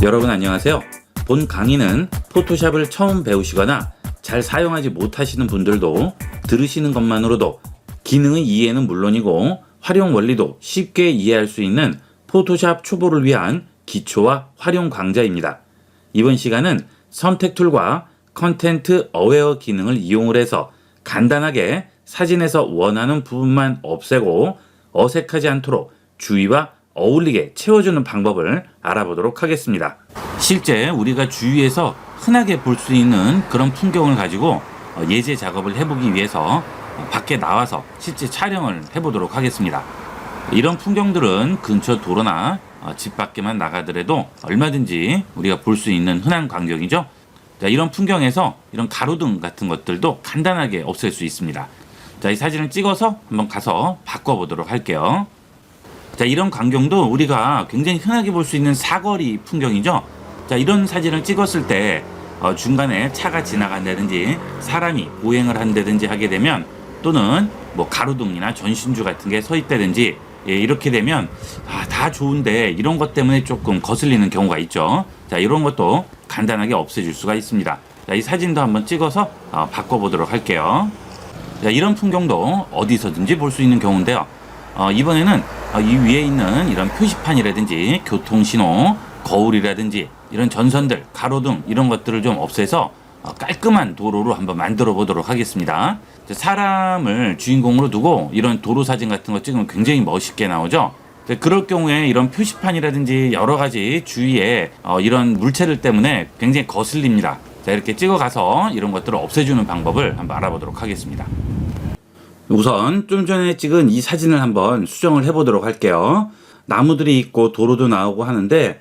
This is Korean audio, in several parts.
여러분 안녕하세요. 본 강의는 포토샵을 처음 배우시거나 잘 사용하지 못하시는 분들도 들으시는 것만으로도 기능의 이해는 물론이고 활용 원리도 쉽게 이해할 수 있는 포토샵 초보를 위한 기초와 활용 강좌입니다. 이번 시간은 선택 툴과 컨텐트 어웨어 기능을 이용을 해서 간단하게 사진에서 원하는 부분만 없애고 어색하지 않도록 주위와 어울리게 채워주는 방법을 알아보도록 하겠습니다. 실제 우리가 주위에서 흔하게 볼 수 있는 그런 풍경을 가지고 예제 작업을 해보기 위해서 밖에 나와서 실제 촬영을 해보도록 하겠습니다. 이런 풍경들은 근처 도로나 집 밖에만 나가더라도 얼마든지 우리가 볼 수 있는 흔한 광경이죠. 자, 이런 풍경에서 이런 가로등 같은 것들도 간단하게 없앨 수 있습니다. 자, 이 사진을 찍어서 한번 가서 바꿔보도록 할게요. 자, 이런 광경도 우리가 굉장히 흔하게 볼 수 있는 사거리 풍경이죠. 자, 이런 사진을 찍었을 때 중간에 차가 지나간다든지 사람이 보행을 한다든지 하게 되면 또는 뭐 가로등이나 전신주 같은 게 서 있다든지 이렇게 되면 다 좋은데 이런 것 때문에 조금 거슬리는 경우가 있죠. 자, 이런 것도 간단하게 없애줄 수가 있습니다. 자, 이 사진도 한번 찍어서 바꿔보도록 할게요. 자, 이런 풍경도 어디서든지 볼 수 있는 경우인데요. 이번에는 이 위에 있는 이런 표시판이라든지 교통신호, 거울이라든지 이런 전선들, 가로등 이런 것들을 좀 없애서 깔끔한 도로로 한번 만들어 보도록 하겠습니다. 사람을 주인공으로 두고 이런 도로 사진 같은 거 찍으면 굉장히 멋있게 나오죠. 그럴 경우에 이런 표시판이라든지 여러 가지 주위에 이런 물체들 때문에 굉장히 거슬립니다. 자, 이렇게 찍어가서 이런 것들을 없애주는 방법을 한번 알아보도록 하겠습니다. 우선 좀 전에 찍은 이 사진을 한번 수정을 해보도록 할게요. 나무들이 있고 도로도 나오고 하는데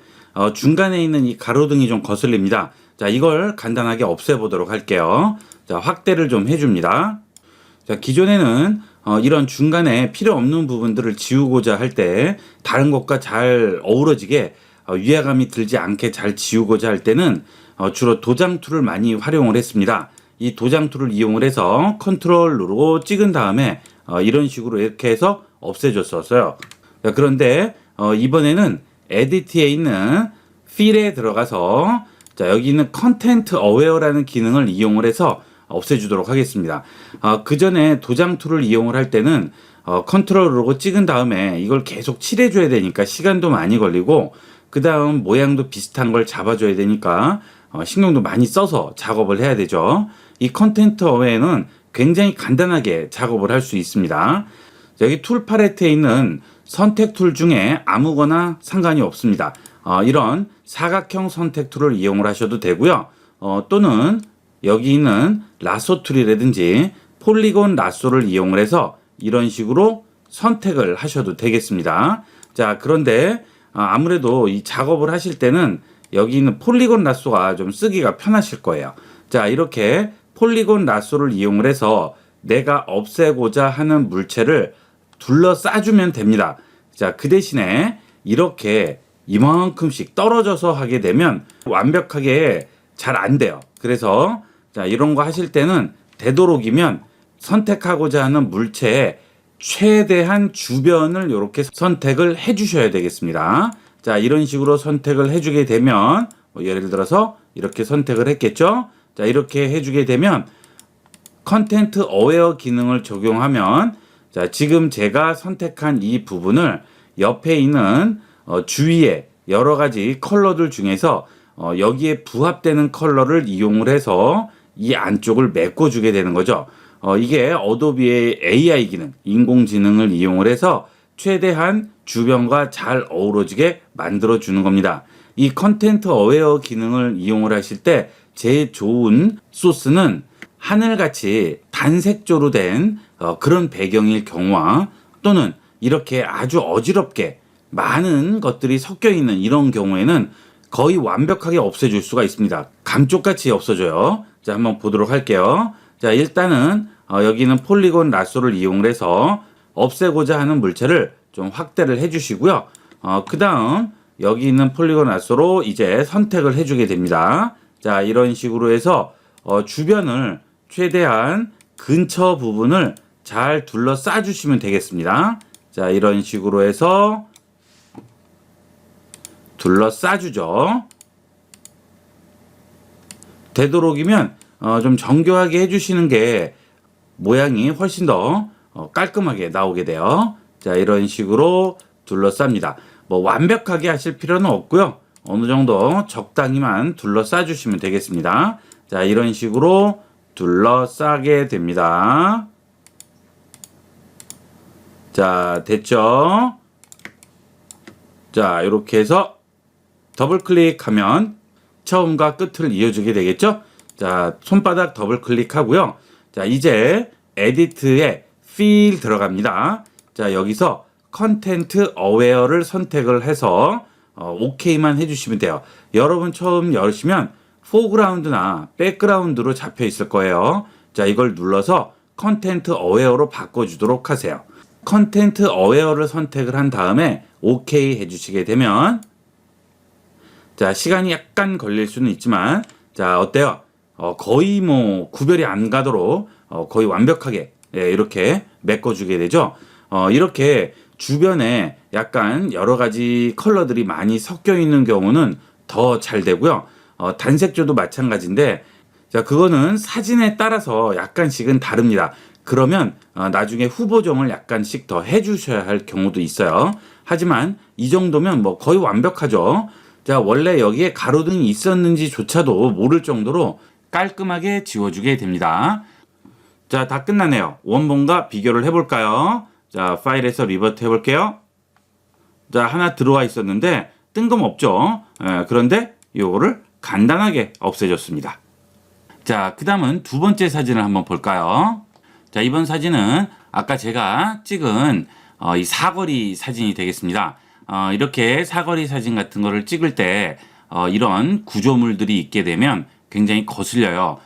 중간에 있는 이 가로등이 좀 거슬립니다. 자, 이걸 간단하게 없애보도록 할게요. 자, 확대를 좀 해줍니다. 자, 기존에는 이런 중간에 필요 없는 부분들을 지우고자 할 때 다른 것과 잘 어우러지게 위화감이 들지 않게 잘 지우고자 할 때는 주로 도장 툴을 많이 활용을 했습니다. 이 도장 툴을 이용을 해서 컨트롤 누르고 찍은 다음에 이런 식으로 이렇게 해서 없애줬었어요. 자, 그런데 이번에는 에디트에 있는 필에 들어가서 자, 여기 있는 컨텐트 어웨어라는 기능을 이용을 해서 없애주도록 하겠습니다. 그 전에 도장 툴을 이용을 할 때는 컨트롤 누르고 찍은 다음에 이걸 계속 칠해줘야 되니까 시간도 많이 걸리고 그 다음 모양도 비슷한 걸 잡아줘야 되니까 신경도 많이 써서 작업을 해야 되죠. 이 컨텐트 어웨어는 굉장히 간단하게 작업을 할 수 있습니다. 여기 툴 팔레트에 있는 선택 툴 중에 아무거나 상관이 없습니다. 이런 사각형 선택 툴을 이용을 하셔도 되고요. 또는 여기 있는 라소 툴이라든지 폴리곤 라소를 이용을 해서 이런 식으로 선택을 하셔도 되겠습니다. 자, 그런데 아무래도 이 작업을 하실 때는 여기 있는 폴리곤 라소가 좀 쓰기가 편하실 거예요. 자, 이렇게 폴리곤 라소를 이용을 해서 내가 없애고자 하는 물체를 둘러싸주면 됩니다. 자, 그 대신에 이렇게 이만큼씩 떨어져서 하게 되면 완벽하게 잘 안 돼요. 그래서 자, 이런 거 하실 때는 되도록이면 선택하고자 하는 물체의 최대한 주변을 이렇게 선택을 해 주셔야 되겠습니다. 자, 이런 식으로 선택을 해주게 되면 예를 들어서 이렇게 선택을 했겠죠. 자, 이렇게 해주게 되면 컨텐트 어웨어 기능을 적용하면 자, 지금 제가 선택한 이 부분을 옆에 있는 주위에 여러 가지 컬러들 중에서 여기에 부합되는 컬러를 이용을 해서 이 안쪽을 메꿔주게 되는 거죠. 이게 어도비의 AI 기능, 인공지능을 이용을 해서 최대한 주변과 잘 어우러지게 만들어 주는 겁니다. 이 컨텐트 어웨어 기능을 이용을 하실 때 제일 좋은 소스는 하늘같이 단색조로 된 그런 배경일 경우와 또는 이렇게 아주 어지럽게 많은 것들이 섞여 있는 이런 경우에는 거의 완벽하게 없애줄 수가 있습니다. 감쪽같이 없어져요. 자, 한번 보도록 할게요. 자, 일단은 여기는 폴리곤 라소를 이용을 해서 없애고자 하는 물체를 좀 확대를 해주시고요. 그 다음 여기 있는 폴리곤 라소로 이제 선택을 해주게 됩니다. 자, 이런 식으로 해서 주변을 최대한 근처 부분을 잘 둘러싸 주시면 되겠습니다. 자, 이런 식으로 해서 둘러싸 주죠. 되도록이면 좀 정교하게 해주시는 게 모양이 훨씬 더 깔끔하게 나오게 돼요. 자, 이런 식으로 둘러쌉니다. 뭐 완벽하게 하실 필요는 없고요. 어느 정도 적당히만 둘러싸 주시면 되겠습니다. 자, 이런 식으로 둘러싸게 됩니다. 자, 됐죠? 자, 이렇게 해서 더블 클릭하면 처음과 끝을 이어주게 되겠죠? 자, 손바닥 더블 클릭하고요. 자, 이제 에디트에 필 들어갑니다. 자, 여기서 컨텐트 어웨어를 선택을 해서 OK만 해주시면 돼요. 여러분 처음 열으시면 포그라운드나 백그라운드로 잡혀 있을 거예요. 자, 이걸 눌러서 컨텐트 어웨어로 바꿔주도록 하세요. 컨텐트 어웨어를 선택을 한 다음에 OK 해주시게 되면 자, 시간이 약간 걸릴 수는 있지만 자, 어때요? 거의 뭐 구별이 안 가도록 거의 완벽하게 이렇게 메꿔주게 되죠. 이렇게 주변에 약간 여러 가지 컬러들이 많이 섞여 있는 경우는 더 잘 되고요. 단색조도 마찬가지인데 자, 그거는 사진에 따라서 약간씩은 다릅니다. 그러면 나중에 후보정을 약간씩 더 해주셔야 할 경우도 있어요. 하지만 이 정도면 뭐 거의 완벽하죠. 자, 원래 여기에 가로등이 있었는지조차도 모를 정도로 깔끔하게 지워주게 됩니다. 자, 다 끝나네요. 원본과 비교를 해볼까요? 자, 파일에서 리버트 해볼게요. 자, 하나 들어와 있었는데 뜬금없죠. 그런데 요거를 간단하게 없애줬습니다. 자, 그 다음은 두 번째 사진을 한번 볼까요? 자, 이번 사진은 아까 제가 찍은 이 사거리 사진이 되겠습니다. 이렇게 사거리 사진 같은 거를 찍을 때 이런 구조물들이 있게 되면 굉장히 거슬려요.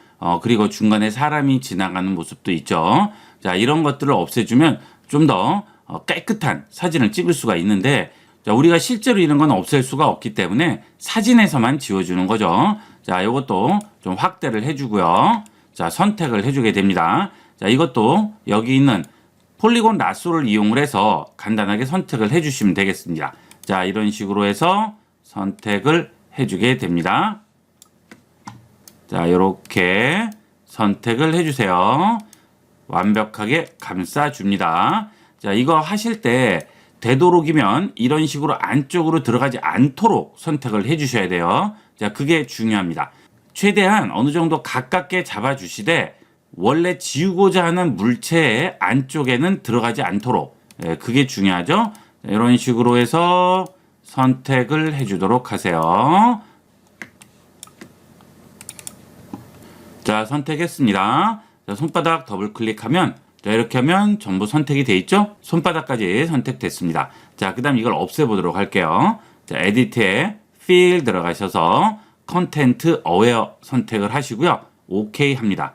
그리고 중간에 사람이 지나가는 모습도 있죠. 자, 이런 것들을 없애주면 좀 더 깨끗한 사진을 찍을 수가 있는데 자, 우리가 실제로 이런 건 없앨 수가 없기 때문에 사진에서만 지워주는 거죠. 자, 이것도 좀 확대를 해주고요. 자, 선택을 해주게 됩니다. 자, 이것도 여기 있는 폴리곤 라쏘를 이용을 해서 간단하게 선택을 해주시면 되겠습니다. 자, 이런 식으로 해서 선택을 해주게 됩니다. 자, 이렇게 선택을 해주세요. 완벽하게 감싸줍니다. 자, 이거 하실 때 되도록이면 이런 식으로 안쪽으로 들어가지 않도록 선택을 해주셔야 돼요. 자, 그게 중요합니다. 최대한 어느 정도 가깝게 잡아주시되 원래 지우고자 하는 물체의 안쪽에는 들어가지 않도록 그게 중요하죠. 자, 이런 식으로 해서 선택을 해주도록 하세요. 자, 선택했습니다. 자, 손바닥 더블 클릭하면 자, 이렇게 하면 전부 선택이 돼 있죠? 손바닥까지 선택됐습니다. 자, 그 다음 이걸 없애보도록 할게요. 자, 에디트에 필 들어가셔서 컨텐트 어웨어 선택을 하시고요. OK 합니다.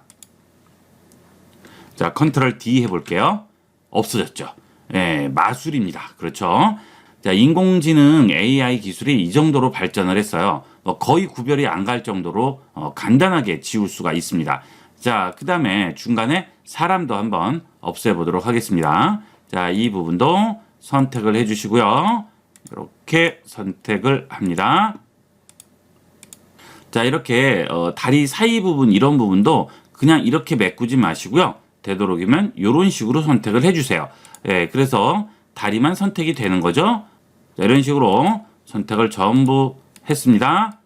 자, 컨트롤 D 해볼게요. 없어졌죠? 예, 마술입니다. 그렇죠? 자, 인공지능 AI 기술이 이 정도로 발전을 했어요. 거의 구별이 안 갈 정도로 간단하게 지울 수가 있습니다. 자, 그 다음에 중간에 사람도 한번 없애보도록 하겠습니다. 자, 이 부분도 선택을 해주시고요. 이렇게 선택을 합니다. 자, 이렇게 다리 사이 부분 이런 부분도 그냥 이렇게 메꾸지 마시고요. 되도록이면 이런 식으로 선택을 해주세요. 예, 그래서 다리만 선택이 되는 거죠. 자, 이런 식으로 선택을 전부 했습니다.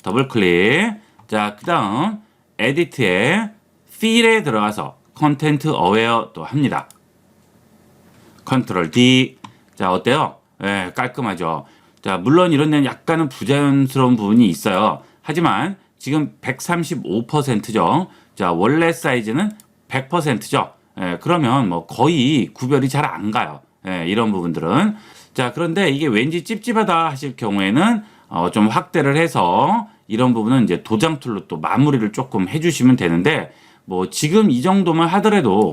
더블 클릭. 자, 그 다음 에디트에 필에 들어가서 컨텐트 어웨어 또 합니다. 컨트롤 D. 자, 어때요? 예, 깔끔하죠. 자, 물론 이런 데는 약간은 부자연스러운 부분이 있어요. 하지만 지금 135%죠. 자, 원래 사이즈는 100%죠. 예, 그러면 뭐 거의 구별이 잘 안 가요. 예, 이런 부분들은. 자, 그런데 이게 왠지 찝찝하다 하실 경우에는 좀 확대를 해서 이런 부분은 이제 도장 툴로 또 마무리를 조금 해주시면 되는데 뭐 지금 이 정도만 하더라도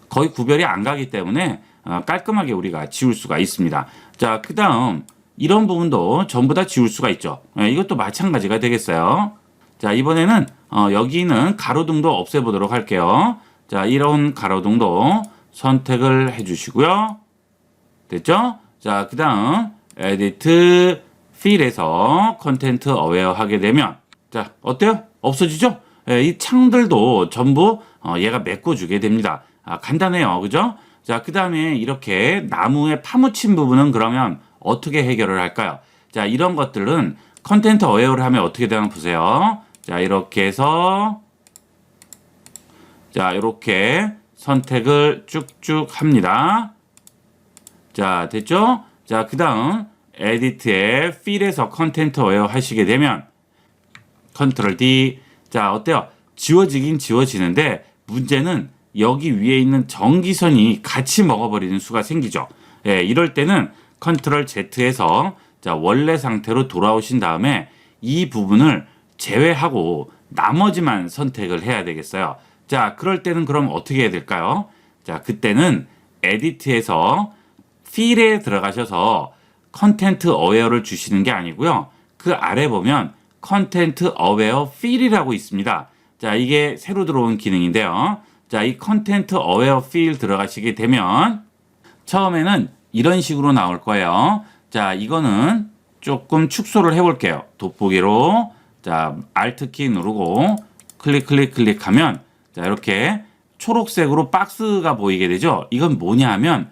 거의 구별이 안 가기 때문에 깔끔하게 우리가 지울 수가 있습니다. 자, 그 다음 이런 부분도 전부 다 지울 수가 있죠. 예, 이것도 마찬가지가 되겠어요. 자, 이번에는 여기 있는 가로등도 없애보도록 할게요. 자, 이런 가로등도 선택을 해주시고요. 됐죠? 자, 그 다음 에디트 필에서 컨텐트 어웨어 하게 되면 자, 어때요? 없어지죠? 예, 이 창들도 전부 얘가 메꿔주게 됩니다. 간단해요. 그죠? 자, 그 다음에 이렇게 나무에 파묻힌 부분은 그러면 어떻게 해결을 할까요? 자, 이런 것들은 컨텐트 어웨어를 하면 어떻게 되나 보세요. 자, 이렇게 해서 자, 이렇게 선택을 쭉쭉 합니다. 자, 됐죠? 자, 그 다음 에디트에 필에서 컨텐트 어웨어 하시게 되면 컨트롤 D. 자, 어때요? 지워지긴 지워지는데 문제는 여기 위에 있는 전기선이 같이 먹어버리는 수가 생기죠. 예, 이럴 때는 컨트롤 Z에서 자, 원래 상태로 돌아오신 다음에 이 부분을 제외하고 나머지만 선택을 해야 되겠어요. 자, 그럴 때는 그럼 어떻게 해야 될까요? 자, 그때는 에디트에서 필에 들어가셔서 컨텐트 어웨어를 주시는 게 아니고요. 그 아래 보면 컨텐트 어웨어 필이라고 있습니다. 자, 이게 새로 들어온 기능인데요. 자, 이 컨텐트 어웨어 필 들어가시게 되면 처음에는 이런 식으로 나올 거예요. 자, 이거는 조금 축소를 해볼게요. 돋보기로 자, Alt키 누르고 클릭하면 자, 이렇게 초록색으로 박스가 보이게 되죠. 이건 뭐냐 하면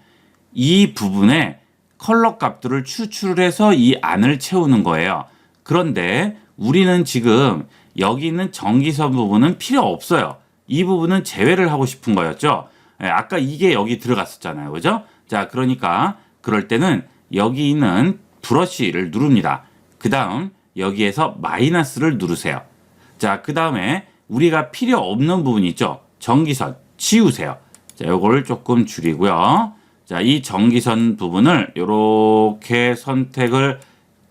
이 부분에 컬러 값들을 추출해서 이 안을 채우는 거예요. 그런데 우리는 지금 여기 있는 전기선 부분은 필요 없어요. 이 부분은 제외를 하고 싶은 거였죠. 아까 이게 여기 들어갔었잖아요. 그죠? 자, 그러니까 그럴 때는 여기 있는 브러쉬를 누릅니다. 그 다음 여기에서 마이너스를 누르세요. 자, 그 다음에 우리가 필요 없는 부분 있죠. 전기선 지우세요. 자, 요거를 조금 줄이고요. 자, 이 전기선 부분을 이렇게 선택을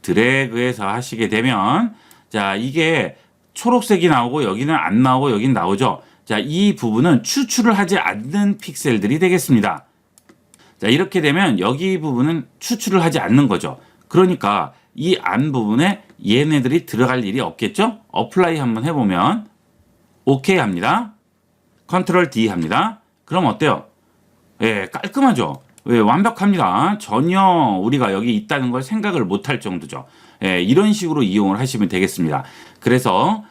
드래그해서 하시게 되면 자, 이게 초록색이 나오고 여기는 안 나오고 여긴 나오죠. 자, 이 부분은 추출을 하지 않는 픽셀들이 되겠습니다. 자, 이렇게 되면 여기 부분은 추출을 하지 않는 거죠. 그러니까 이 안 부분에 얘네들이 들어갈 일이 없겠죠? 어플라이 한번 해보면 오케이 합니다. 컨트롤 D 합니다. 그럼 어때요? 예, 깔끔하죠? 예, 완벽합니다. 전혀 우리가 여기 있다는 걸 생각을 못할 정도죠. 예, 이런 식으로 이용을 하시면 되겠습니다. 그래서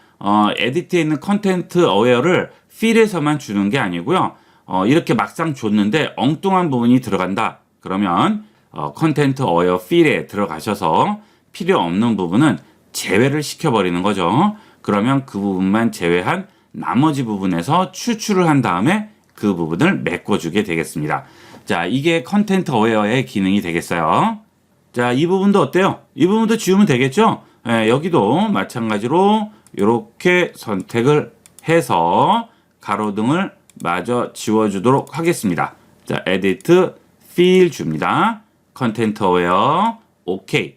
에디트에 있는 컨텐트 어웨어를 필에서만 주는 게 아니고요. 이렇게 막상 줬는데 엉뚱한 부분이 들어간다. 그러면 컨텐트 어웨어 필에 들어가셔서 필요 없는 부분은 제외를 시켜버리는 거죠. 그러면 그 부분만 제외한 나머지 부분에서 추출을 한 다음에 그 부분을 메꿔주게 되겠습니다. 자, 이게 컨텐트 어웨어의 기능이 되겠어요. 자, 이 부분도 어때요? 이 부분도 지우면 되겠죠? 예, 여기도 마찬가지로 이렇게 선택을 해서 가로등을 마저 지워주도록 하겠습니다. 자, 에디트 필 줍니다. 컨텐트 어웨어 오케이.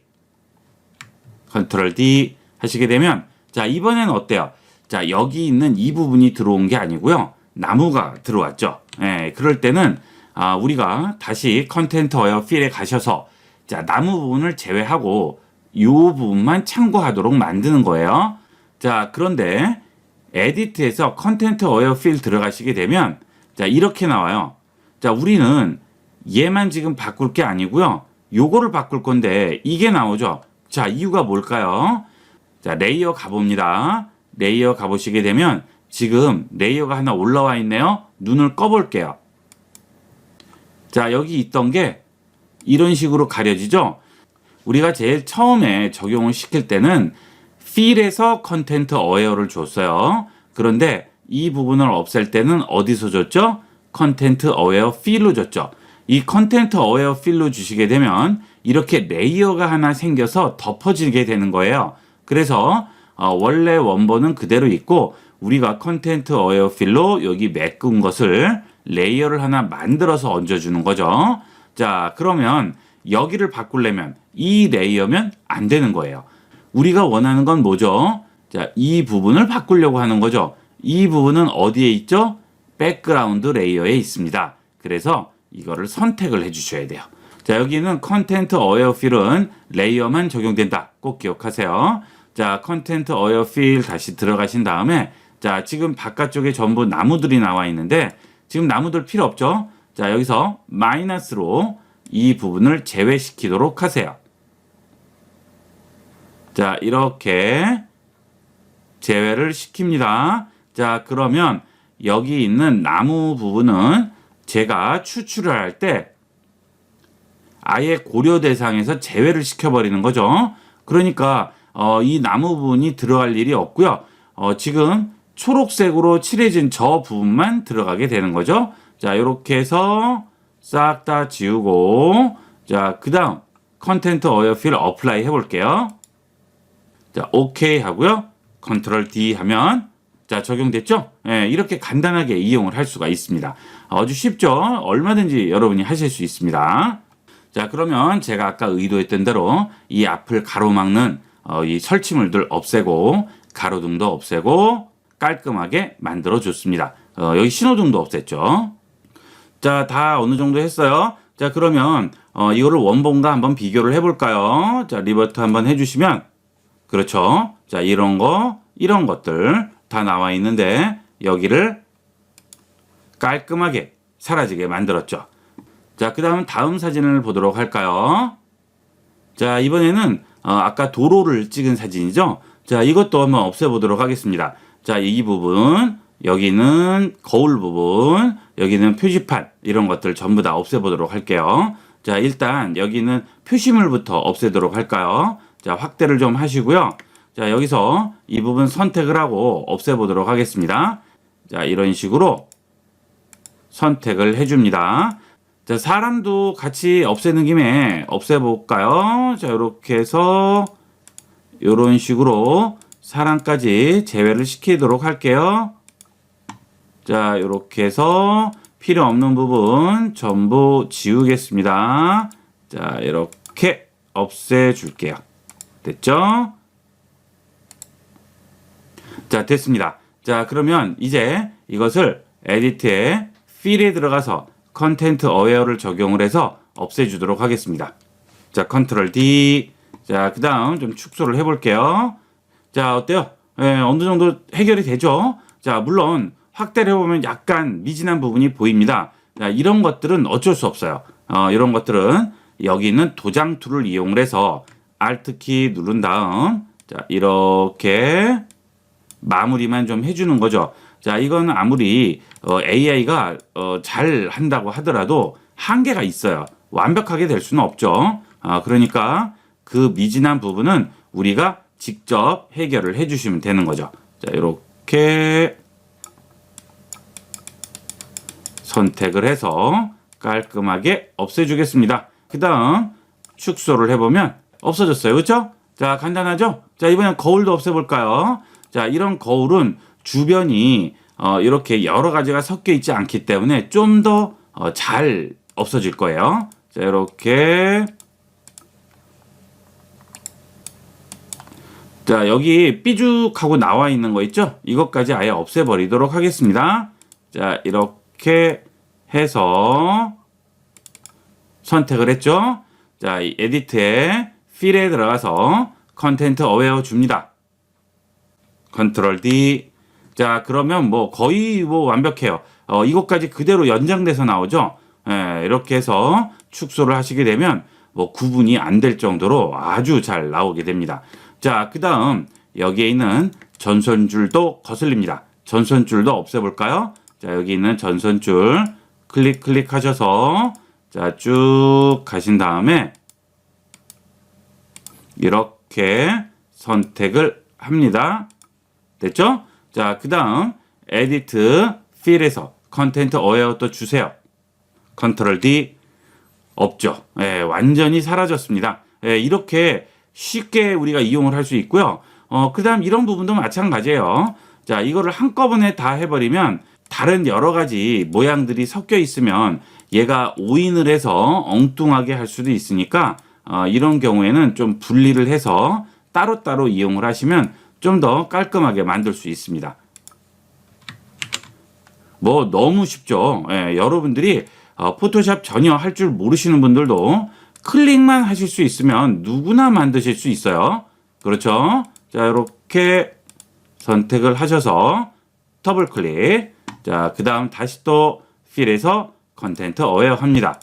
컨트롤 D 하시게 되면 자, 이번에는 어때요? 자, 여기 있는 이 부분이 들어온 게 아니고요. 나무가 들어왔죠. 예, 그럴 때는 우리가 다시 컨텐트 어웨어 필에 가셔서 자, 나무 부분을 제외하고 이 부분만 참고하도록 만드는 거예요. 자, 그런데 에디트에서 컨텐트 어웨어 필 들어가시게 되면 자, 이렇게 나와요. 자, 우리는 얘만 지금 바꿀 게 아니고요. 요거를 바꿀 건데 이게 나오죠. 자, 이유가 뭘까요? 자, 레이어 가봅니다. 레이어 가보시게 되면 지금 레이어가 하나 올라와 있네요. 눈을 꺼볼게요. 자, 여기 있던 게 이런 식으로 가려지죠. 우리가 제일 처음에 적용을 시킬 때는 필에서 컨텐트 어웨어를 줬어요. 그런데 이 부분을 없앨 때는 어디서 줬죠? 컨텐트 어웨어 필로 줬죠. 이 컨텐트 어웨어 필로 주시게 되면 이렇게 레이어가 하나 생겨서 덮어지게 되는 거예요. 그래서 원래 원본은 그대로 있고 우리가 컨텐트 어웨어 필로 여기 메꾼 것을 레이어를 하나 만들어서 얹어주는 거죠. 자, 그러면 여기를 바꾸려면 이 레이어면 안 되는 거예요. 우리가 원하는 건 뭐죠? 자, 이 부분을 바꾸려고 하는 거죠. 이 부분은 어디에 있죠? 백그라운드 레이어에 있습니다. 그래서 이거를 선택을 해주셔야 돼요. 자, 여기는 컨텐트 어웨어 필은 레이어만 적용된다. 꼭 기억하세요. 자, 컨텐트 어웨어 필 다시 들어가신 다음에 자, 지금 바깥쪽에 전부 나무들이 나와 있는데 지금 나무들 필요 없죠? 자, 여기서 마이너스로 이 부분을 제외시키도록 하세요. 자, 이렇게 제외를 시킵니다. 자, 그러면 여기 있는 나무 부분은 제가 추출을 할 때 아예 고려 대상에서 제외를 시켜버리는 거죠. 그러니까 이 나무 부분이 들어갈 일이 없고요. 지금 초록색으로 칠해진 저 부분만 들어가게 되는 거죠. 자, 이렇게 해서 싹 다 지우고, 자, 그 다음 컨텐트 어웨어 필 어플라이 해볼게요. 자, 오케이 하고요. 컨트롤 D 하면 자, 적용됐죠? 예, 이렇게 간단하게 이용을 할 수가 있습니다. 아주 쉽죠? 얼마든지 여러분이 하실 수 있습니다. 자, 그러면 제가 아까 의도했던 대로 이 앞을 가로막는 이 설치물들 없애고 가로등도 없애고 깔끔하게 만들어 줬습니다. 여기 신호등도 없앴죠. 자, 다 어느 정도 했어요. 자, 그러면 이거를 원본과 한번 비교를 해볼까요? 자, 리버트 한번 해주시면 그렇죠. 자, 이런 것들 다 나와 있는데 여기를 깔끔하게 사라지게 만들었죠. 자, 그 다음 사진을 보도록 할까요? 자, 이번에는 아까 도로를 찍은 사진이죠. 자, 이것도 한번 없애보도록 하겠습니다. 자, 이 부분, 여기는 거울 부분, 여기는 표지판, 이런 것들 전부 다 없애보도록 할게요. 자, 일단 여기는 표시물부터 없애도록 할까요? 자, 확대를 좀 하시고요. 자, 여기서 이 부분 선택을 하고 없애보도록 하겠습니다. 자, 이런 식으로 선택을 해줍니다. 자, 사람도 같이 없애는 김에 없애볼까요? 자, 이렇게 해서 이런 식으로 사람까지 제외를 시키도록 할게요. 자, 이렇게 해서 필요 없는 부분 전부 지우겠습니다. 자, 이렇게 없애줄게요. 됐죠? 자, 됐습니다. 자, 그러면 이제 이것을 에디트에 필에 들어가서 컨텐트 어웨어를 적용을 해서 없애주도록 하겠습니다. 자, 컨트롤 D. 자, 그 다음 좀 축소를 해볼게요. 자, 어때요? 어느 정도 해결이 되죠? 자, 물론 확대를 해보면 약간 미진한 부분이 보입니다. 자, 이런 것들은 어쩔 수 없어요. 이런 것들은 여기 있는 도장 툴을 이용을 해서 Alt 키 누른 다음 자, 이렇게 마무리만 좀 해주는 거죠. 자, 이건 아무리 AI가 잘 한다고 하더라도 한계가 있어요. 완벽하게 될 수는 없죠. 그러니까 그 미진한 부분은 우리가 직접 해결을 해주시면 되는 거죠. 자, 이렇게 선택을 해서 깔끔하게 없애주겠습니다. 그 다음 축소를 해보면 없어졌어요. 그렇죠? 자, 간단하죠? 자, 이번엔 거울도 없애볼까요? 자, 이런 거울은 주변이 이렇게 여러 가지가 섞여 있지 않기 때문에 좀 더 잘 없어질 거예요. 자, 이렇게. 자, 여기 삐죽하고 나와 있는 거 있죠? 이것까지 아예 없애버리도록 하겠습니다. 자, 이렇게 해서 선택을 했죠? 자, 이 에디트에 필에 들어가서 컨텐트 어웨어 줍니다. 컨트롤 D. 자, 그러면 뭐 거의 뭐 완벽해요. 이것까지 그대로 연장돼서 나오죠. 이렇게 해서 축소를 하시게 되면 뭐 구분이 안 될 정도로 아주 잘 나오게 됩니다. 자, 그 다음 여기에 있는 전선줄도 거슬립니다. 전선줄도 없애볼까요? 자, 여기 있는 전선줄 클릭하셔서 자, 쭉 가신 다음에 이렇게 선택을 합니다. 됐죠? 자, 그 다음 에디트 필에서 컨텐트 어웨어 또 주세요. 컨트롤 D. 없죠. 완전히 사라졌습니다. 이렇게 쉽게 우리가 이용을 할 수 있고요. 그 다음 이런 부분도 마찬가지예요. 자, 이거를 한꺼번에 다 해버리면 다른 여러 가지 모양들이 섞여 있으면 얘가 오인을 해서 엉뚱하게 할 수도 있으니까 이런 경우에는 좀 분리를 해서 따로따로 이용을 하시면 좀 더 깔끔하게 만들 수 있습니다. 뭐 너무 쉽죠. 여러분들이 포토샵 전혀 할 줄 모르시는 분들도 클릭만 하실 수 있으면 누구나 만드실 수 있어요. 그렇죠? 자, 이렇게 선택을 하셔서 더블 클릭. 자, 그 다음 다시 또 필에서 컨텐트 어웨어 합니다.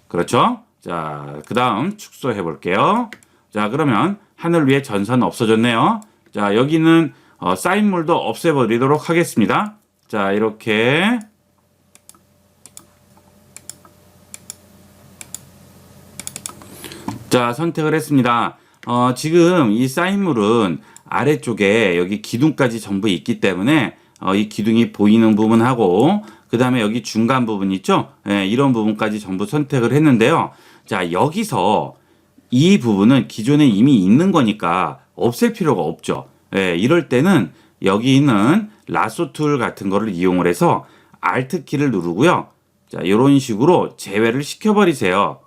그렇죠? 자, 그 다음 축소해 볼게요. 자, 그러면 하늘 위에 전선 없어졌네요. 자, 여기는 사인물도 없애버리도록 하겠습니다. 자, 이렇게 자, 선택을 했습니다. 지금 이 사인물은 아래쪽에 여기 기둥까지 전부 있기 때문에 이 기둥이 보이는 부분하고 그 다음에 여기 중간 부분 있죠? 예, 이런 부분까지 전부 선택을 했는데요. 자, 여기서 이 부분은 기존에 이미 있는 거니까 없앨 필요가 없죠. 예, 이럴 때는 여기 있는 라sso 툴 같은 거를 이용을 해서 Alt 키를 누르고요. 자, 이런 식으로 제외를 시켜버리세요.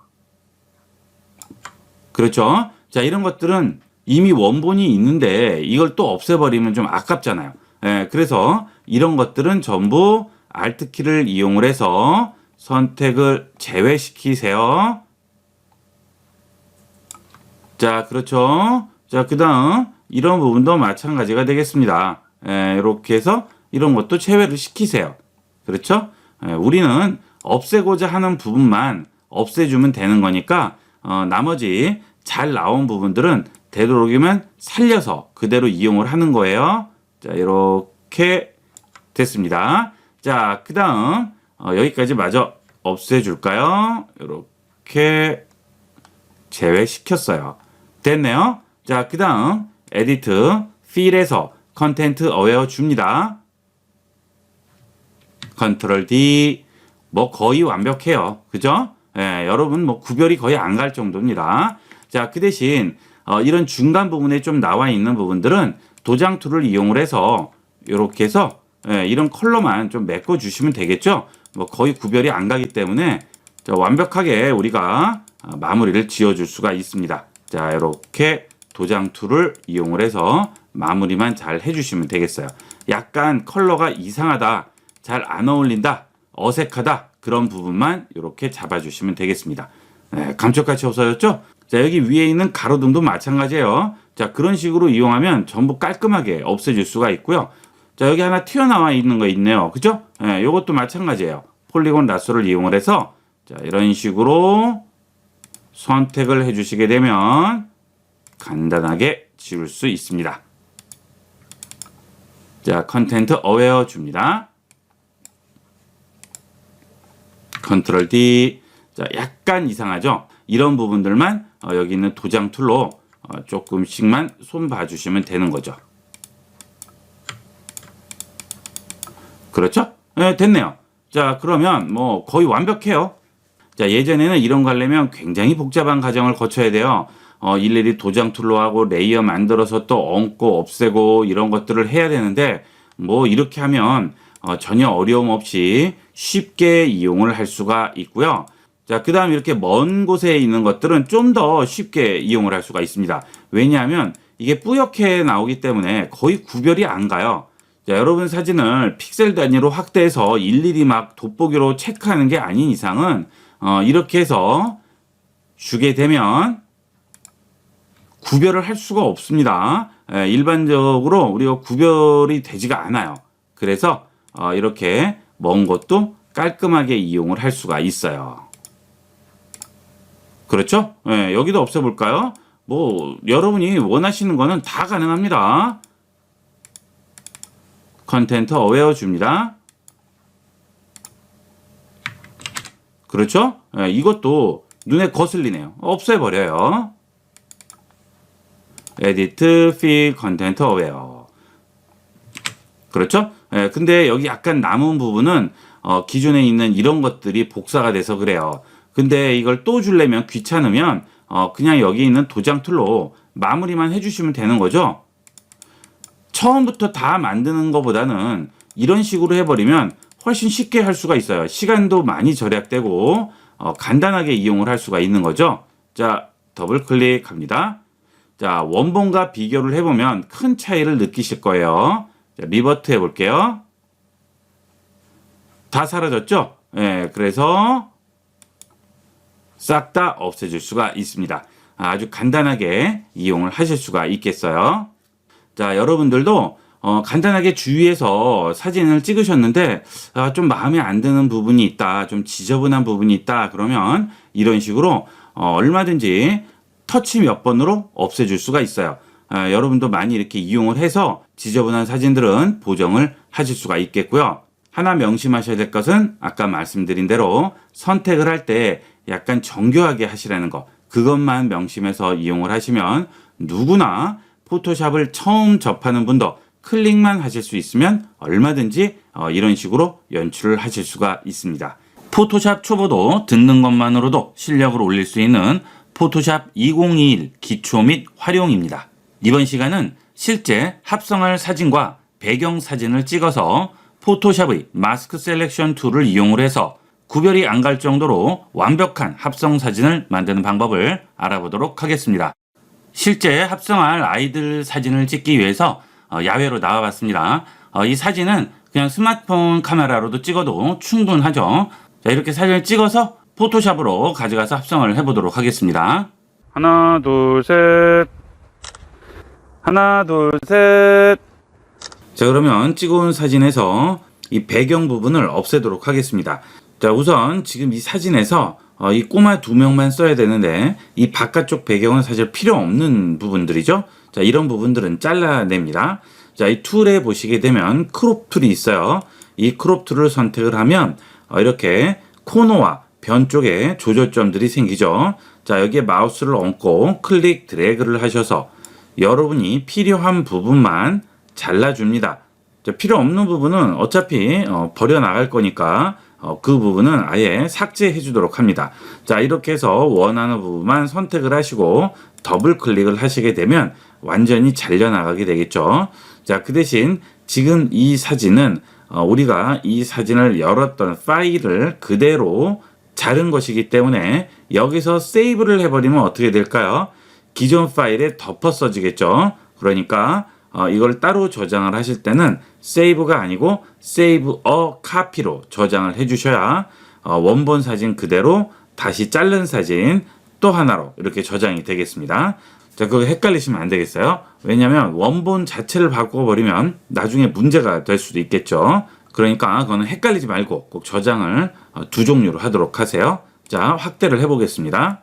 그렇죠? 자, 이런 것들은 이미 원본이 있는데 이걸 또 없애버리면 좀 아깝잖아요. 예, 그래서 이런 것들은 전부 Alt 키를 이용을 해서 선택을 제외시키세요. 자, 그렇죠. 자, 그 다음 이런 부분도 마찬가지가 되겠습니다. 예, 이렇게 해서 이런 것도 제외를 시키세요. 그렇죠? 예, 우리는 없애고자 하는 부분만 없애주면 되는 거니까 나머지 잘 나온 부분들은 되도록이면 살려서 그대로 이용을 하는 거예요. 자, 이렇게 됐습니다. 자, 그 다음 여기까지 마저 없애줄까요? 이렇게 제외시켰어요. 됐네요. 자, 그 다음 에디트 필에서 컨텐트 어웨어 줍니다. 컨트롤 D. 뭐 거의 완벽해요. 그죠? 예, 여러분 뭐 구별이 거의 안 갈 정도입니다. 자, 그 대신 이런 중간 부분에 좀 나와 있는 부분들은 도장 툴을 이용을 해서 이렇게 해서 이런 컬러만 좀 메꿔 주시면 되겠죠. 뭐 거의 구별이 안 가기 때문에 자, 완벽하게 우리가 마무리를 지어 줄 수가 있습니다. 자, 이렇게 도장 툴을 이용을 해서 마무리만 잘 해주시면 되겠어요. 약간 컬러가 이상하다, 잘 안 어울린다, 어색하다, 그런 부분만 이렇게 잡아주시면 되겠습니다. 감쪽같이 없어졌죠? 자, 여기 위에 있는 가로등도 마찬가지예요. 자, 그런 식으로 이용하면 전부 깔끔하게 없애줄 수가 있고요. 자, 여기 하나 튀어나와 있는 거 있네요. 그죠? 요것도 마찬가지예요. 폴리곤 라쏘를 이용을 해서 자, 이런 식으로 선택을 해주시게 되면 간단하게 지울 수 있습니다. 자, 컨텐트 어웨어 줍니다. 컨트롤 D. 자, 약간 이상하죠? 이런 부분들만 여기 있는 도장 툴로 조금씩만 손 봐주시면 되는 거죠. 그렇죠? 네, 됐네요. 자, 그러면 뭐 거의 완벽해요. 자, 예전에는 이런 거 하려면 굉장히 복잡한 과정을 거쳐야 돼요. 일일이 도장 툴로 하고 레이어 만들어서 또 얹고 없애고 이런 것들을 해야 되는데 뭐 이렇게 하면 전혀 어려움 없이 쉽게 이용을 할 수가 있고요. 자, 그 다음 이렇게 먼 곳에 있는 것들은 좀 더 쉽게 이용을 할 수가 있습니다. 왜냐하면 이게 뿌옇게 나오기 때문에 거의 구별이 안 가요. 자, 여러분 사진을 픽셀 단위로 확대해서 일일이 막 돋보기로 체크하는 게 아닌 이상은 이렇게 해서 주게 되면 구별을 할 수가 없습니다. 일반적으로 우리가 구별이 되지가 않아요. 그래서 이렇게 먼 곳도 깔끔하게 이용을 할 수가 있어요. 그렇죠? 여기도 없애볼까요? 뭐 여러분이 원하시는 거는 다 가능합니다. 컨텐트 어웨어 줍니다. 그렇죠? 이것도 눈에 거슬리네요. 없애버려요. 에디트 필 컨텐트 어웨어. 그렇죠? 근데 여기 약간 남은 부분은 기존에 있는 이런 것들이 복사가 돼서 그래요. 근데 이걸 또 주려면 귀찮으면 그냥 여기 있는 도장 툴로 마무리만 해주시면 되는 거죠. 처음부터 다 만드는 것보다는 이런 식으로 해버리면 훨씬 쉽게 할 수가 있어요. 시간도 많이 절약되고 간단하게 이용을 할 수가 있는 거죠. 자, 더블 클릭합니다. 자, 원본과 비교를 해보면 큰 차이를 느끼실 거예요. 자, 리버트 해볼게요. 다 사라졌죠? 그래서 싹 다 없애줄 수가 있습니다. 아주 간단하게 이용을 하실 수가 있겠어요. 자, 여러분들도 간단하게 주위에서 사진을 찍으셨는데 좀 마음에 안 드는 부분이 있다, 좀 지저분한 부분이 있다, 그러면 이런 식으로 얼마든지 터치 몇 번으로 없애줄 수가 있어요. 여러분도 많이 이렇게 이용을 해서 지저분한 사진들은 보정을 하실 수가 있겠고요. 하나 명심하셔야 될 것은 아까 말씀드린 대로 선택을 할 때 약간 정교하게 하시라는 거, 그것만 명심해서 이용을 하시면 누구나 포토샵을 처음 접하는 분도 클릭만 하실 수 있으면 얼마든지 이런 식으로 연출을 하실 수가 있습니다. 포토샵 초보도 듣는 것만으로도 실력을 올릴 수 있는 포토샵 2021 기초 및 활용입니다. 이번 시간은 실제 합성할 사진과 배경 사진을 찍어서 포토샵의 마스크 셀렉션 툴을 이용을 해서 구별이 안 갈 정도로 완벽한 합성 사진을 만드는 방법을 알아보도록 하겠습니다. 실제 합성할 아이들 사진을 찍기 위해서 야외로 나와봤습니다. 이 사진은 그냥 스마트폰 카메라로도 찍어도 충분하죠. 자, 이렇게 사진을 찍어서 포토샵으로 가져가서 합성을 해보도록 하겠습니다. 하나, 둘, 셋. 하나, 둘, 셋. 자, 그러면 찍어온 사진에서 이 배경 부분을 없애도록 하겠습니다. 자, 우선 지금 이 사진에서 이 꼬마 2명만 써야 되는데 이 바깥쪽 배경은 사실 필요 없는 부분들이죠. 자, 이런 부분들은 잘라냅니다. 자, 이 툴에 보시게 되면 크롭 툴이 있어요. 이 크롭 툴을 선택을 하면 이렇게 코너와 변 쪽에 조절점들이 생기죠. 자, 여기에 마우스를 얹고 클릭 드래그를 하셔서 여러분이 필요한 부분만 잘라줍니다. 자, 필요 없는 부분은 어차피 버려 나갈 거니까 그 부분은 아예 삭제해 주도록 합니다. 자, 이렇게 해서 원하는 부분만 선택을 하시고 더블 클릭을 하시게 되면 완전히 잘려 나가게 되겠죠. 자, 그 대신 지금 이 사진은 우리가 이 사진을 열었던 파일을 그대로 자른 것이기 때문에 여기서 세이브를 해버리면 어떻게 될까요? 기존 파일에 덮어 써지겠죠. 그러니까 이걸 따로 저장을 하실 때는 세이브가 아니고 세이브 어 카피로 저장을 해주셔야 원본 사진 그대로 다시 자른 사진 또 하나로 이렇게 저장이 되겠습니다. 자, 그거 헷갈리시면 안 되겠어요. 왜냐하면 원본 자체를 바꿔버리면 나중에 문제가 될 수도 있겠죠. 그러니까 그거는 헷갈리지 말고 꼭 저장을 두 종류로 하도록 하세요. 자, 확대를 해보겠습니다.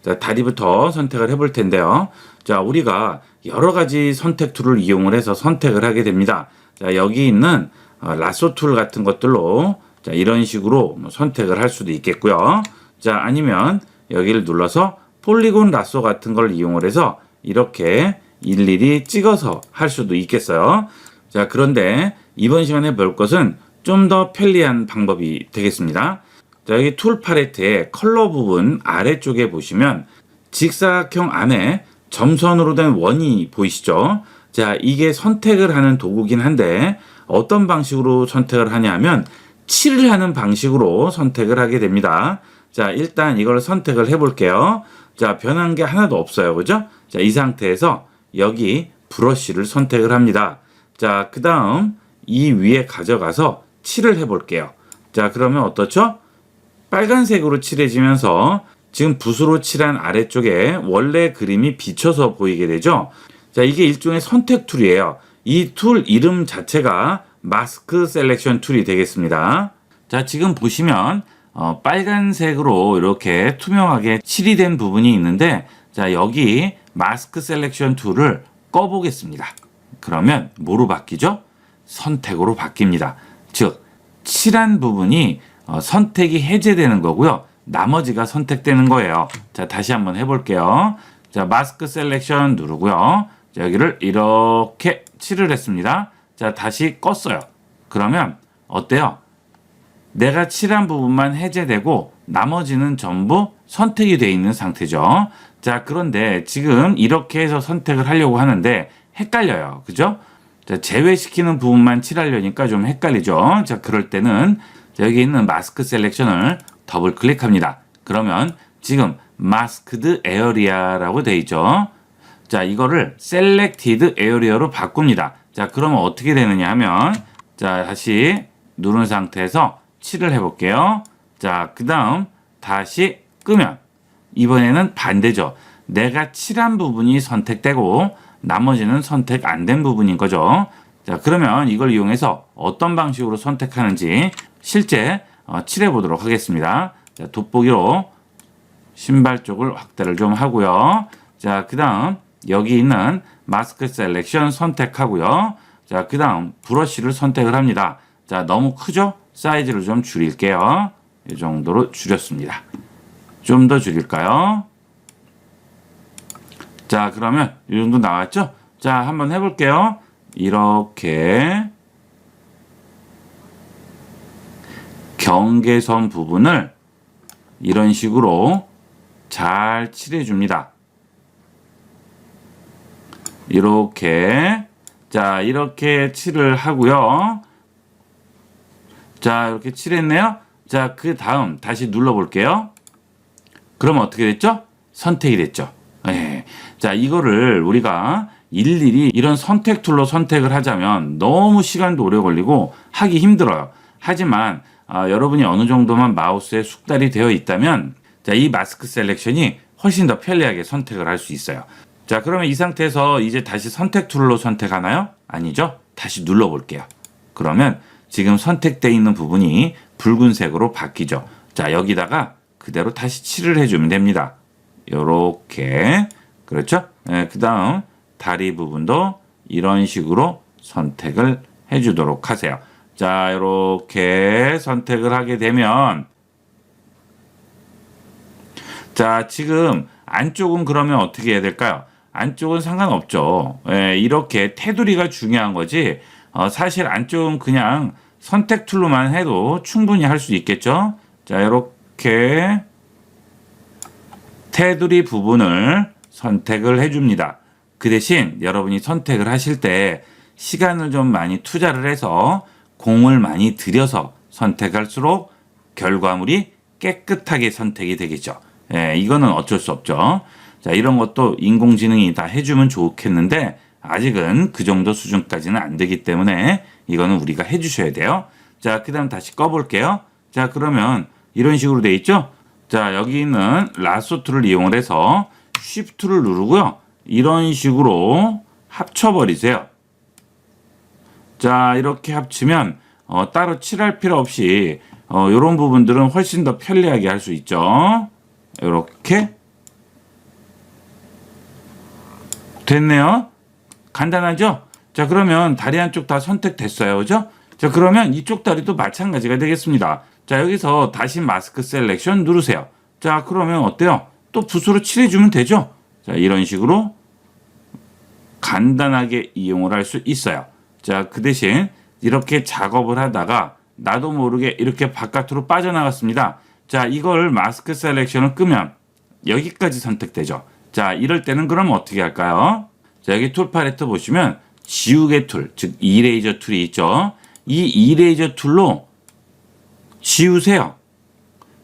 자, 다리부터 선택을 해볼 텐데요. 자, 우리가 여러 가지 선택 툴을 이용을 해서 선택을 하게 됩니다. 자, 여기 있는 라쏘 툴 같은 것들로 자, 이런 식으로 선택을 할 수도 있겠고요. 자, 아니면 여기를 눌러서 폴리곤 라쏘 같은 걸 이용을 해서 이렇게 일일이 찍어서 할 수도 있겠어요. 자, 그런데 이번 시간에 볼 것은 좀 더 편리한 방법이 되겠습니다. 자, 여기 툴 팔레트의 컬러 부분 아래쪽에 보시면 직사각형 안에 점선으로 된 원이 보이시죠? 자, 이게 선택을 하는 도구긴 한데 어떤 방식으로 선택을 하냐면 칠을 하는 방식으로 선택을 하게 됩니다. 자, 일단 이걸 선택을 해 볼게요. 자, 변한 게 하나도 없어요. 그죠? 자, 이 상태에서 여기 브러쉬를 선택을 합니다. 자, 그 다음 이 위에 가져가서 칠을 해 볼게요. 자, 그러면 어떻죠? 빨간색으로 칠해지면서 지금 붓으로 칠한 아래쪽에 원래 그림이 비쳐서 보이게 되죠. 자, 이게 일종의 선택 툴이에요. 이 툴 이름 자체가 마스크 셀렉션 툴이 되겠습니다. 자, 지금 보시면 빨간색으로 이렇게 투명하게 칠이 된 부분이 있는데, 자, 여기 마스크 셀렉션 툴을 꺼보겠습니다. 그러면 뭐로 바뀌죠? 선택으로 바뀝니다. 즉, 칠한 부분이 선택이 해제되는 거고요. 나머지가 선택되는 거예요. 자, 다시 한번 해볼게요. 자, 마스크 셀렉션 누르고요. 자, 여기를 이렇게 칠을 했습니다. 자, 다시 껐어요. 그러면 어때요? 내가 칠한 부분만 해제되고 나머지는 전부 선택이 되어 있는 상태죠. 자, 그런데 지금 이렇게 해서 선택을 하려고 하는데 헷갈려요. 그죠? 자, 제외시키는 부분만 칠하려니까 좀 헷갈리죠. 자, 그럴 때는 여기 있는 마스크 셀렉션을 더블 클릭합니다. 그러면 지금 마스크드 에어리아라고 되어 있죠. 자, 이거를 셀렉티드 에어리아로 바꿉니다. 자, 그러면 어떻게 되느냐 하면, 자, 다시 누른 상태에서 칠을 해볼게요. 자, 그 다음 다시 끄면 이번에는 반대죠. 내가 칠한 부분이 선택되고 나머지는 선택 안 된 부분인 거죠. 자, 그러면 이걸 이용해서 어떤 방식으로 선택하는지 실제 칠해 보도록 하겠습니다. 자, 돋보기로 신발 쪽을 확대를 좀 하고요. 자, 그 다음 여기 있는 마스크 셀렉션 선택하고요. 자, 그 다음 브러쉬를 선택을 합니다. 자, 너무 크죠? 사이즈를 좀 줄일게요. 이 정도로 줄였습니다. 좀 더 줄일까요? 자, 그러면 이 정도 나왔죠? 자, 한번 해볼게요. 이렇게 경계선 부분을 이런 식으로 잘 칠해줍니다. 이렇게, 자, 이렇게 칠을 하고요. 자, 이렇게 칠했네요. 자, 그 다음 다시 눌러볼게요. 그럼 어떻게 됐죠? 선택이 됐죠. 네. 자, 이거를 우리가 일일이 이런 선택 툴로 선택을 하자면 너무 시간도 오래 걸리고 하기 힘들어요. 하지만 여러분이 어느 정도만 마우스에 숙달이 되어 있다면 자, 이 마스크 셀렉션이 훨씬 더 편리하게 선택을 할 수 있어요. 자, 그러면 이 상태에서 이제 다시 선택 툴로 선택하나요? 아니죠? 다시 눌러볼게요. 그러면 지금 선택되어 있는 부분이 붉은색으로 바뀌죠. 자, 여기다가 그대로 다시 칠을 해주면 됩니다. 요렇게. 그렇죠? 네, 그 다음 다리 부분도 이런 식으로 선택을 해주도록 하세요. 자, 이렇게 선택을 하게 되면 자, 지금 안쪽은 그러면 어떻게 해야 될까요? 안쪽은 상관없죠. 예, 이렇게 테두리가 중요한 거지 사실 안쪽은 그냥 선택 툴로만 해도 충분히 할 수 있겠죠. 자, 이렇게 테두리 부분을 선택을 해줍니다. 그 대신 여러분이 선택을 하실 때 시간을 좀 많이 투자를 해서 공을 많이 들여서 선택할수록 결과물이 깨끗하게 선택이 되겠죠. 예, 이거는 어쩔 수 없죠. 자, 이런 것도 인공지능이 다 해주면 좋겠는데 아직은 그 정도 수준까지는 안 되기 때문에 이거는 우리가 해주셔야 돼요. 자, 그 다음 다시 꺼볼게요. 자, 그러면 이런 식으로 돼 있죠. 자, 여기 있는 라소 툴을 이용을 해서 쉬프트를 누르고요. 이런 식으로 합쳐버리세요. 자, 이렇게 합치면 따로 칠할 필요 없이 이런 부분들은 훨씬 더 편리하게 할 수 있죠. 이렇게 됐네요. 간단하죠? 자, 그러면 다리 한쪽 다 선택됐어요. 그죠? 자, 그러면 이쪽 다리도 마찬가지가 되겠습니다. 자, 여기서 다시 마스크 셀렉션 누르세요. 자, 그러면 어때요? 또 붓으로 칠해주면 되죠? 자, 이런 식으로 간단하게 이용을 할 수 있어요. 자, 그 대신 이렇게 작업을 하다가 나도 모르게 이렇게 바깥으로 빠져나갔습니다. 자, 이걸 마스크 셀렉션을 끄면 여기까지 선택되죠. 자, 이럴 때는 그럼 어떻게 할까요? 자, 여기 툴 팔레트 보시면 지우개 툴, 즉 이레이저 툴이 있죠. 이 이레이저 툴로 지우세요.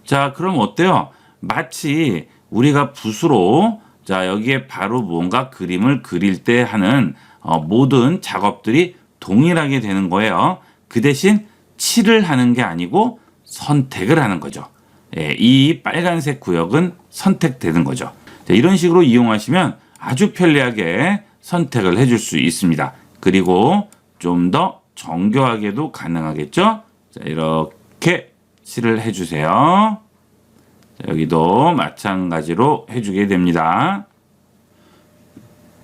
자, 그럼 어때요? 마치 우리가 붓으로 자, 여기에 바로 뭔가 그림을 그릴 때 하는 모든 작업들이 동일하게 되는 거예요. 그 대신 칠을 하는 게 아니고 선택을 하는 거죠. 예, 이 빨간색 구역은 선택되는 거죠. 자, 이런 식으로 이용하시면 아주 편리하게 선택을 해줄 수 있습니다. 그리고 좀 더 정교하게도 가능하겠죠. 자, 이렇게 칠을 해주세요. 자, 여기도 마찬가지로 해주게 됩니다.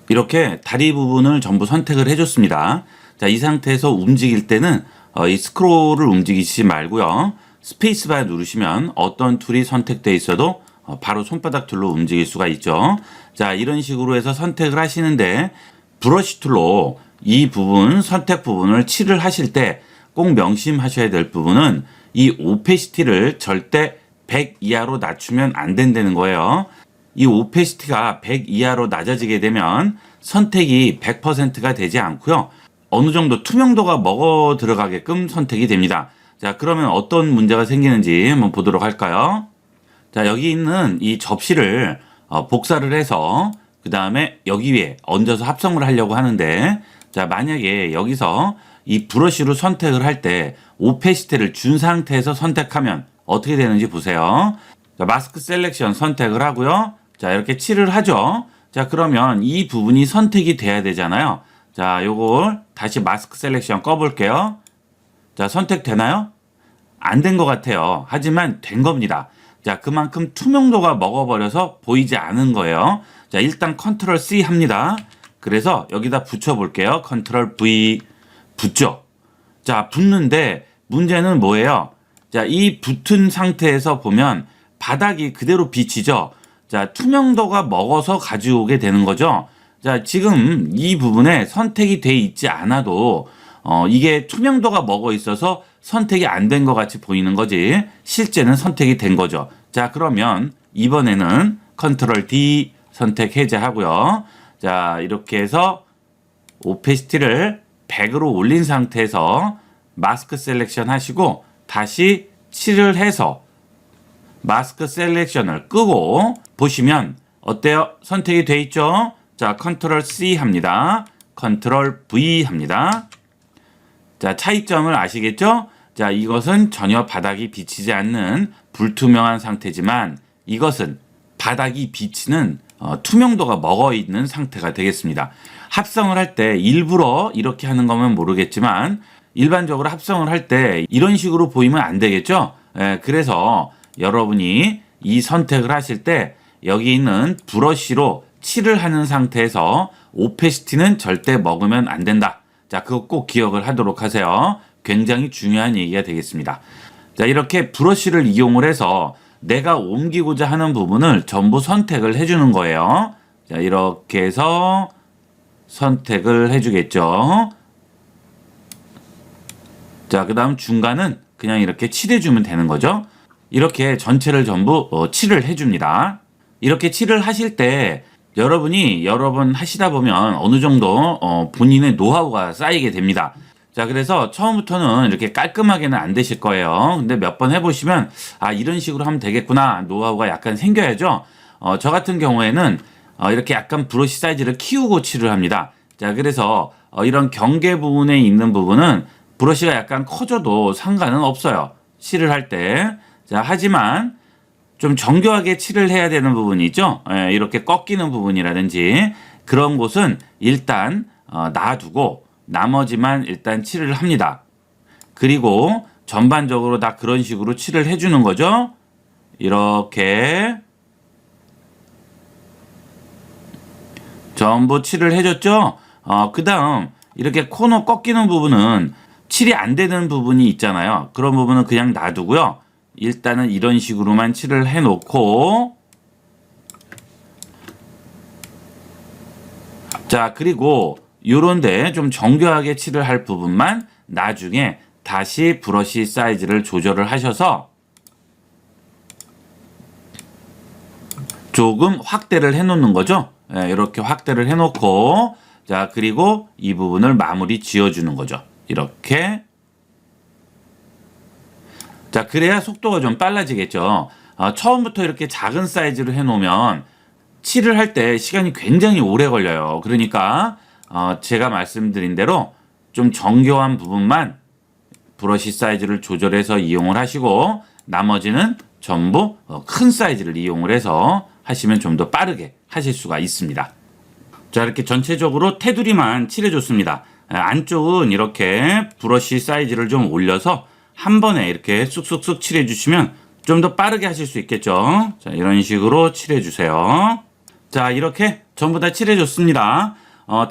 이렇게 다리 부분을 전부 선택을 해줬습니다. 자, 이 상태에서 움직일 때는 이 스크롤을 움직이시지 말고요. 스페이스바 누르시면 어떤 툴이 선택되어 있어도 바로 손바닥 툴로 움직일 수가 있죠. 자, 이런 식으로 해서 선택을 하시는데 브러쉬 툴로 이 부분, 선택 부분을 칠을 하실 때 꼭 명심하셔야 될 부분은 이 오페시티를 절대 100 이하로 낮추면 안 된다는 거예요. 이 오페시티가 100 이하로 낮아지게 되면 선택이 100%가 되지 않고요. 어느 정도 투명도가 먹어 들어가게끔 선택이 됩니다. 자, 그러면 어떤 문제가 생기는지 한번 보도록 할까요? 자, 여기 있는 이 접시를 복사를 해서 그 다음에 여기 위에 얹어서 합성을 하려고 하는데 자, 만약에 여기서 이 브러쉬로 선택을 할 때 오페시티를 준 상태에서 선택하면 어떻게 되는지 보세요. 자, 마스크 셀렉션 선택을 하고요. 자, 이렇게 칠을 하죠. 자, 그러면 이 부분이 선택이 돼야 되잖아요. 자, 요걸 다시 마스크 셀렉션 꺼볼게요. 자, 선택되나요? 안 된 것 같아요. 하지만 된 겁니다. 자, 그만큼 투명도가 먹어버려서 보이지 않은 거예요. 자, 일단 컨트롤 C 합니다. 그래서 여기다 붙여 볼게요. 컨트롤 V 붙죠. 자, 붙는데 문제는 뭐예요? 자, 이 붙은 상태에서 보면 바닥이 그대로 비치죠. 자, 투명도가 먹어서 가져오게 되는 거죠. 자, 지금 이 부분에 선택이 돼 있지 않아도 이게 투명도가 먹어 있어서 선택이 안 된 것 같이 보이는 거지 실제는 선택이 된 거죠. 자, 그러면 이번에는 컨트롤 D 선택 해제하고요. 자, 이렇게 해서 오페시티를 100으로 올린 상태에서 마스크 셀렉션 하시고 다시 7을 해서 마스크 셀렉션을 끄고 보시면 어때요? 선택이 돼 있죠? 자, 컨트롤 C 합니다. 컨트롤 V 합니다. 자, 차이점을 아시겠죠? 자, 이것은 전혀 바닥이 비치지 않는 불투명한 상태지만 이것은 바닥이 비치는 투명도가 먹어 있는 상태가 되겠습니다. 합성을 할 때 일부러 이렇게 하는 거면 모르겠지만 일반적으로 합성을 할 때 이런 식으로 보이면 안 되겠죠? 그래서 여러분이 이 선택을 하실 때 여기 있는 브러쉬로 칠을 하는 상태에서 오페시티는 절대 먹으면 안 된다. 자, 그거 꼭 기억을 하도록 하세요. 굉장히 중요한 얘기가 되겠습니다. 자, 이렇게 브러쉬를 이용을 해서 내가 옮기고자 하는 부분을 전부 선택을 해주는 거예요. 자, 이렇게 해서 선택을 해주겠죠. 자, 그 다음 중간은 그냥 이렇게 칠해주면 되는 거죠. 이렇게 전체를 전부 칠을 해줍니다. 이렇게 칠을 하실 때 여러분이 여러 번 하시다 보면 어느 정도 본인의 노하우가 쌓이게 됩니다. 자, 그래서 처음부터는 이렇게 깔끔하게는 안 되실 거예요. 근데 몇 번 해보시면 아, 이런 식으로 하면 되겠구나 노하우가 약간 생겨야죠. 저 같은 경우에는 이렇게 약간 브러쉬 사이즈를 키우고 칠을 합니다. 자, 그래서 이런 경계 부분에 있는 부분은 브러쉬가 약간 커져도 상관은 없어요. 칠을 할 때. 자, 하지만 좀 정교하게 칠을 해야 되는 부분이 있죠. 이렇게 꺾이는 부분이라든지 그런 곳은 일단 놔두고 나머지만 일단 칠을 합니다. 그리고 전반적으로 다 그런 식으로 칠을 해주는 거죠. 이렇게 전부 칠을 해줬죠. 그 다음 이렇게 코너 꺾이는 부분은 칠이 안 되는 부분이 있잖아요. 그런 부분은 그냥 놔두고요. 일단은 이런 식으로만 칠을 해놓고 자, 그리고 요런데 좀 정교하게 칠을 할 부분만 나중에 다시 브러쉬 사이즈를 조절을 하셔서 조금 확대를 해 놓는 거죠. 이렇게 확대를 해 놓고 자, 그리고 이 부분을 마무리 지어주는 거죠. 이렇게 자, 그래야 속도가 좀 빨라지겠죠. 처음부터 이렇게 작은 사이즈로 해놓으면 칠을 할 때 시간이 굉장히 오래 걸려요. 그러니까 제가 말씀드린 대로 좀 정교한 부분만 브러쉬 사이즈를 조절해서 이용을 하시고 나머지는 전부 큰 사이즈를 이용을 해서 하시면 좀 더 빠르게 하실 수가 있습니다. 자, 이렇게 전체적으로 테두리만 칠해줬습니다. 안쪽은 이렇게 브러쉬 사이즈를 좀 올려서 한 번에 이렇게 쑥쑥쑥 칠해주시면 좀 더 빠르게 하실 수 있겠죠. 자, 이런 식으로 칠해주세요. 자, 이렇게 전부 다 칠해줬습니다.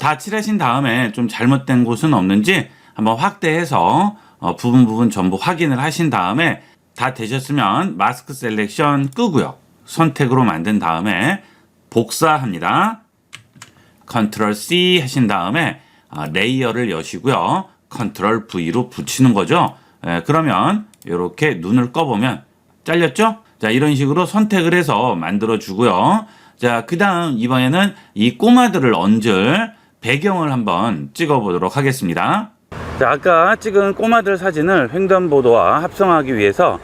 다 칠하신 다음에 좀 잘못된 곳은 없는지 한번 확대해서 부분 전부 확인을 하신 다음에 다 되셨으면 마스크 셀렉션 끄고요. 선택으로 만든 다음에 복사합니다. 컨트롤 C 하신 다음에 레이어를 여시고요. 컨트롤 V로 붙이는 거죠. 그러면 이렇게 눈을 꺼보면 잘렸죠? 자, 이런 식으로 선택을 해서 만들어 주고요. 자, 그 다음 이번에는 이 꼬마들을 얹을 배경을 한번 찍어 보도록 하겠습니다. 자, 아까 찍은 꼬마들 사진을 횡단보도와 합성하기 위해서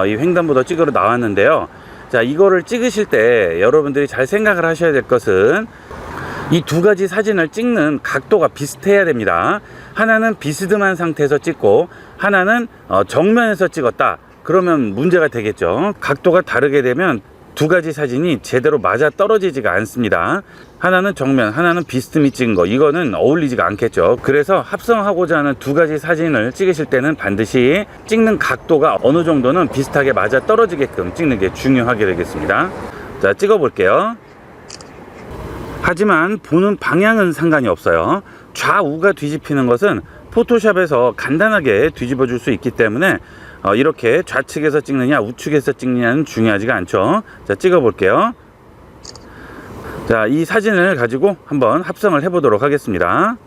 이 횡단보도 찍으러 나왔는데요. 자, 이거를 찍으실 때 여러분들이 잘 생각을 하셔야 될 것은 이 두 가지 사진을 찍는 각도가 비슷해야 됩니다. 하나는 비스듬한 상태에서 찍고 하나는 정면에서 찍었다. 그러면 문제가 되겠죠. 각도가 다르게 되면 두 가지 사진이 제대로 맞아 떨어지지가 않습니다. 하나는 정면, 하나는 비스듬히 찍은 거, 이거는 어울리지가 않겠죠. 그래서 합성하고자 하는 두 가지 사진을 찍으실 때는 반드시 찍는 각도가 어느 정도는 비슷하게 맞아 떨어지게끔 찍는 게 중요하게 되겠습니다. 자, 찍어 볼게요. 하지만 보는 방향은 상관이 없어요. 좌우가 뒤집히는 것은 포토샵에서 간단하게 뒤집어 줄 수 있기 때문에 이렇게 좌측에서 찍느냐 우측에서 찍느냐는 중요하지가 않죠. 자, 찍어 볼게요. 자, 이 사진을 가지고 한번 합성을 해 보도록 하겠습니다.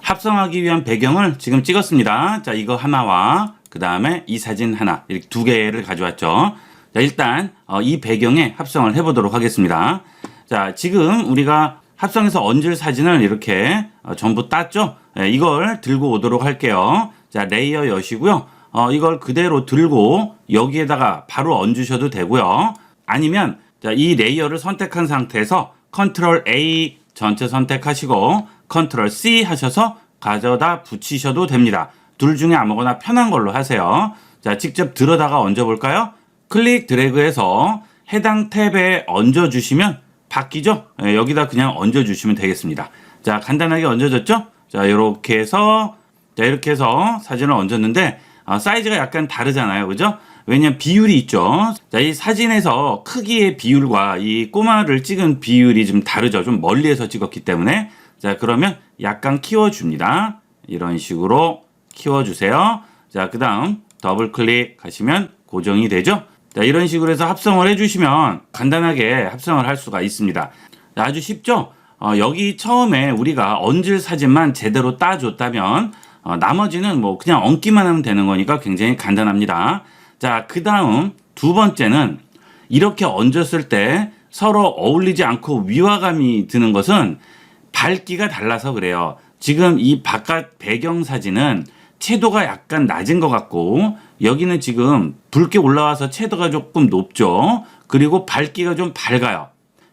합성하기 위한 배경을 지금 찍었습니다. 자, 이거 하나와 그 다음에 이 사진 하나, 이렇게 두 개를 가져왔죠. 자, 일단 이 배경에 합성을 해 보도록 하겠습니다. 자, 지금 우리가 합성해서 얹을 사진을 이렇게 전부 땄죠. 이걸 들고 오도록 할게요. 자, 레이어 여시고요. 이걸 그대로 들고 여기에다가 바로 얹으셔도 되고요. 아니면 자, 이 레이어를 선택한 상태에서 컨트롤 A 전체 선택하시고 컨트롤 C 하셔서 가져다 붙이셔도 됩니다. 둘 중에 아무거나 편한 걸로 하세요. 자, 직접 들어다가 얹어 볼까요? 클릭 드래그해서 해당 탭에 얹어 주시면 바뀌죠? 여기다 그냥 얹어 주시면 되겠습니다. 자, 간단하게 얹어졌죠? 자, 이렇게 해서 사진을 얹었는데 사이즈가 약간 다르잖아요. 그죠? 왜냐면 비율이 있죠. 자, 이 사진에서 크기의 비율과 이 꼬마를 찍은 비율이 좀 다르죠. 좀 멀리에서 찍었기 때문에. 자, 그러면 약간 키워줍니다. 이런 식으로 키워주세요. 자, 그 다음 더블 클릭하시면 고정이 되죠. 자, 이런 식으로 해서 합성을 해주시면 간단하게 합성을 할 수가 있습니다. 자, 아주 쉽죠? 여기 처음에 우리가 얹을 사진만 제대로 따줬다면 나머지는 뭐 그냥 얹기만 하면 되는 거니까 굉장히 간단합니다. 자, 그 다음 두 번째는 이렇게 얹었을 때 서로 어울리지 않고 위화감이 드는 것은 밝기가 달라서 그래요. 지금 이 바깥 배경 사진은 채도가 약간 낮은 것 같고 여기는 지금 붉게 올라와서 채도가 조금 높죠. 그리고 밝기가 좀 밝아요.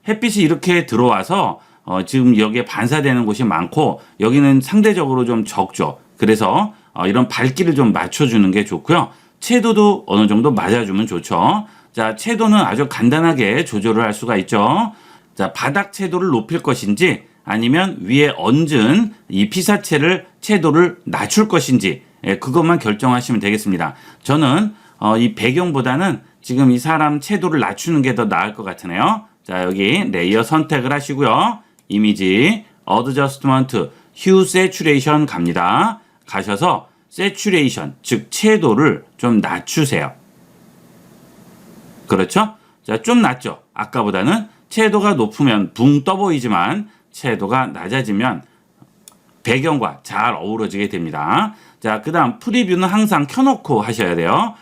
햇빛이 이렇게 들어와서 지금 여기에 반사되는 곳이 많고 여기는 상대적으로 좀 적죠. 그래서 이런 밝기를 좀 맞춰주는 게 좋고요. 채도도 어느 정도 맞아주면 좋죠. 자, 채도는 아주 간단하게 조절을 할 수가 있죠. 자, 바닥 채도를 높일 것인지 아니면 위에 얹은 이 피사체를 채도를 낮출 것인지 그것만 결정하시면 되겠습니다. 저는 이 배경보다는 지금 이 사람 채도를 낮추는 게 더 나을 것 같으네요. 자, 여기 레이어 선택을 하시고요. 이미지, 어드저스트먼트, 휴 세츄레이션 갑니다. 가셔서 세츄레이션, 즉 채도를 좀 낮추세요. 그렇죠? 자, 좀 낮죠? 아까보다는 채도가 높으면 붕 떠 보이지만 채도가 낮아지면 배경과 잘 어우러지게 됩니다. 자, 그 다음 프리뷰는 항상 켜놓고 하셔야 돼요.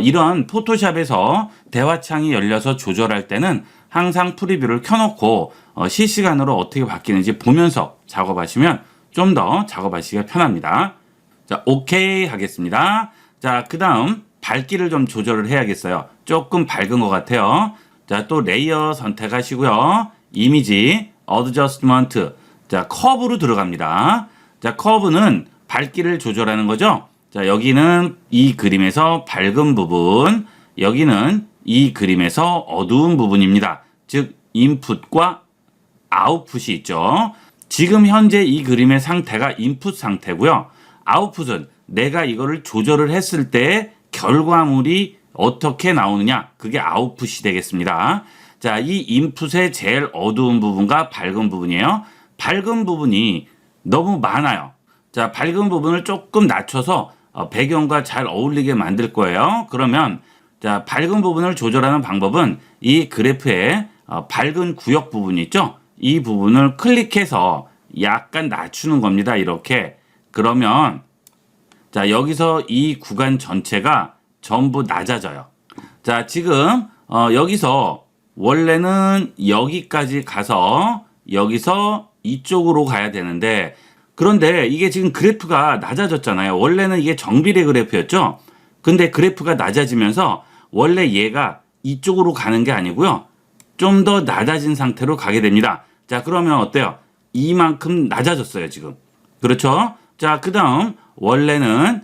이런 포토샵에서 대화창이 열려서 조절할 때는 항상 프리뷰를 켜놓고 실시간으로 어떻게 바뀌는지 보면서 작업하시면 좀 더 작업하시기가 편합니다. 자, 오케이 하겠습니다. 자, 그 다음 밝기를 좀 조절을 해야겠어요. 조금 밝은 것 같아요. 자, 또 레이어 선택하시고요. 이미지, 어드저스트먼트, 자, 커브로 들어갑니다. 자, 커브는 밝기를 조절하는 거죠. 자, 여기는 이 그림에서 밝은 부분, 여기는 이 그림에서 어두운 부분입니다. 즉, 인풋과 아웃풋이 있죠. 지금 현재 이 그림의 상태가 인풋 상태고요. 아웃풋은 내가 이거를 조절을 했을 때 결과물이 어떻게 나오느냐, 그게 아웃풋이 되겠습니다. 자, 이 인풋의 제일 어두운 부분과 밝은 부분이에요. 밝은 부분이 너무 많아요. 자, 밝은 부분을 조금 낮춰서 배경과 잘 어울리게 만들 거예요. 그러면 자, 밝은 부분을 조절하는 방법은 이 그래프에 밝은 구역 부분이 있죠. 이 부분을 클릭해서 약간 낮추는 겁니다. 이렇게. 그러면 자, 여기서 이 구간 전체가 전부 낮아져요. 자, 지금 여기서 원래는 여기까지 가서 여기서 이쪽으로 가야 되는데 그런데 이게 지금 그래프가 낮아졌잖아요. 원래는 이게 정비례 그래프였죠. 근데 그래프가 낮아지면서 원래 얘가 이쪽으로 가는 게 아니고요. 좀 더 낮아진 상태로 가게 됩니다. 자, 그러면 어때요? 이만큼 낮아졌어요, 지금. 그렇죠? 자, 그 다음 원래는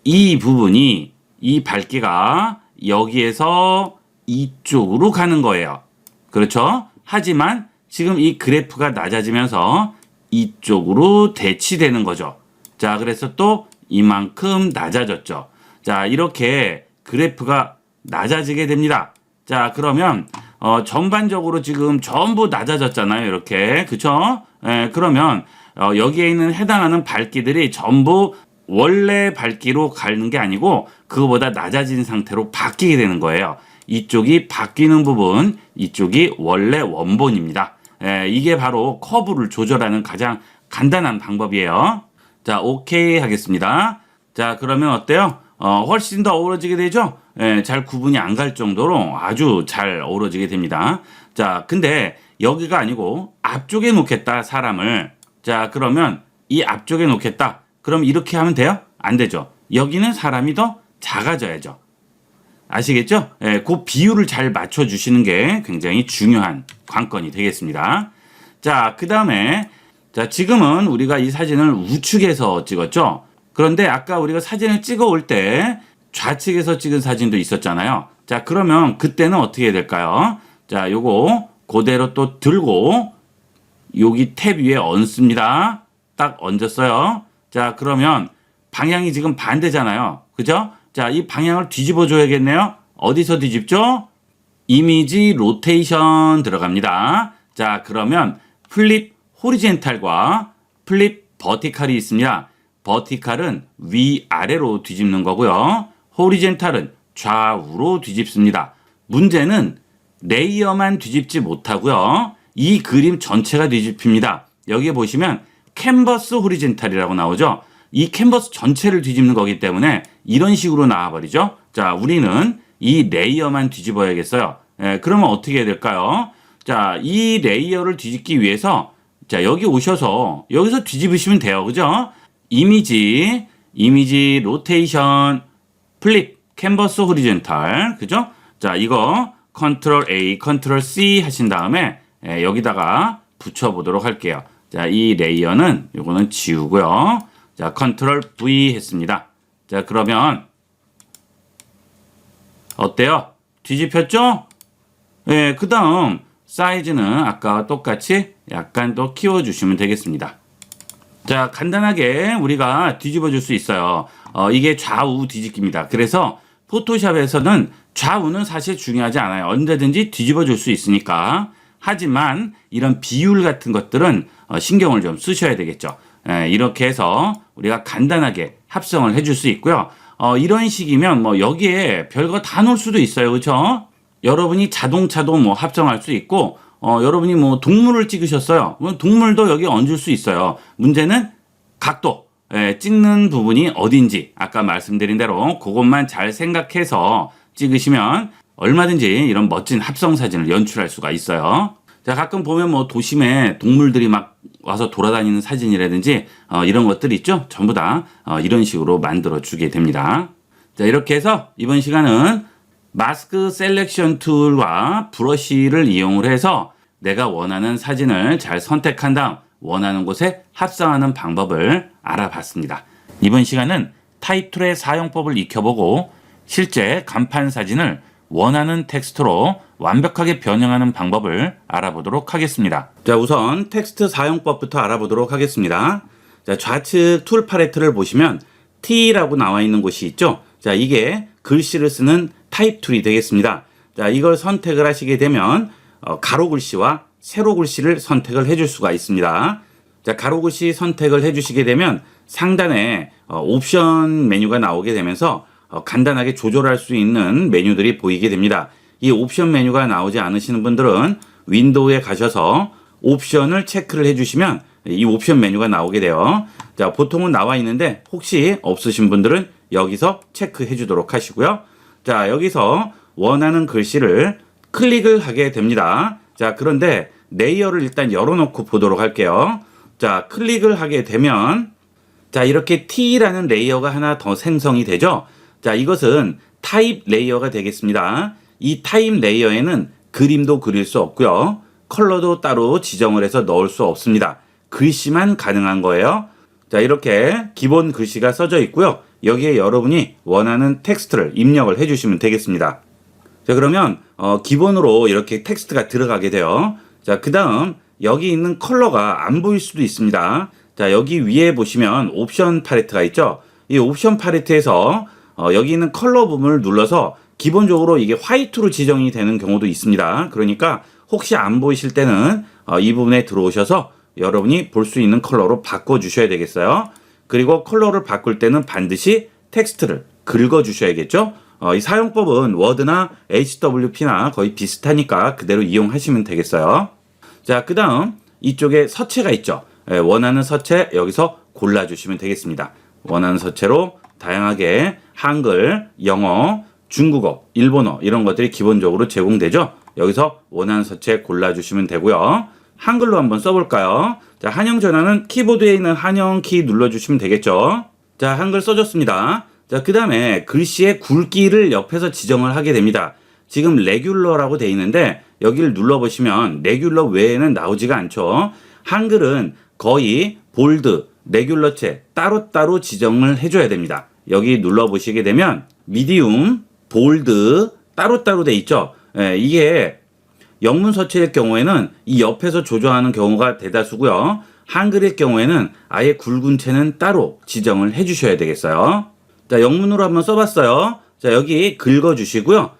이 부분이 이 밝기가 여기에서 이쪽으로 가는 거예요. 그렇죠? 하지만 지금 이 그래프가 낮아지면서 이쪽으로 대치되는 거죠. 자, 그래서 또 이만큼 낮아졌죠. 자, 이렇게 그래프가 낮아지게 됩니다. 자, 그러면 전반적으로 지금 전부 낮아졌잖아요. 이렇게. 그쵸? 그러면 여기에 있는 해당하는 밝기들이 전부 원래 밝기로 가는 게 아니고 그거보다 낮아진 상태로 바뀌게 되는 거예요. 이쪽이 바뀌는 부분, 이쪽이 원래 원본입니다. 이게 바로 커브를 조절하는 가장 간단한 방법이에요. 자, 오케이 하겠습니다. 자, 그러면 어때요? 훨씬 더 어우러지게 되죠? 잘 구분이 안 갈 정도로 아주 잘 어우러지게 됩니다. 자, 근데 여기가 아니고 앞쪽에 놓겠다, 사람을. 자, 그러면 이 앞쪽에 놓겠다. 그럼 이렇게 하면 돼요? 안 되죠. 여기는 사람이 더 작아져야죠. 아시겠죠? 그 비율을 잘 맞춰주시는 게 굉장히 중요한 관건이 되겠습니다. 자, 그 다음에 자, 지금은 우리가 이 사진을 우측에서 찍었죠? 그런데 아까 우리가 사진을 찍어 올 때 좌측에서 찍은 사진도 있었잖아요. 자, 그러면 그때는 어떻게 해야 될까요? 자, 요거 그대로 또 들고 여기 탭 위에 얹습니다. 딱 얹었어요. 자, 그러면 방향이 지금 반대잖아요. 그죠? 자, 이 방향을 뒤집어 줘야겠네요. 어디서 뒤집죠? 이미지 로테이션 들어갑니다. 자, 그러면 플립 호리젠탈과 플립 버티칼이 있습니다. 버티칼은 위아래로 뒤집는 거고요. 호리젠탈은 좌우로 뒤집습니다. 문제는 레이어만 뒤집지 못하고요. 이 그림 전체가 뒤집힙니다. 여기에 보시면 캔버스 호리젠탈이라고 나오죠. 이 캔버스 전체를 뒤집는 거기 때문에 이런 식으로 나와버리죠. 자, 우리는 이 레이어만 뒤집어야겠어요. 그러면 어떻게 해야 될까요? 자, 이 레이어를 뒤집기 위해서 자, 여기 오셔서 여기서 뒤집으시면 돼요. 그죠? 이미지 로테이션 플립 캔버스 호리젠탈. 그죠? 자, 이거 컨트롤 A, 컨트롤 C 하신 다음에 여기다가 붙여보도록 할게요. 자, 이 레이어는 요거는 지우고요. 자, 컨트롤 V 했습니다. 자, 그러면 어때요? 뒤집혔죠? 그 다음 사이즈는 아까와 똑같이 약간 더 키워주시면 되겠습니다. 자, 간단하게 우리가 뒤집어 줄 수 있어요. 이게 좌우 뒤집기입니다. 그래서 포토샵에서는 좌우는 사실 중요하지 않아요. 언제든지 뒤집어 줄 수 있으니까. 하지만 이런 비율 같은 것들은 신경을 좀 쓰셔야 되겠죠. 이렇게 해서 우리가 간단하게 합성을 해줄 수 있고요. 이런 식이면 뭐 여기에 별거 다 놓을 수도 있어요. 그렇죠? 여러분이 자동차도 뭐 합성할 수 있고 여러분이 뭐 동물을 찍으셨어요. 동물도 여기 얹을 수 있어요. 문제는 각도, 찍는 부분이 어딘지 아까 말씀드린 대로 그것만 잘 생각해서 찍으시면 얼마든지 이런 멋진 합성 사진을 연출할 수가 있어요. 자, 가끔 보면 뭐 도심에 동물들이 막 와서 돌아다니는 사진이라든지 이런 것들이 있죠. 전부 다 이런 식으로 만들어 주게 됩니다. 자, 이렇게 해서 이번 시간은 마스크 셀렉션 툴과 브러쉬를 이용을 해서 내가 원하는 사진을 잘 선택한 다음 원하는 곳에 합성하는 방법을 알아봤습니다. 이번 시간은 타입 툴의 사용법을 익혀보고 실제 간판 사진을 원하는 텍스트로 완벽하게 변형하는 방법을 알아보도록 하겠습니다. 자, 우선 텍스트 사용법부터 알아보도록 하겠습니다. 자, 좌측 툴 팔레트를 보시면 T라고 나와 있는 곳이 있죠. 자, 이게 글씨를 쓰는 타입 툴이 되겠습니다. 자, 이걸 선택을 하시게 되면 가로 글씨와 세로 글씨를 선택을 해줄 수가 있습니다. 자, 가로 글씨 선택을 해주시게 되면 상단에 옵션 메뉴가 나오게 되면서 간단하게 조절할 수 있는 메뉴들이 보이게 됩니다. 이 옵션 메뉴가 나오지 않으시는 분들은 윈도우에 가셔서 옵션을 체크를 해주시면 이 옵션 메뉴가 나오게 돼요. 자, 보통은 나와 있는데 혹시 없으신 분들은 여기서 체크해 주도록 하시고요. 자, 여기서 원하는 글씨를 클릭을 하게 됩니다. 자, 그런데 레이어를 일단 열어놓고 보도록 할게요. 자, 클릭을 하게 되면 자, 이렇게 T라는 레이어가 하나 더 생성이 되죠. 자, 이것은 타입 레이어가 되겠습니다. 이 타입 레이어에는 그림도 그릴 수 없고요. 컬러도 따로 지정을 해서 넣을 수 없습니다. 글씨만 가능한 거예요. 자, 이렇게 기본 글씨가 써져 있고요. 여기에 여러분이 원하는 텍스트를 입력을 해주시면 되겠습니다. 자, 그러면 기본으로 이렇게 텍스트가 들어가게 돼요. 자, 그 다음 여기 있는 컬러가 안 보일 수도 있습니다. 자, 여기 위에 보시면 옵션 팔레트가 있죠. 이 옵션 팔레트에서 여기 있는 컬러 부분을 눌러서 기본적으로 이게 화이트로 지정이 되는 경우도 있습니다. 그러니까 혹시 안 보이실 때는 이 부분에 들어오셔서 여러분이 볼 수 있는 컬러로 바꿔주셔야 되겠어요. 그리고 컬러를 바꿀 때는 반드시 텍스트를 긁어주셔야겠죠. 이 사용법은 워드나 HWP나 거의 비슷하니까 그대로 이용하시면 되겠어요. 자, 그 다음 이쪽에 서체가 있죠. 원하는 서체 여기서 골라주시면 되겠습니다. 원하는 서체로 다양하게 한글, 영어, 중국어, 일본어 이런 것들이 기본적으로 제공되죠. 여기서 원하는 서체 골라주시면 되고요. 한글로 한번 써볼까요? 자, 한영 전환은 키보드에 있는 한영 키 눌러주시면 되겠죠. 자, 한글 써줬습니다. 자, 그 다음에 글씨의 굵기를 옆에서 지정을 하게 됩니다. 지금 레귤러라고 되어 있는데 여기를 눌러보시면 레귤러 외에는 나오지가 않죠. 한글은 거의 볼드, 레귤러체 따로따로 지정을 해줘야 됩니다. 여기 눌러보시게 되면 미디움, 볼드 따로따로 돼 있죠. 이게 영문 서체일 경우에는 이 옆에서 조정하는 경우가 대다수고요. 한글일 경우에는 아예 굵은 채는 따로 지정을 해주셔야 되겠어요. 자, 영문으로 한번 써봤어요. 자, 여기 긁어주시고요.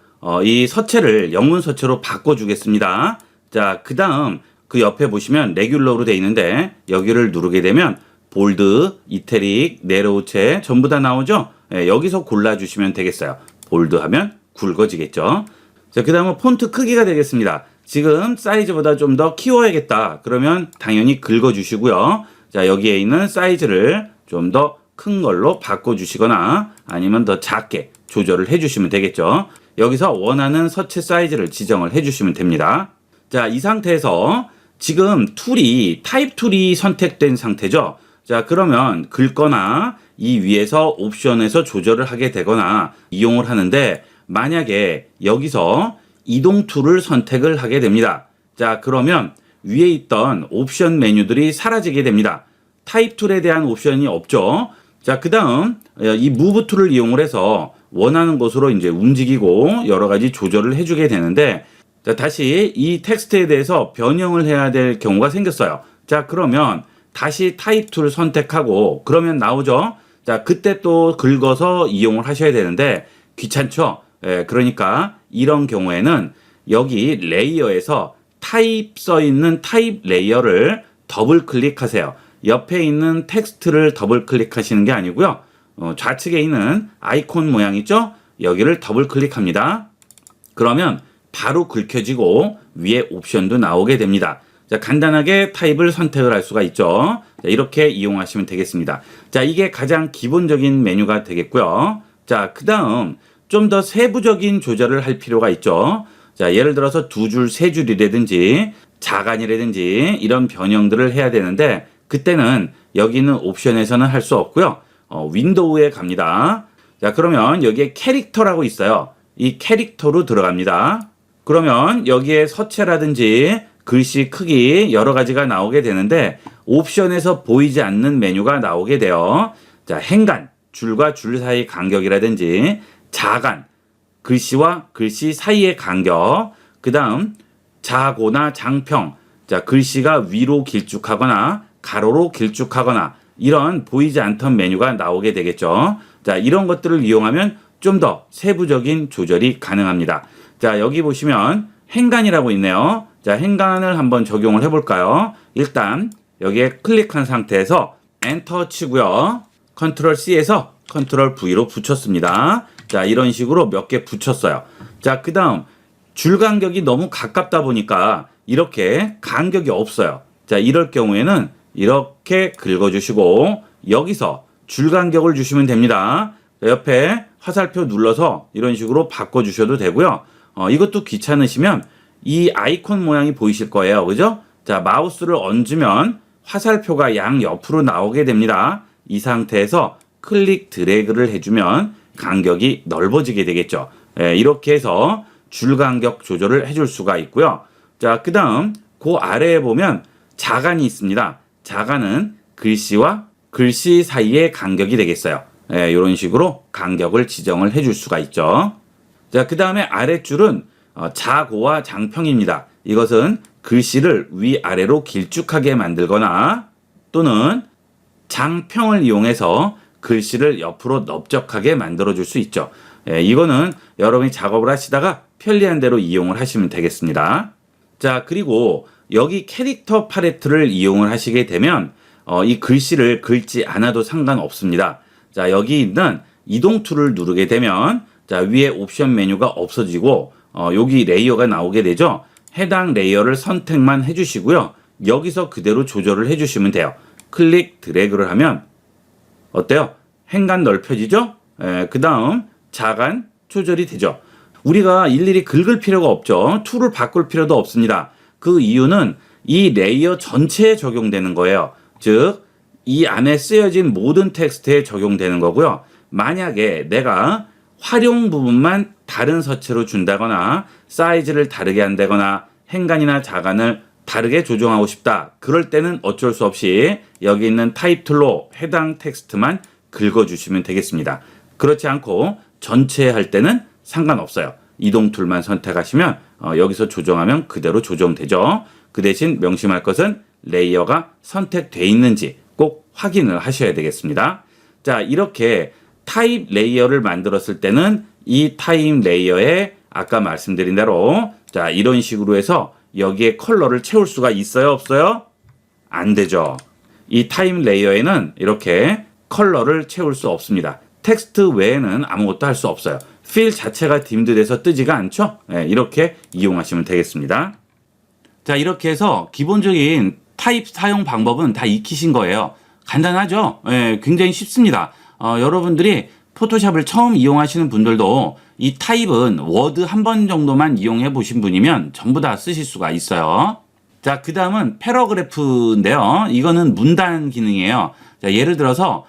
이 서체를 영문 서체로 바꿔주겠습니다. 자, 그 다음 그 옆에 보시면 레귤러로 되어 있는데 여기를 누르게 되면 볼드, 이태릭, 네로우체 전부 다 나오죠. 여기서 골라주시면 되겠어요. 볼드 하면 굵어지겠죠. 자, 그 다음은 폰트 크기가 되겠습니다. 지금 사이즈보다 좀 더 키워야겠다. 그러면 당연히 긁어주시고요. 자, 여기에 있는 사이즈를 좀 더 큰 걸로 바꿔주시거나 아니면 더 작게 조절을 해주시면 되겠죠. 여기서 원하는 서체 사이즈를 지정을 해주시면 됩니다. 자, 이 상태에서 지금 툴이 타입 툴이 선택된 상태죠. 자, 그러면 긁거나 이 위에서 옵션에서 조절을 하게 되거나 이용을 하는데 만약에 여기서 이동 툴을 선택을 하게 됩니다. 자, 그러면 위에 있던 옵션 메뉴들이 사라지게 됩니다. 타입 툴에 대한 옵션이 없죠. 자, 그 다음 이 무브 툴을 이용을 해서 원하는 곳으로 이제 움직이고 여러 가지 조절을 해주게 되는데 자, 다시 이 텍스트에 대해서 변형을 해야 될 경우가 생겼어요. 자, 그러면 다시 타입 툴을 선택하고 그러면 나오죠. 자, 그때 또 긁어서 이용을 하셔야 되는데 귀찮죠. 그러니까 이런 경우에는 여기 레이어에서 타입 써 있는 타입 레이어를 더블 클릭하세요. 옆에 있는 텍스트를 더블 클릭하시는 게 아니고요. 좌측에 있는 아이콘 모양 있죠? 여기를 더블 클릭합니다. 그러면 바로 긁혀지고 위에 옵션도 나오게 됩니다. 자, 간단하게 타입을 선택을 할 수가 있죠. 자, 이렇게 이용하시면 되겠습니다. 자, 이게 가장 기본적인 메뉴가 되겠고요. 자, 그 다음 좀 더 세부적인 조절을 할 필요가 있죠. 자, 예를 들어서 두 줄, 세 줄이라든지 자간이라든지 이런 변형들을 해야 되는데 그때는 여기 있는 옵션에서는 할 수 없고요. 윈도우에 갑니다. 자, 그러면 여기에 캐릭터라고 있어요. 이 캐릭터로 들어갑니다. 그러면 여기에 서체라든지 글씨 크기 여러 가지가 나오게 되는데 옵션에서 보이지 않는 메뉴가 나오게 돼요. 자, 행간, 줄과 줄 사이 간격이라든지 자간, 글씨와 글씨 사이의 간격, 그 다음 자고나 장평, 자, 글씨가 위로 길쭉하거나 가로로 길쭉하거나 이런 보이지 않던 메뉴가 나오게 되겠죠. 자, 이런 것들을 이용하면 좀 더 세부적인 조절이 가능합니다. 자, 여기 보시면 행간이라고 있네요. 자, 행간을 한번 적용을 해볼까요? 일단 여기에 클릭한 상태에서 엔터 치고요. 컨트롤 C에서 컨트롤 V로 붙였습니다. 자, 이런 식으로 몇 개 붙였어요. 자, 그 다음 줄 간격이 너무 가깝다 보니까 이렇게 간격이 없어요. 자, 이럴 경우에는 이렇게 긁어주시고 여기서 줄 간격을 주시면 됩니다. 자, 옆에 화살표 눌러서 이런 식으로 바꿔주셔도 되고요. 이것도 귀찮으시면 이 아이콘 모양이 보이실 거예요. 그죠? 자, 마우스를 얹으면 화살표가 양 옆으로 나오게 됩니다. 이 상태에서 클릭 드래그를 해주면 간격이 넓어지게 되겠죠. 이렇게 해서 줄 간격 조절을 해줄 수가 있고요. 자, 그 다음 그 아래에 보면 자간이 있습니다. 자간은 글씨와 글씨 사이의 간격이 되겠어요. 이런 식으로 간격을 지정을 해줄 수가 있죠. 자, 그 다음에 아랫줄은 자고와 장평입니다. 이것은 글씨를 위아래로 길쭉하게 만들거나 또는 장평을 이용해서 글씨를 옆으로 넓적하게 만들어줄 수 있죠. 이거는 여러분이 작업을 하시다가 편리한 대로 이용을 하시면 되겠습니다. 자, 그리고 여기 캐릭터 팔레트를 이용을 하시게 되면 이 글씨를 긁지 않아도 상관없습니다. 자, 여기 있는 이동 툴을 누르게 되면 자, 위에 옵션 메뉴가 없어지고 여기 레이어가 나오게 되죠. 해당 레이어를 선택만 해주시고요. 여기서 그대로 조절을 해주시면 돼요. 클릭 드래그를 하면 어때요? 행간 넓혀지죠? 그 다음 자간 조절이 되죠. 우리가 일일이 긁을 필요가 없죠. 툴을 바꿀 필요도 없습니다. 그 이유는 이 레이어 전체에 적용되는 거예요. 즉, 이 안에 쓰여진 모든 텍스트에 적용되는 거고요. 만약에 내가 활용 부분만 다른 서체로 준다거나 사이즈를 다르게 한다거나 행간이나 자간을 다르게 조정하고 싶다. 그럴 때는 어쩔 수 없이 여기 있는 타입 툴로 해당 텍스트만 긁어주시면 되겠습니다. 그렇지 않고 전체 할 때는 상관없어요. 이동 툴만 선택하시면 여기서 조정하면 그대로 조정되죠. 그 대신 명심할 것은 레이어가 선택되어 있는지 꼭 확인을 하셔야 되겠습니다. 자, 이렇게 타입 레이어를 만들었을 때는 이 타입 레이어에 아까 말씀드린 대로 자, 이런 식으로 해서 여기에 컬러를 채울 수가 있어요, 없어요? 안 되죠. 이 타입 레이어에는 이렇게 컬러를 채울 수 없습니다. 텍스트 외에는 아무것도 할 수 없어요. 필 자체가 딤드돼서 뜨지가 않죠? 이렇게 이용하시면 되겠습니다. 자, 이렇게 해서 기본적인 타입 사용 방법은 다 익히신 거예요. 간단하죠? 굉장히 쉽습니다. 여러분들이 포토샵을 처음 이용하시는 분들도 이 타입은 워드 한 번 정도만 이용해 보신 분이면 전부 다 쓰실 수가 있어요. 자, 그 다음은 패러그래프인데요. 이거는 문단 기능이에요. 자, 예를 들어서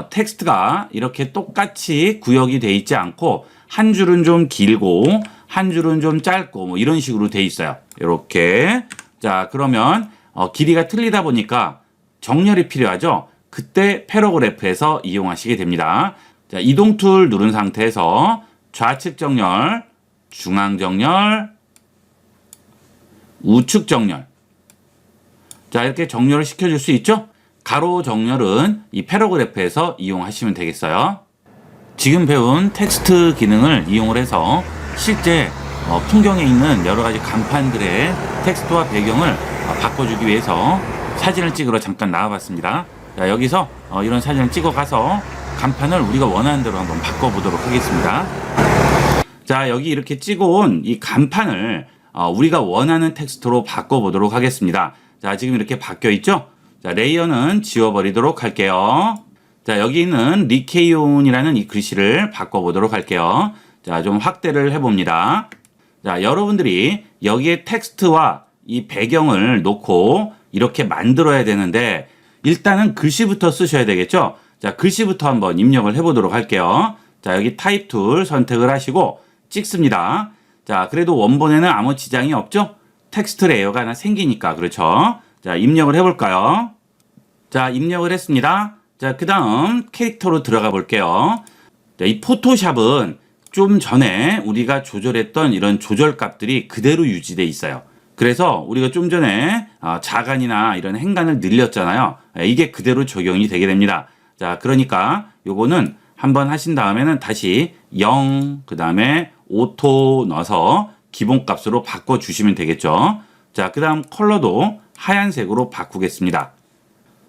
텍스트가 이렇게 똑같이 구역이 돼 있지 않고 한 줄은 좀 길고 한 줄은 좀 짧고 뭐 이런 식으로 돼 있어요. 이렇게. 자, 그러면 길이가 틀리다 보니까 정렬이 필요하죠. 그때 패러그래프에서 이용하시게 됩니다. 자, 이동 툴 누른 상태에서 좌측 정렬, 중앙 정렬, 우측 정렬. 자, 이렇게 정렬을 시켜줄 수 있죠? 가로 정렬은 이 패러그래프에서 이용하시면 되겠어요. 지금 배운 텍스트 기능을 이용을 해서 실제 풍경에 있는 여러 가지 간판들의 텍스트와 배경을 바꿔주기 위해서 사진을 찍으러 잠깐 나와봤습니다. 자, 여기서 이런 사진을 찍어가서 간판을 우리가 원하는 대로 한번 바꿔보도록 하겠습니다. 자, 여기 이렇게 찍어온 이 간판을 우리가 원하는 텍스트로 바꿔보도록 하겠습니다. 자, 지금 이렇게 바뀌어 있죠? 자, 레이어는 지워버리도록 할게요. 자, 여기 있는 리케이온이라는 이 글씨를 바꿔보도록 할게요. 자, 좀 확대를 해봅니다. 자, 여러분들이 여기에 텍스트와 이 배경을 놓고 이렇게 만들어야 되는데 일단은 글씨부터 쓰셔야 되겠죠? 자, 글씨부터 한번 입력을 해보도록 할게요. 자, 여기 타입 툴 선택을 하시고 찍습니다. 자, 그래도 원본에는 아무 지장이 없죠? 텍스트 레이어가 하나 생기니까, 그렇죠? 자, 입력을 해볼까요? 자, 입력을 했습니다. 자, 그 다음 캐릭터로 들어가 볼게요. 자, 이 포토샵은 좀 전에 우리가 조절했던 이런 조절 값들이 그대로 유지되어 있어요. 그래서 우리가 좀 전에 자간이나 이런 행간을 늘렸잖아요. 이게 그대로 적용이 되게 됩니다. 자, 그러니까 요거는 한번 하신 다음에는 다시 0, 그 다음에 오토 넣어서 기본값으로 바꿔주시면 되겠죠. 자, 그 다음 컬러도 하얀색으로 바꾸겠습니다.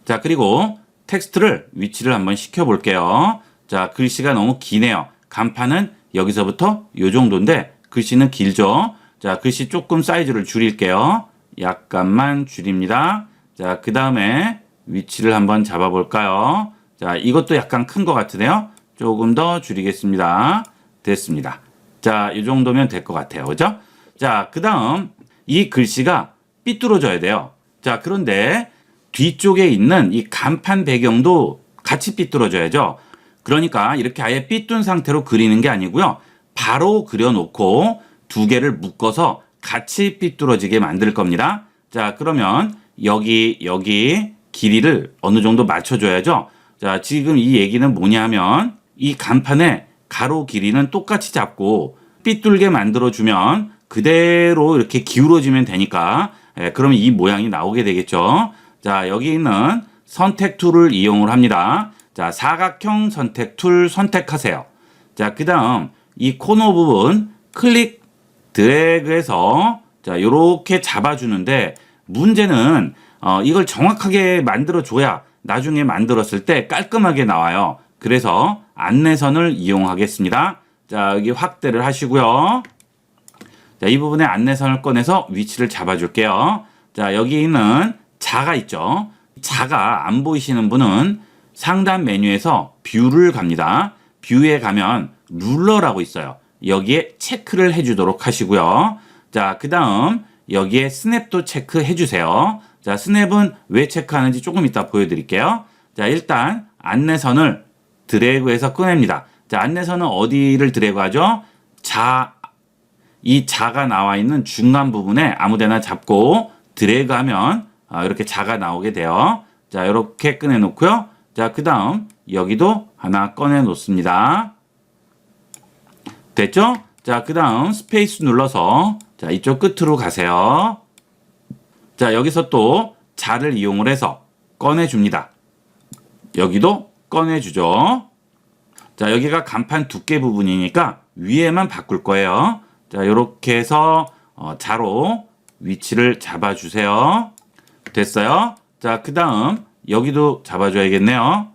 자, 그리고 텍스트를 위치를 한번 시켜볼게요. 자, 글씨가 너무 기네요. 간판은 여기서부터 요 정도인데 글씨는 길죠. 자, 글씨 조금 사이즈를 줄일게요. 약간만 줄입니다. 자, 그 다음에 위치를 한번 잡아볼까요? 자, 이것도 약간 큰 것 같으네요. 조금 더 줄이겠습니다. 됐습니다. 자, 이 정도면 될 것 같아요. 그죠? 자, 그 다음 이 글씨가 삐뚤어져야 돼요. 자, 그런데 뒤쪽에 있는 이 간판 배경도 같이 삐뚤어져야죠. 그러니까 이렇게 아예 삐뚤은 상태로 그리는 게 아니고요. 바로 그려놓고 두 개를 묶어서 같이 삐뚤어지게 만들 겁니다. 자, 그러면 여기 길이를 어느 정도 맞춰줘야죠. 자, 지금 이 얘기는 뭐냐면 이 간판의 가로 길이는 똑같이 잡고 삐뚤게 만들어주면 그대로 이렇게 기울어지면 되니까 그러면 이 모양이 나오게 되겠죠. 자, 여기 있는 선택 툴을 이용을 합니다. 자, 사각형 선택 툴 선택하세요. 자, 그 다음 이 코너 부분 클릭 드래그해서 자, 요렇게 잡아주는데 문제는 이걸 정확하게 만들어줘야 나중에 만들었을 때 깔끔하게 나와요. 그래서 안내선을 이용하겠습니다. 자, 여기 확대를 하시고요. 자, 이 부분에 안내선을 꺼내서 위치를 잡아줄게요. 자, 여기 있는 자가 있죠. 자가 안 보이시는 분은 상단 메뉴에서 뷰를 갑니다. 뷰에 가면 룰러라고 있어요. 여기에 체크를 해주도록 하시고요. 자, 그 다음 여기에 스냅도 체크해 주세요. 자, 스냅은 왜 체크하는지 조금 이따 보여드릴게요. 자, 일단 안내선을 드래그해서 꺼냅니다. 자, 안내선은 어디를 드래그하죠? 이 자가 나와 있는 중간 부분에 아무데나 잡고 드래그하면 이렇게 자가 나오게 돼요. 자, 이렇게 꺼내 놓고요. 자, 그 다음 여기도 하나 꺼내 놓습니다. 됐죠? 자, 그 다음 스페이스 눌러서 자, 이쪽 끝으로 가세요. 자, 여기서 또 자를 이용을 해서 꺼내줍니다. 여기도 꺼내주죠. 자, 여기가 간판 두께 부분이니까 위에만 바꿀 거예요. 자, 요렇게 해서 자로 위치를 잡아주세요. 됐어요? 자, 그 다음 여기도 잡아줘야겠네요.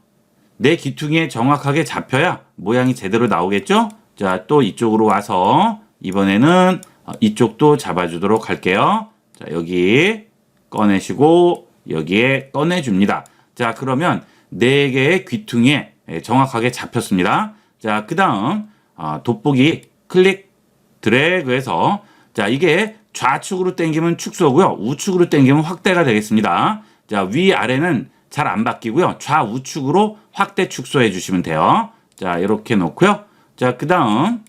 내 귀퉁이에 정확하게 잡혀야 모양이 제대로 나오겠죠? 자, 또 이쪽으로 와서 이번에는 이쪽도 잡아주도록 할게요. 자, 여기 꺼내시고 여기에 꺼내줍니다. 자, 그러면 4개의 귀퉁이에 정확하게 잡혔습니다. 자, 그 다음 돋보기 클릭 드래그해서 자, 이게 좌측으로 당기면 축소고요. 우측으로 당기면 확대가 되겠습니다. 자, 위아래는 잘 안 바뀌고요. 좌우측으로 확대 축소해 주시면 돼요. 자, 이렇게 놓고요. 자, 그 다음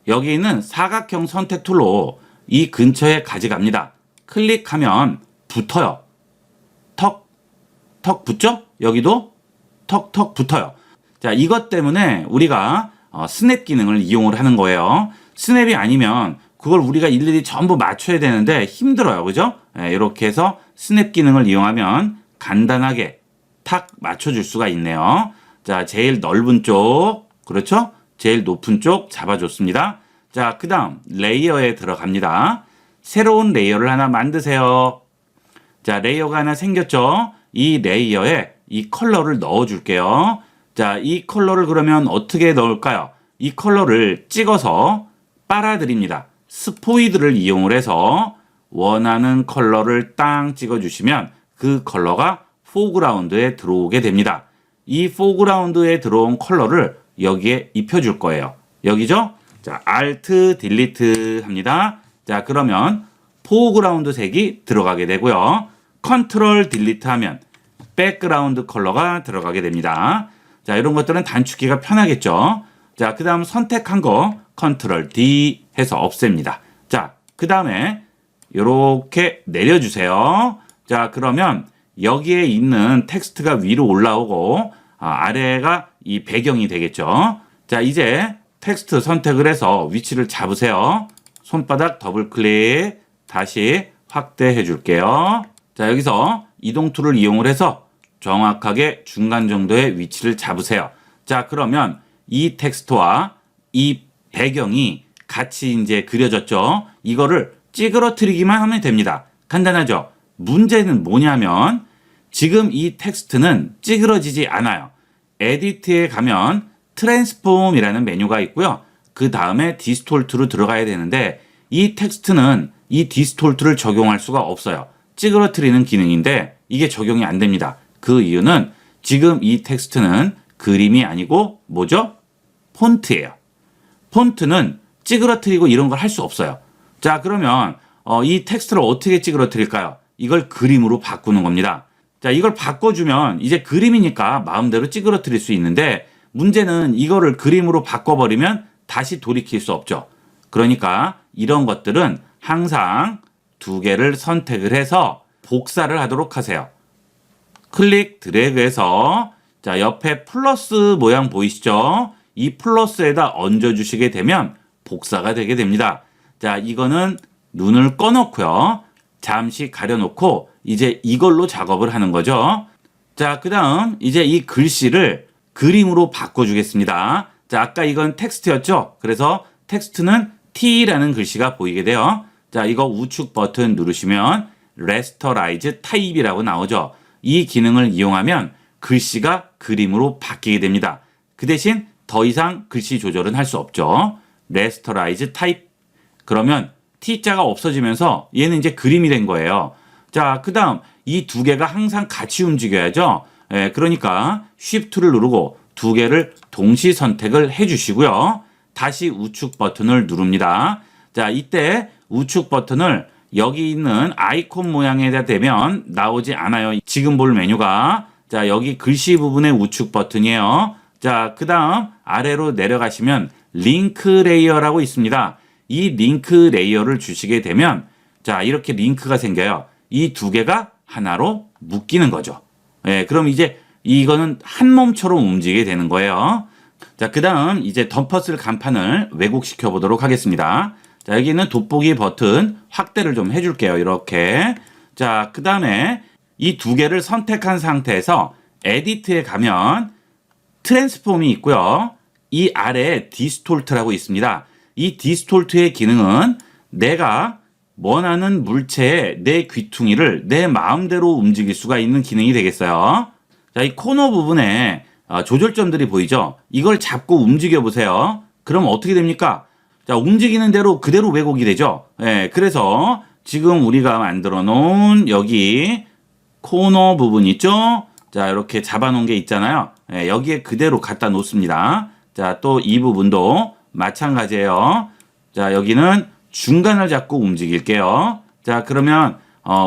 여기 있는 사각형 선택 툴로 이 근처에 가져갑니다. 클릭하면 붙어요. 턱 붙죠? 여기도 턱 붙어요. 자, 이것 때문에 우리가 스냅 기능을 이용을 하는 거예요. 스냅이 아니면 그걸 우리가 일일이 전부 맞춰야 되는데 힘들어요. 그죠? 네, 이렇게 해서 스냅 기능을 이용하면 간단하게 탁 맞춰줄 수가 있네요. 자, 제일 넓은 쪽, 그렇죠? 제일 높은 쪽 잡아줬습니다. 자, 그 다음 레이어에 들어갑니다. 새로운 레이어를 하나 만드세요. 자, 레이어가 하나 생겼죠? 이 레이어에 이 컬러를 넣어줄게요. 자, 이 컬러를 그러면 어떻게 넣을까요? 이 컬러를 찍어서 빨아들입니다. 스포이드를 이용을 해서 원하는 컬러를 땅 찍어주시면 그 컬러가 포그라운드에 들어오게 됩니다. 이 포그라운드에 들어온 컬러를 여기에 입혀줄 거예요. 여기죠? 자, Alt 딜리트 합니다. 자, 그러면 포그라운드 색이 들어가게 되고요. 컨트롤 딜리트 하면 백그라운드 컬러가 들어가게 됩니다. 자, 이런 것들은 단축키가 편하겠죠. 자, 그 다음 선택한 거 컨트롤 D 해서 없앱니다. 자, 그 다음에 이렇게 내려주세요. 자, 그러면 여기에 있는 텍스트가 위로 올라오고 아래가 이 배경이 되겠죠. 자, 이제 텍스트 선택을 해서 위치를 잡으세요. 손바닥 더블 클릭 다시 확대해 줄게요. 자, 여기서 이동 툴을 이용을 해서 정확하게 중간 정도의 위치를 잡으세요. 자, 그러면 이 텍스트와 이 배경이 같이 이제 그려졌죠. 이거를 찌그러뜨리기만 하면 됩니다. 간단하죠? 문제는 뭐냐면 지금 이 텍스트는 찌그러지지 않아요. 에디트에 가면 트랜스폼이라는 메뉴가 있고요. 그 다음에 디스톨트로 들어가야 되는데 이 텍스트는 이 디스톨트를 적용할 수가 없어요. 찌그러뜨리는 기능인데 이게 적용이 안 됩니다. 그 이유는 지금 이 텍스트는 그림이 아니고 뭐죠? 폰트예요. 폰트는 찌그러뜨리고 이런 걸 할 수 없어요. 자, 그러면 이 텍스트를 어떻게 찌그러뜨릴까요? 이걸 그림으로 바꾸는 겁니다. 자, 이걸 바꿔주면 이제 그림이니까 마음대로 찌그러뜨릴 수 있는데 문제는 이거를 그림으로 바꿔버리면 다시 돌이킬 수 없죠. 그러니까 이런 것들은 항상 2개를 선택을 해서 복사를 하도록 하세요. 클릭 드래그해서 자, 옆에 플러스 모양 보이시죠? 이 플러스에다 얹어주시게 되면 복사가 되게 됩니다. 자, 이거는 눈을 꺼놓고요. 잠시 가려놓고 이제 이걸로 작업을 하는 거죠. 자, 그 다음 이제 이 글씨를 그림으로 바꿔주겠습니다. 자, 아까 이건 텍스트였죠? 그래서 텍스트는 T라는 글씨가 보이게 돼요. 자, 이거 우측 버튼 누르시면 Rasterize Type이라고 나오죠. 이 기능을 이용하면 글씨가 그림으로 바뀌게 됩니다. 그 대신 더 이상 글씨 조절은 할 수 없죠. Rasterize Type. 그러면 T자가 없어지면서 얘는 이제 그림이 된 거예요. 자, 그 다음 이 두 개가 항상 같이 움직여야죠. 그러니까 Shift를 누르고 두 개를 동시 선택을 해주시고요. 다시 우측 버튼을 누릅니다. 자, 이때 우측 버튼을 여기 있는 아이콘 모양에다 대면 나오지 않아요. 지금 볼 메뉴가. 자, 여기 글씨 부분의 우측 버튼이에요. 자, 그 다음 아래로 내려가시면 링크 레이어라고 있습니다. 이 링크 레이어를 주시게 되면 자, 이렇게 링크가 생겨요. 이 두 개가 하나로 묶이는 거죠. 그럼 이제 이거는 한 몸처럼 움직이게 되는 거예요. 자, 그 다음 이제 덤퍼슬 간판을 왜곡시켜 보도록 하겠습니다. 자, 여기 있는 돋보기 버튼 확대를 좀 해줄게요. 이렇게. 자, 그 다음에 이 두 개를 선택한 상태에서 에디트에 가면 트랜스폼이 있고요. 이 아래에 디스톨트라고 있습니다. 이 디스톨트의 기능은 내가 원하는 물체의 내 귀퉁이를 내 마음대로 움직일 수가 있는 기능이 되겠어요. 자, 이 코너 부분에 조절점들이 보이죠? 이걸 잡고 움직여 보세요. 그럼 어떻게 됩니까? 자, 움직이는 대로 그대로 왜곡이 되죠? 그래서 지금 우리가 만들어 놓은 여기 코너 부분 있죠? 자, 이렇게 잡아 놓은 게 있잖아요. 여기에 그대로 갖다 놓습니다. 자, 또 이 부분도 마찬가지예요. 자, 여기는 중간을 잡고 움직일게요. 자, 그러면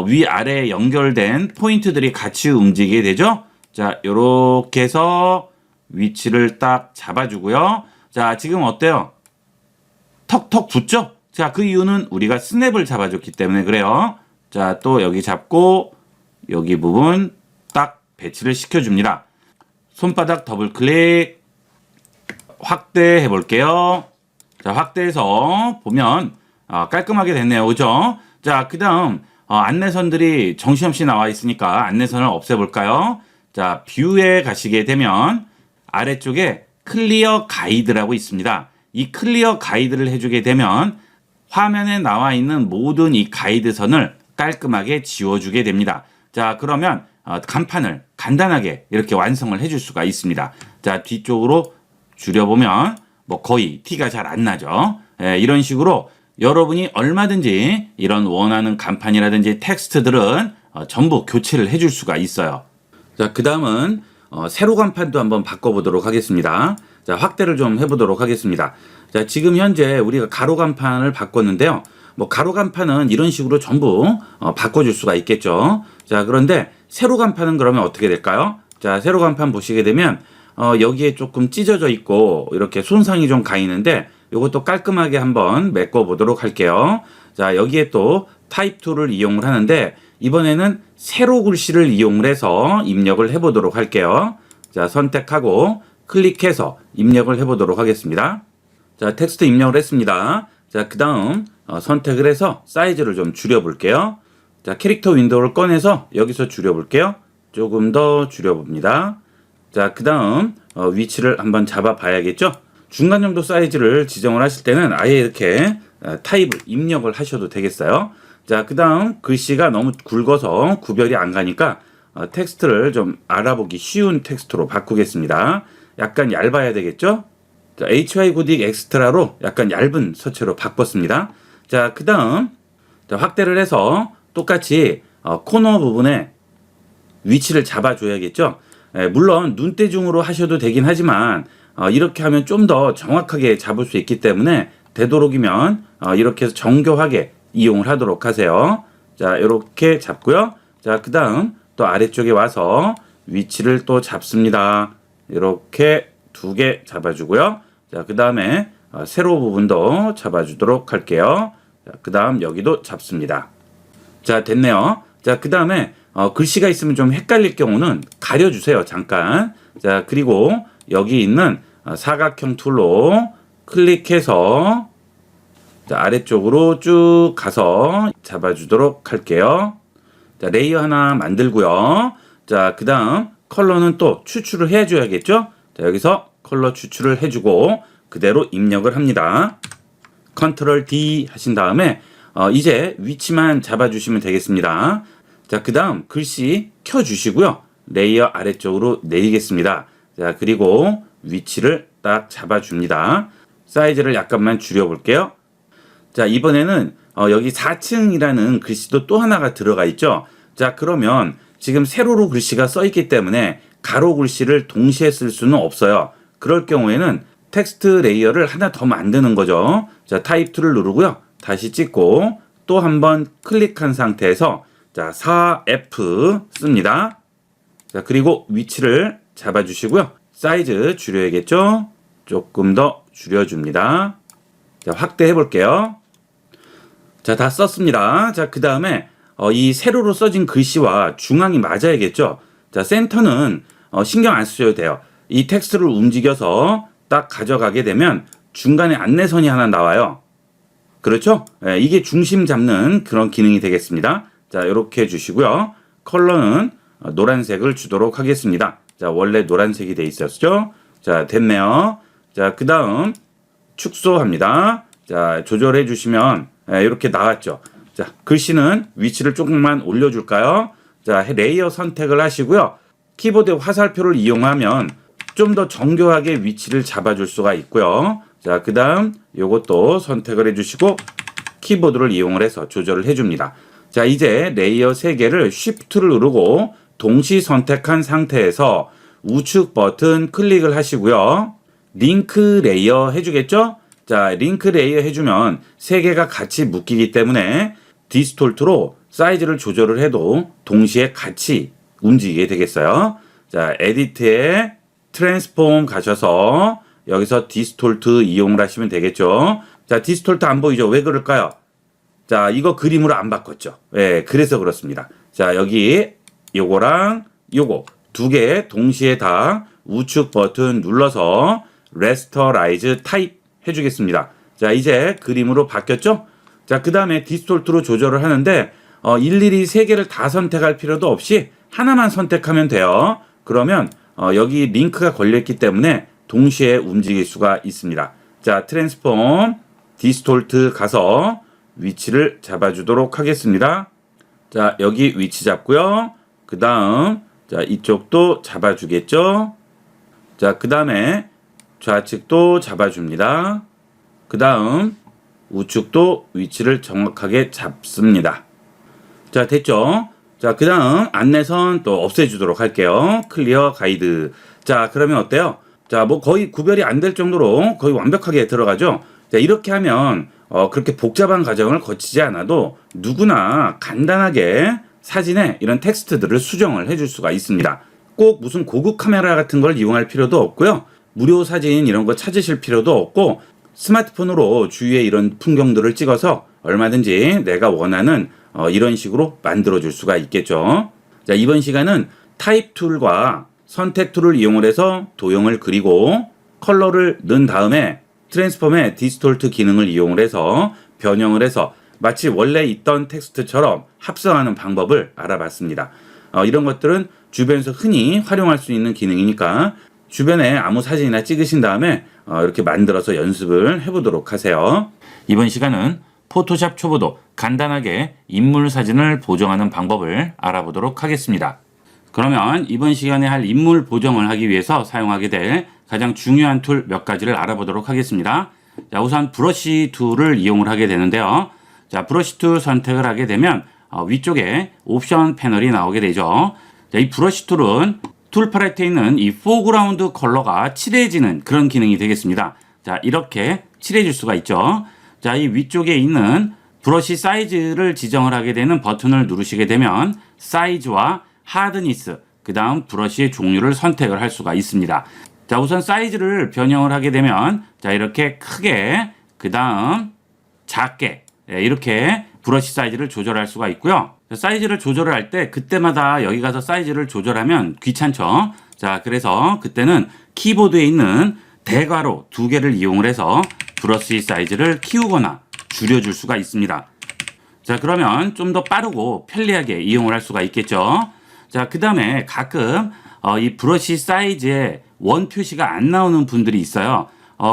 위아래에 연결된 포인트들이 같이 움직이게 되죠? 자, 요렇게 해서 위치를 딱 잡아주고요. 자, 지금 어때요? 턱턱 붙죠? 자, 그 이유는 우리가 스냅을 잡아줬기 때문에 그래요. 자, 또 여기 잡고 여기 부분 딱 배치를 시켜줍니다. 손바닥 더블 클릭 확대해 볼게요. 자, 확대해서 보면 깔끔하게 됐네요. 그죠? 자, 그 다음 안내선들이 정신없이 나와 있으니까 안내선을 없애볼까요? 자, 뷰에 가시게 되면 아래쪽에 클리어 가이드라고 있습니다. 이 클리어 가이드를 해주게 되면 화면에 나와 있는 모든 이 가이드선을 깔끔하게 지워주게 됩니다. 자, 그러면 간판을 간단하게 이렇게 완성을 해줄 수가 있습니다. 자, 뒤쪽으로 줄여보면 뭐 거의 티가 잘 안 나죠. 이런 식으로 여러분이 얼마든지 이런 원하는 간판이라든지 텍스트들은 전부 교체를 해줄 수가 있어요. 자, 그 다음은 세로 간판도 한번 바꿔보도록 하겠습니다. 자, 확대를 좀 해보도록 하겠습니다. 자, 지금 현재 우리가 가로 간판을 바꿨는데요. 뭐 가로 간판은 이런 식으로 전부 바꿔줄 수가 있겠죠. 자, 그런데 세로 간판은 그러면 어떻게 될까요? 자, 세로 간판 보시게 되면 여기에 조금 찢어져 있고 이렇게 손상이 좀 가 있는데 이것도 깔끔하게 한번 메꿔 보도록 할게요. 자, 여기에 또 타입 툴을 이용을 하는데 이번에는 세로 글씨를 이용을 해서 입력을 해보도록 할게요. 자, 선택하고 클릭해서 입력을 해보도록 하겠습니다. 자, 텍스트 입력을 했습니다. 자, 그 다음 선택을 해서 사이즈를 좀 줄여볼게요. 자, 캐릭터 윈도우를 꺼내서 여기서 줄여볼게요. 조금 더 줄여봅니다. 자, 그 다음 위치를 한번 잡아 봐야겠죠. 중간 정도 사이즈를 지정을 하실 때는 아예 이렇게 타입을 입력을 하셔도 되겠어요. 자, 그 다음 글씨가 너무 굵어서 구별이 안 가니까 텍스트를 좀 알아보기 쉬운 텍스트로 바꾸겠습니다. 약간 얇아야 되겠죠. 자, HY 고딕 엑스트라로 약간 얇은 서체로 바꿨습니다. 자, 그 다음 확대를 해서 똑같이 코너 부분에 위치를 잡아줘야겠죠. 물론 눈대중으로 하셔도 되긴 하지만 이렇게 하면 좀 더 정확하게 잡을 수 있기 때문에 되도록이면 이렇게 해서 정교하게 이용을 하도록 하세요. 자, 이렇게 잡고요. 자, 그 다음 또 아래쪽에 와서 위치를 또 잡습니다. 이렇게 두 개 잡아주고요. 자, 그 다음에 세로 부분도 잡아주도록 할게요. 자, 그 다음 여기도 잡습니다. 자, 됐네요. 자, 그 다음에 글씨가 있으면 좀 헷갈릴 경우는 가려주세요. 잠깐. 자, 그리고 여기 있는 사각형 툴로 클릭해서 자, 아래쪽으로 쭉 가서 잡아주도록 할게요. 자, 레이어 하나 만들고요. 자, 그 다음 컬러는 또 추출을 해줘야겠죠. 자, 여기서 컬러 추출을 해주고 그대로 입력을 합니다. 컨트롤 D 하신 다음에 이제 위치만 잡아주시면 되겠습니다. 자, 그 다음 글씨 켜주시고요. 레이어 아래쪽으로 내리겠습니다. 자, 그리고 위치를 딱 잡아줍니다. 사이즈를 약간만 줄여볼게요. 자, 이번에는 여기 4층이라는 글씨도 또 하나가 들어가 있죠. 자, 그러면 지금 세로로 글씨가 써 있기 때문에 가로 글씨를 동시에 쓸 수는 없어요. 그럴 경우에는 텍스트 레이어를 하나 더 만드는 거죠. 자, 타입 2를 누르고요. 다시 찍고 또 한번 클릭한 상태에서 자, 4F 씁니다. 자, 그리고 위치를 잡아주시고요. 사이즈 줄여야겠죠? 조금 더 줄여줍니다. 자, 확대해 볼게요. 자, 다 썼습니다. 자, 그 다음에 이 세로로 써진 글씨와 중앙이 맞아야겠죠? 자, 센터는 신경 안 쓰셔도 돼요. 이 텍스트를 움직여서 딱 가져가게 되면 중간에 안내선이 하나 나와요. 그렇죠? 네, 이게 중심 잡는 그런 기능이 되겠습니다. 자, 이렇게 해주시고요. 컬러는 노란색을 주도록 하겠습니다. 자, 원래 노란색이 돼 있었죠? 자, 됐네요. 자, 그 다음 축소합니다. 자, 조절해 주시면 이렇게 나왔죠. 자, 글씨는 위치를 조금만 올려줄까요? 자, 레이어 선택을 하시고요. 키보드 화살표를 이용하면 좀 더 정교하게 위치를 잡아줄 수가 있고요. 자, 그 다음 요것도 선택을 해주시고 키보드를 이용을 해서 조절을 해줍니다. 자, 이제 레이어 3개를 Shift를 누르고 동시 선택한 상태에서 우측 버튼 클릭을 하시고요. 링크 레이어 해주겠죠? 자, 링크 레이어 해주면 3개가 같이 묶이기 때문에 디스톨트로 사이즈를 조절을 해도 동시에 같이 움직이게 되겠어요. 자, 에디트에 트랜스폼 가셔서 여기서 디스톨트 이용을 하시면 되겠죠. 자, 디스톨트 안 보이죠? 왜 그럴까요? 자, 이거 그림으로 안 바꿨죠. 예, 그래서 그렇습니다. 자, 여기 요거랑 요거 2개 동시에 다 우측 버튼 눌러서 레스터라이즈 타입 해주겠습니다. 자, 이제 그림으로 바뀌었죠? 자, 그 다음에 디스톨트로 조절을 하는데 일일이 3개를 다 선택할 필요도 없이 하나만 선택하면 돼요. 그러면 여기 링크가 걸려있기 때문에 동시에 움직일 수가 있습니다. 자, 트랜스폼 디스톨트 가서 위치를 잡아주도록 하겠습니다. 자, 여기 위치 잡고요. 그 다음 자, 이쪽도 잡아주겠죠. 자, 그 다음에 좌측도 잡아줍니다. 그 다음 우측도 위치를 정확하게 잡습니다. 자, 됐죠? 자, 그 다음 안내선 또 없애주도록 할게요. 클리어 가이드. 자, 그러면 어때요? 자, 뭐 거의 구별이 안 될 정도로 거의 완벽하게 들어가죠? 자, 이렇게 하면 그렇게 복잡한 과정을 거치지 않아도 누구나 간단하게 사진에 이런 텍스트들을 수정을 해줄 수가 있습니다. 꼭 무슨 고급 카메라 같은 걸 이용할 필요도 없고요. 무료 사진 이런 거 찾으실 필요도 없고 스마트폰으로 주위에 이런 풍경들을 찍어서 얼마든지 내가 원하는 이런 식으로 만들어줄 수가 있겠죠. 자, 이번 시간은 타입 툴과 선택 툴을 이용을 해서 도형을 그리고 컬러를 넣은 다음에 트랜스폼의 디스톨트 기능을 이용을 해서 변형을 해서 마치 원래 있던 텍스트처럼 합성하는 방법을 알아봤습니다. 이런 것들은 주변에서 흔히 활용할 수 있는 기능이니까 주변에 아무 사진이나 찍으신 다음에 이렇게 만들어서 연습을 해보도록 하세요. 이번 시간은 포토샵 초보도 간단하게 인물 사진을 보정하는 방법을 알아보도록 하겠습니다. 그러면 이번 시간에 할 인물 보정을 하기 위해서 사용하게 될 가장 중요한 툴 몇 가지를 알아보도록 하겠습니다. 자, 우선 브러쉬 툴을 이용을 하게 되는데요. 자, 브러쉬 툴 선택을 하게 되면 위쪽에 옵션 패널이 나오게 되죠. 자, 이 브러쉬 툴은 툴 팔레트에 있는 이 포그라운드 컬러가 칠해지는 그런 기능이 되겠습니다. 자, 이렇게 칠해줄 수가 있죠. 자, 이 위쪽에 있는 브러쉬 사이즈를 지정을 하게 되는 버튼을 누르시게 되면 사이즈와 하드니스, 그 다음 브러쉬의 종류를 선택을 할 수가 있습니다. 자, 우선 사이즈를 변형을 하게 되면 자, 이렇게 크게, 그 다음 작게 이렇게 브러쉬 사이즈를 조절할 수가 있고요. 사이즈를 조절을 할 때 그때마다 여기 가서 사이즈를 조절하면 귀찮죠. 자, 그래서 그때는 키보드에 있는 대괄호 2개를 이용을 해서 브러쉬 사이즈를 키우거나 줄여줄 수가 있습니다. 자, 그러면 좀 더 빠르고 편리하게 이용을 할 수가 있겠죠. 자, 그 다음에 가끔 이 브러쉬 사이즈에 원 표시가 안 나오는 분들이 있어요.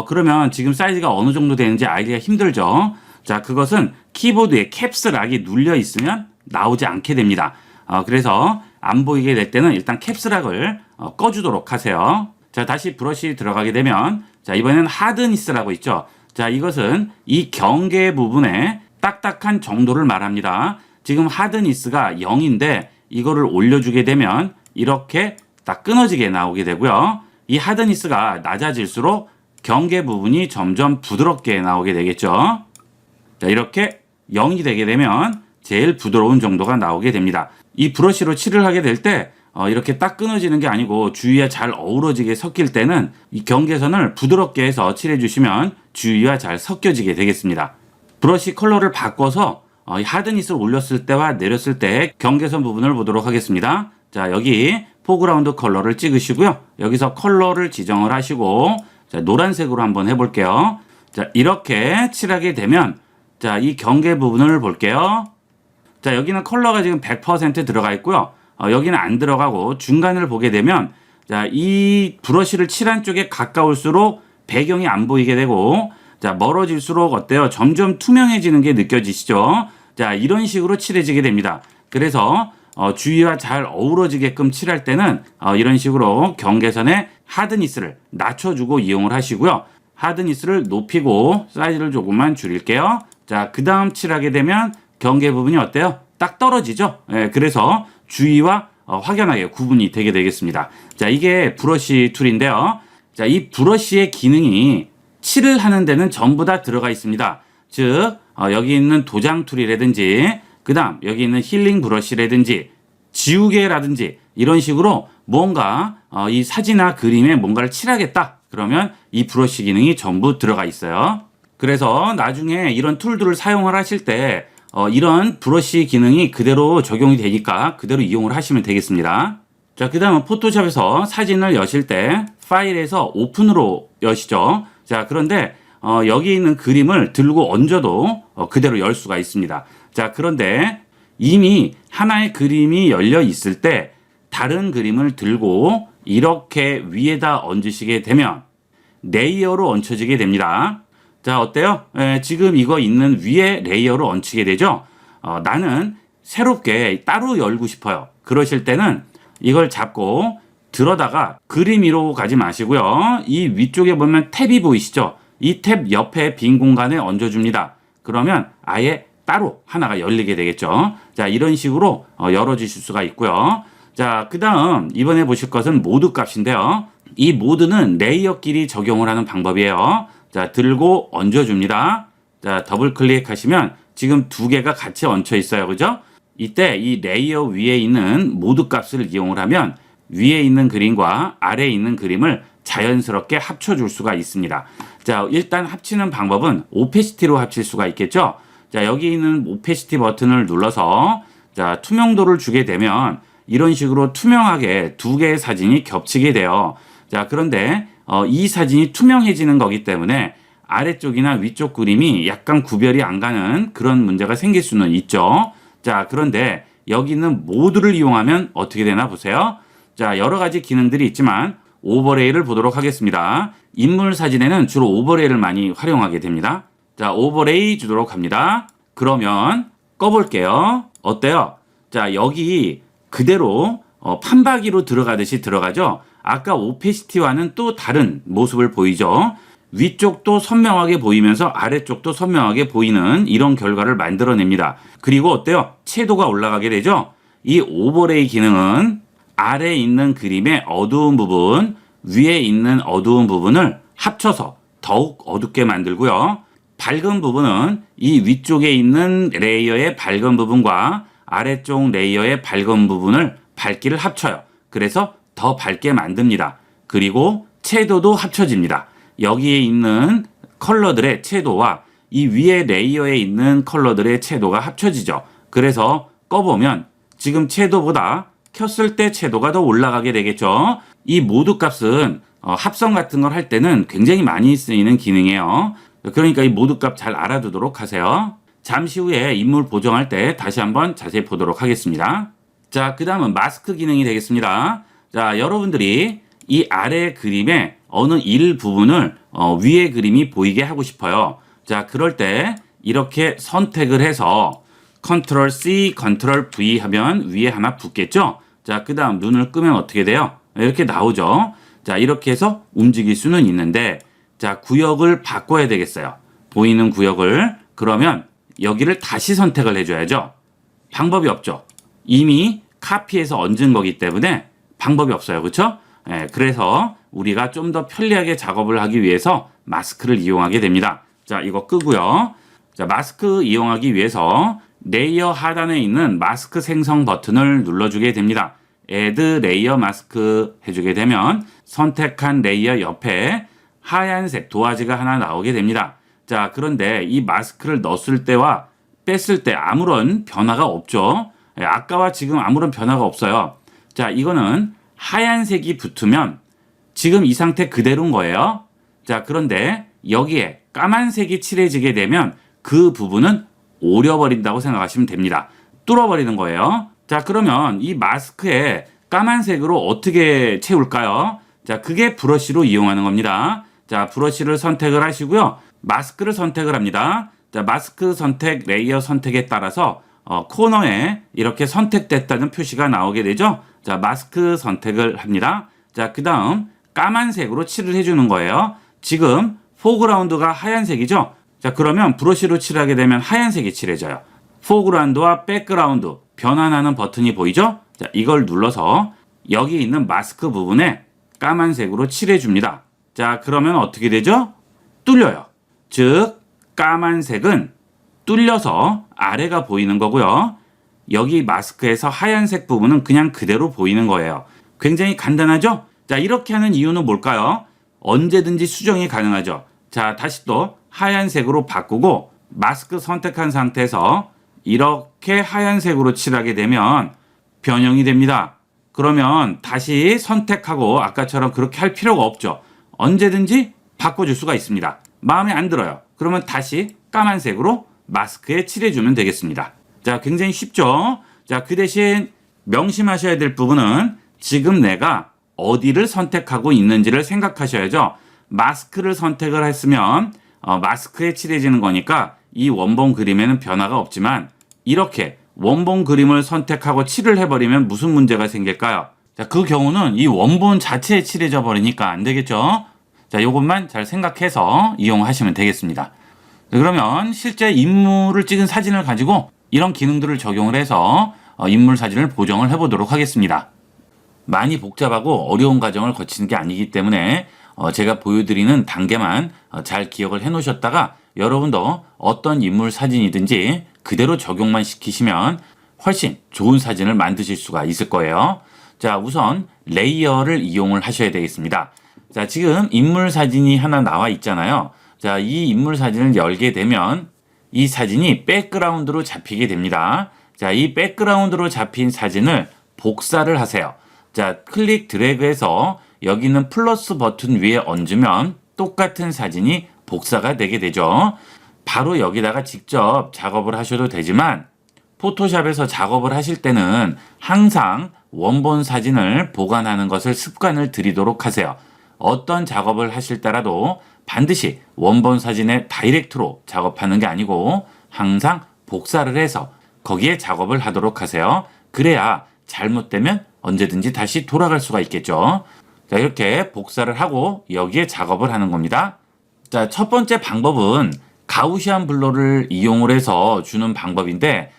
그러면 지금 사이즈가 어느 정도 되는지 알기가 힘들죠. 자, 그것은 키보드에 캡스락이 눌려 있으면 나오지 않게 됩니다. 그래서 안 보이게 될 때는 일단 캡스락을 꺼주도록 하세요. 자, 다시 브러쉬 들어가게 되면, 자, 이번에는 하드니스라고 있죠. 자, 이것은 이 경계 부분에 딱딱한 정도를 말합니다. 지금 하드니스가 0인데 이거를 올려주게 되면 이렇게 딱 끊어지게 나오게 되고요. 이 하드니스가 낮아질수록 경계 부분이 점점 부드럽게 나오게 되겠죠. 자, 이렇게 0이 되게 되면 제일 부드러운 정도가 나오게 됩니다. 이 브러쉬로 칠을 하게 될 때 이렇게 딱 끊어지는 게 아니고 주위와 잘 어우러지게 섞일 때는 이 경계선을 부드럽게 해서 칠해 주시면 주위와 잘 섞여지게 되겠습니다. 브러쉬 컬러를 바꿔서 하드니스를 올렸을 때와 내렸을 때 경계선 부분을 보도록 하겠습니다. 자, 여기 포그라운드 컬러를 찍으시고요. 여기서 컬러를 지정을 하시고, 자, 노란색으로 한번 해볼게요. 자, 이렇게 칠하게 되면, 자, 이 경계 부분을 볼게요. 자, 여기는 컬러가 지금 100% 들어가 있고요. 여기는 안 들어가고 중간을 보게 되면, 자, 이 브러쉬를 칠한 쪽에 가까울수록 배경이 안 보이게 되고, 자, 멀어질수록 어때요? 점점 투명해지는 게 느껴지시죠? 자, 이런 식으로 칠해지게 됩니다. 그래서 주위와 잘 어우러지게끔 칠할 때는 이런 식으로 경계선에 하드니스를 낮춰주고 이용을 하시고요. 하드니스를 높이고 사이즈를 조금만 줄일게요. 자, 그 다음 칠하게 되면 경계 부분이 어때요? 딱 떨어지죠? 예, 그래서 주위와 확연하게 구분이 되게 되겠습니다. 자, 이게 브러쉬 툴인데요. 자, 이 브러쉬의 기능이 칠을 하는 데는 전부 다 들어가 있습니다. 즉, 여기 있는 도장 툴이라든지, 그 다음 여기 있는 힐링 브러쉬라든지, 지우개라든지, 이런 식으로 뭔가 이 사진이나 그림에 뭔가를 칠하겠다. 그러면 이 브러쉬 기능이 전부 들어가 있어요. 그래서 나중에 이런 툴들을 사용을 하실 때 이런 브러쉬 기능이 그대로 적용이 되니까 그대로 이용을 하시면 되겠습니다. 자, 그 다음은 포토샵에서 사진을 여실 때 파일에서 오픈으로 여시죠. 자, 그런데 여기 있는 그림을 들고 얹어도 그대로 열 수가 있습니다. 자, 그런데 이미 하나의 그림이 열려 있을 때 다른 그림을 들고 이렇게 위에다 얹으시게 되면 레이어로 얹혀지게 됩니다. 자, 어때요? 지금 이거 있는 위에 레이어로 얹히게 되죠? 나는 새롭게 따로 열고 싶어요. 그러실 때는 이걸 잡고 들어다가 그림 위로 가지 마시고요. 이 위쪽에 보면 탭이 보이시죠? 이 탭 옆에 빈 공간에 얹어줍니다. 그러면 아예 따로 하나가 열리게 되겠죠. 자, 이런 식으로 열어주실 수가 있고요. 자, 그 다음 이번에 보실 것은 모드 값인데요. 이 모드는 레이어끼리 적용을 하는 방법이에요. 자, 들고 얹어줍니다. 자, 더블 클릭하시면 지금 두 개가 같이 얹혀 있어요. 그죠? 이때 이 레이어 위에 있는 모드 값을 이용을 하면 위에 있는 그림과 아래에 있는 그림을 자연스럽게 합쳐줄 수가 있습니다. 자, 일단 합치는 방법은 오페시티로 합칠 수가 있겠죠? 자, 여기 있는 오페시티 버튼을 눌러서 자, 투명도를 주게 되면 이런 식으로 투명하게 두 개의 사진이 겹치게 돼요. 자, 그런데 이 사진이 투명해지는 거기 때문에 아래쪽이나 위쪽 그림이 약간 구별이 안 가는 그런 문제가 생길 수는 있죠. 자, 그런데 여기 있는 모드를 이용하면 어떻게 되나 보세요. 자, 여러 가지 기능들이 있지만 오버레이를 보도록 하겠습니다. 인물 사진에는 주로 오버레이를 많이 활용하게 됩니다. 자, 오버레이 주도록 합니다. 그러면 꺼볼게요. 어때요? 자, 여기 그대로 판박이로 들어가듯이 들어가죠? 아까 오페시티와는 또 다른 모습을 보이죠? 위쪽도 선명하게 보이면서 아래쪽도 선명하게 보이는 이런 결과를 만들어냅니다. 그리고 어때요? 채도가 올라가게 되죠? 이 오버레이 기능은 아래에 있는 그림의 어두운 부분, 위에 있는 어두운 부분을 합쳐서 더욱 어둡게 만들고요. 밝은 부분은 이 위쪽에 있는 레이어의 밝은 부분과 아래쪽 레이어의 밝은 부분을 밝기를 합쳐요. 그래서 더 밝게 만듭니다. 그리고 채도도 합쳐집니다. 여기에 있는 컬러들의 채도와 이 위에 레이어에 있는 컬러들의 채도가 합쳐지죠. 그래서 꺼보면 지금 채도보다 켰을 때 채도가 더 올라가게 되겠죠. 이 모드 값은 합성 같은 걸 할 때는 굉장히 많이 쓰이는 기능이에요. 그러니까 이 모드 값 잘 알아두도록 하세요. 잠시 후에 인물 보정할 때 다시 한번 자세히 보도록 하겠습니다. 자, 그 다음은 마스크 기능이 되겠습니다. 자, 여러분들이 이 아래 그림에 어느 일부분을 위에 그림이 보이게 하고 싶어요. 자, 그럴 때 이렇게 선택을 해서 컨트롤 C, 컨트롤 V 하면 위에 하나 붙겠죠? 자, 그 다음 눈을 끄면 어떻게 돼요? 이렇게 나오죠? 자, 이렇게 해서 움직일 수는 있는데, 자, 구역을 바꿔야 되겠어요. 보이는 구역을. 그러면 여기를 다시 선택을 해줘야죠. 방법이 없죠. 이미 카피해서 얹은 거기 때문에 방법이 없어요. 그렇죠? 그래서 우리가 좀 더 편리하게 작업을 하기 위해서 마스크를 이용하게 됩니다. 자, 이거 끄고요. 자, 마스크 이용하기 위해서 레이어 하단에 있는 마스크 생성 버튼을 눌러주게 됩니다. Add 레이어 마스크 해주게 되면 선택한 레이어 옆에 하얀색 도화지가 하나 나오게 됩니다. 자, 그런데 이 마스크를 넣었을 때와 뺐을 때 아무런 변화가 없죠. 아까와 지금 아무런 변화가 없어요. 자, 이거는 하얀색이 붙으면 지금 이 상태 그대로인 거예요. 자, 그런데 여기에 까만색이 칠해지게 되면 그 부분은 오려버린다고 생각하시면 됩니다. 뚫어버리는 거예요. 자, 그러면 이 마스크에 까만색으로 어떻게 채울까요? 자, 그게 브러쉬로 이용하는 겁니다. 자, 브러쉬를 선택을 하시고요. 마스크를 선택을 합니다. 자, 마스크 선택, 레이어 선택에 따라서 코너에 이렇게 선택됐다는 표시가 나오게 되죠. 자, 마스크 선택을 합니다. 자, 그 다음 까만색으로 칠을 해주는 거예요. 지금 포그라운드가 하얀색이죠. 자, 그러면 브러쉬로 칠하게 되면 하얀색이 칠해져요. 포그라운드와 백그라운드 변환하는 버튼이 보이죠? 자, 이걸 눌러서 여기 있는 마스크 부분에 까만색으로 칠해줍니다. 자, 그러면 어떻게 되죠? 뚫려요. 즉, 까만색은 뚫려서 아래가 보이는 거고요. 여기 마스크에서 하얀색 부분은 그냥 그대로 보이는 거예요. 굉장히 간단하죠? 자, 이렇게 하는 이유는 뭘까요? 언제든지 수정이 가능하죠. 자, 다시 또 하얀색으로 바꾸고 마스크 선택한 상태에서 이렇게 하얀색으로 칠하게 되면 변형이 됩니다. 그러면 다시 선택하고 아까처럼 그렇게 할 필요가 없죠. 언제든지 바꿔줄 수가 있습니다. 마음에 안 들어요. 그러면 다시 까만색으로 마스크에 칠해주면 되겠습니다. 자, 굉장히 쉽죠? 자, 그 대신 명심하셔야 될 부분은 지금 내가 어디를 선택하고 있는지를 생각하셔야죠. 마스크를 선택을 했으면 마스크에 칠해지는 거니까 이 원본 그림에는 변화가 없지만 이렇게 원본 그림을 선택하고 칠을 해버리면 무슨 문제가 생길까요? 자, 그 경우는 이 원본 자체에 칠해져 버리니까 안 되겠죠? 자, 요것만 잘 생각해서 이용하시면 되겠습니다. 자, 그러면 실제 인물을 찍은 사진을 가지고 이런 기능들을 적용을 해서 인물 사진을 보정을 해보도록 하겠습니다. 많이 복잡하고 어려운 과정을 거치는 게 아니기 때문에 제가 보여드리는 단계만 잘 기억을 해 놓으셨다가 여러분도 어떤 인물 사진이든지 그대로 적용만 시키시면 훨씬 좋은 사진을 만드실 수가 있을 거예요. 자, 우선 레이어를 이용을 하셔야 되겠습니다. 자, 지금 인물 사진이 하나 나와 있잖아요. 자, 이 인물 사진을 열게 되면 이 사진이 백그라운드로 잡히게 됩니다. 자, 이 백그라운드로 잡힌 사진을 복사를 하세요. 자, 클릭 드래그해서 여기 있는 플러스 버튼 위에 얹으면 똑같은 사진이 복사가 되게 되죠. 바로 여기다가 직접 작업을 하셔도 되지만 포토샵에서 작업을 하실 때는 항상 원본 사진을 보관하는 것을 습관을 들이도록 하세요. 어떤 작업을 하실 때라도 반드시 원본 사진에 다이렉트로 작업하는 게 아니고 항상 복사를 해서 거기에 작업을 하도록 하세요. 그래야 잘못되면 언제든지 다시 돌아갈 수가 있겠죠. 자, 이렇게 복사를 하고 여기에 작업을 하는 겁니다. 자, 첫 번째 방법은 가우시안 블러를 이용을 해서 주는 방법인데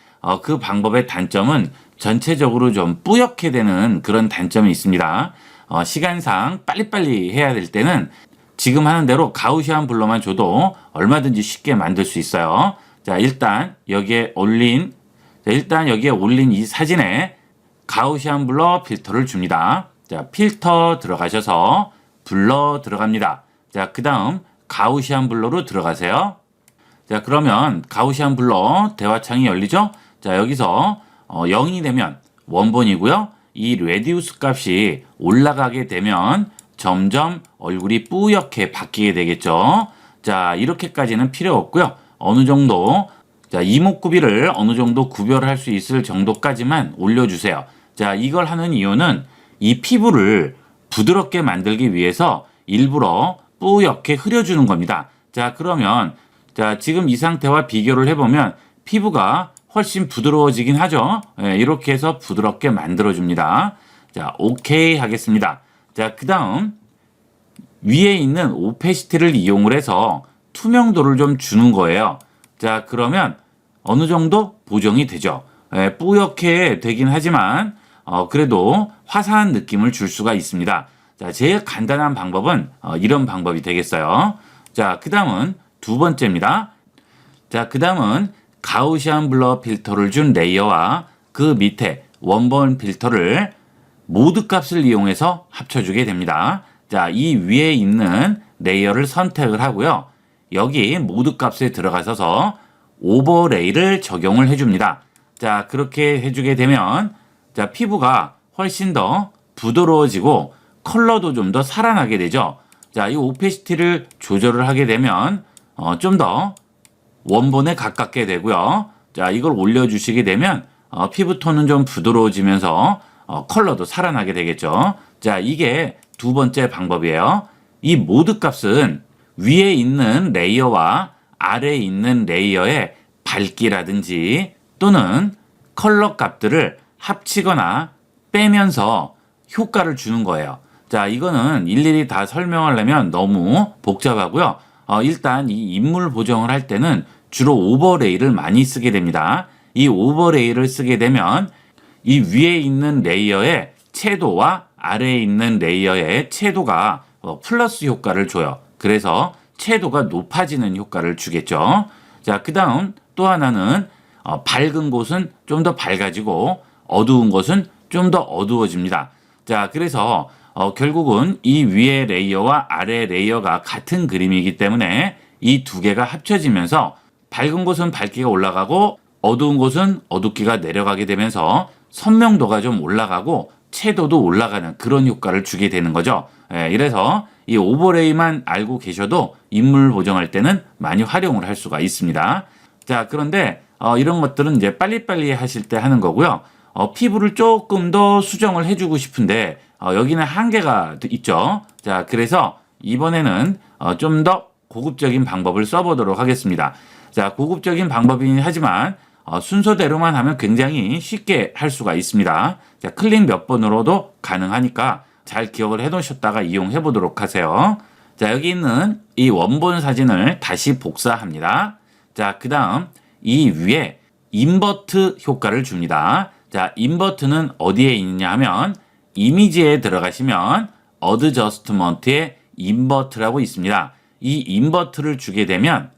그 방법의 단점은 전체적으로 좀 뿌옇게 되는 그런 단점이 있습니다. 시간상 빨리빨리 해야 될 때는 지금 하는 대로 가우시안 블러만 줘도 얼마든지 쉽게 만들 수 있어요. 자, 일단 여기에 올린 이 사진에 가우시안 블러 필터를 줍니다. 자, 필터 들어가셔서 블러 들어갑니다. 자, 그 다음 가우시안 블러로 들어가세요. 자, 그러면 가우시안 블러 대화창이 열리죠? 자, 여기서 0이 되면 원본이고요. 이 레디우스 값이 올라가게 되면 점점 얼굴이 뿌옇게 바뀌게 되겠죠. 자, 이렇게까지는 필요 없고요. 어느 정도 이목구비를 어느 정도 구별할 수 있을 정도까지만 올려주세요. 자, 이걸 하는 이유는 이 피부를 부드럽게 만들기 위해서 일부러 뿌옇게 흐려주는 겁니다. 자, 그러면 자, 지금 이 상태와 비교를 해보면 피부가 훨씬 부드러워지긴 하죠. 이렇게 해서 부드럽게 만들어줍니다. 자, 오케이 하겠습니다. 자, 그 다음 위에 있는 오페시티를 이용을 해서 투명도를 좀 주는 거예요. 자, 그러면 어느 정도 보정이 되죠. 뿌옇게 되긴 하지만 그래도 화사한 느낌을 줄 수가 있습니다. 자, 제일 간단한 방법은 이런 방법이 되겠어요. 자, 그 다음은 두 번째입니다. 자, 그 다음은 가우시안 블러 필터를 준 레이어와 그 밑에 원본 필터를 모드 값을 이용해서 합쳐주게 됩니다. 자, 이 위에 있는 레이어를 선택을 하고요. 여기 모드 값에 들어가셔서 오버레이를 적용을 해줍니다. 자, 그렇게 해주게 되면 자, 피부가 훨씬 더 부드러워지고 컬러도 좀 더 살아나게 되죠. 자, 이 오페시티를 조절을 하게 되면 좀 더 원본에 가깝게 되고요. 자, 이걸 올려주시게 되면 피부톤은 좀 부드러워지면서 컬러도 살아나게 되겠죠. 자, 이게 두 번째 방법이에요. 이 모드 값은 위에 있는 레이어와 아래에 있는 레이어의 밝기라든지 또는 컬러 값들을 합치거나 빼면서 효과를 주는 거예요. 자, 이거는 일일이 다 설명하려면 너무 복잡하고요. 일단 이 인물 보정을 할 때는 주로 오버레이를 많이 쓰게 됩니다. 이 오버레이를 쓰게 되면 이 위에 있는 레이어의 채도와 아래에 있는 레이어의 채도가 플러스 효과를 줘요. 그래서 채도가 높아지는 효과를 주겠죠. 자, 그 다음 또 하나는 밝은 곳은 좀 더 밝아지고 어두운 곳은 좀 더 어두워집니다. 자, 그래서 결국은 이 위에 레이어와 아래 레이어가 같은 그림이기 때문에 이 두 개가 합쳐지면서 밝은 곳은 밝기가 올라가고 어두운 곳은 어둡기가 내려가게 되면서 선명도가 좀 올라가고 채도도 올라가는 그런 효과를 주게 되는 거죠. 이래서 이 오버레이만 알고 계셔도 인물 보정할 때는 많이 활용을 할 수가 있습니다. 자, 그런데 이런 것들은 이제 빨리빨리 하실 때 하는 거고요. 피부를 조금 더 수정을 해주고 싶은데 여기는 한계가 있죠. 자, 그래서 이번에는 좀 더 고급적인 방법을 써보도록 하겠습니다. 자, 고급적인 방법이긴 하지만 순서대로만 하면 굉장히 쉽게 할 수가 있습니다. 자, 클릭 몇 번으로도 가능하니까 잘 기억을 해 놓으셨다가 이용해 보도록 하세요. 자, 여기 있는 이 원본 사진을 다시 복사합니다. 자, 그 다음 이 위에 인버트 효과를 줍니다. 자, 인버트는 어디에 있느냐 하면 이미지에 들어가시면 어드저스트먼트에 인버트라고 있습니다. 이 인버트를 주게 되면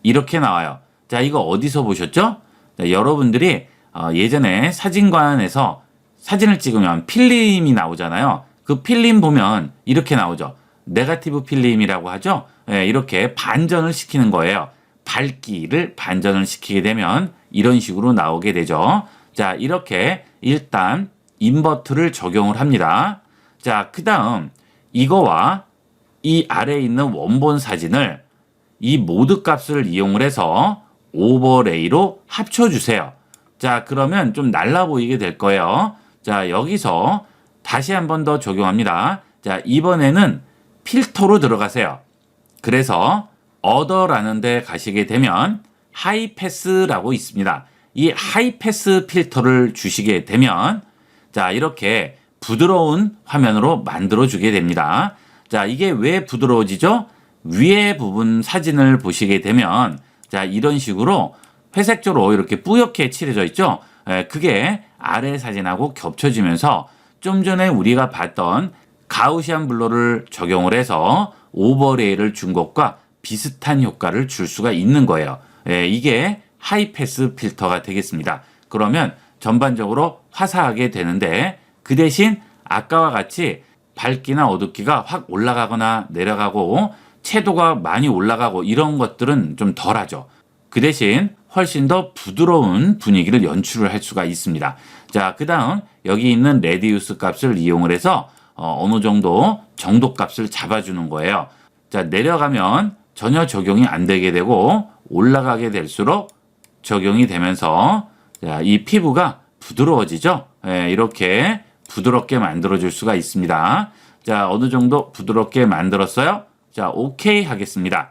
이렇게 나와요. 자, 이거 어디서 보셨죠? 자, 여러분들이 예전에 사진관에서 사진을 찍으면 필름이 나오잖아요. 그 필름 보면 이렇게 나오죠. 네거티브 필름이라고 하죠. 이렇게 반전을 시키는 거예요. 밝기를 반전을 시키게 되면 이런 식으로 나오게 되죠. 자, 이렇게 일단 인버트를 적용을 합니다. 자, 그 다음 이거와 이 아래에 있는 원본 사진을 이 모드 값을 이용을 해서 오버레이로 합쳐주세요. 자, 그러면 좀 날라 보이게 될 거예요. 자, 여기서 다시 한 번 더 적용합니다. 자, 이번에는 필터로 들어가세요. 그래서 어더라는 데 가시게 되면 하이패스라고 있습니다. 이 하이패스 필터를 주시게 되면 자, 이렇게 부드러운 화면으로 만들어 주게 됩니다. 자, 이게 왜 부드러워지죠? 위에 부분 사진을 보시게 되면 자, 이런 식으로 회색조로 이렇게 뿌옇게 칠해져 있죠? 그게 아래 사진하고 겹쳐지면서 좀 전에 우리가 봤던 가우시안 블러를 적용을 해서 오버레이를 준 것과 비슷한 효과를 줄 수가 있는 거예요. 이게 하이패스 필터가 되겠습니다. 그러면 전반적으로 화사하게 되는데 그 대신 아까와 같이 밝기나 어둡기가 확 올라가거나 내려가고 채도가 많이 올라가고 이런 것들은 좀 덜하죠. 그 대신 훨씬 더 부드러운 분위기를 연출을 할 수가 있습니다. 자, 그 다음 여기 있는 레디우스 값을 이용을 해서 어느 정도 정도 값을 잡아주는 거예요. 자, 내려가면 전혀 적용이 안 되게 되고 올라가게 될수록 적용이 되면서 자, 이 피부가 부드러워지죠. 이렇게 부드럽게 만들어줄 수가 있습니다. 자, 어느 정도 부드럽게 만들었어요? 자, 오케이 하겠습니다.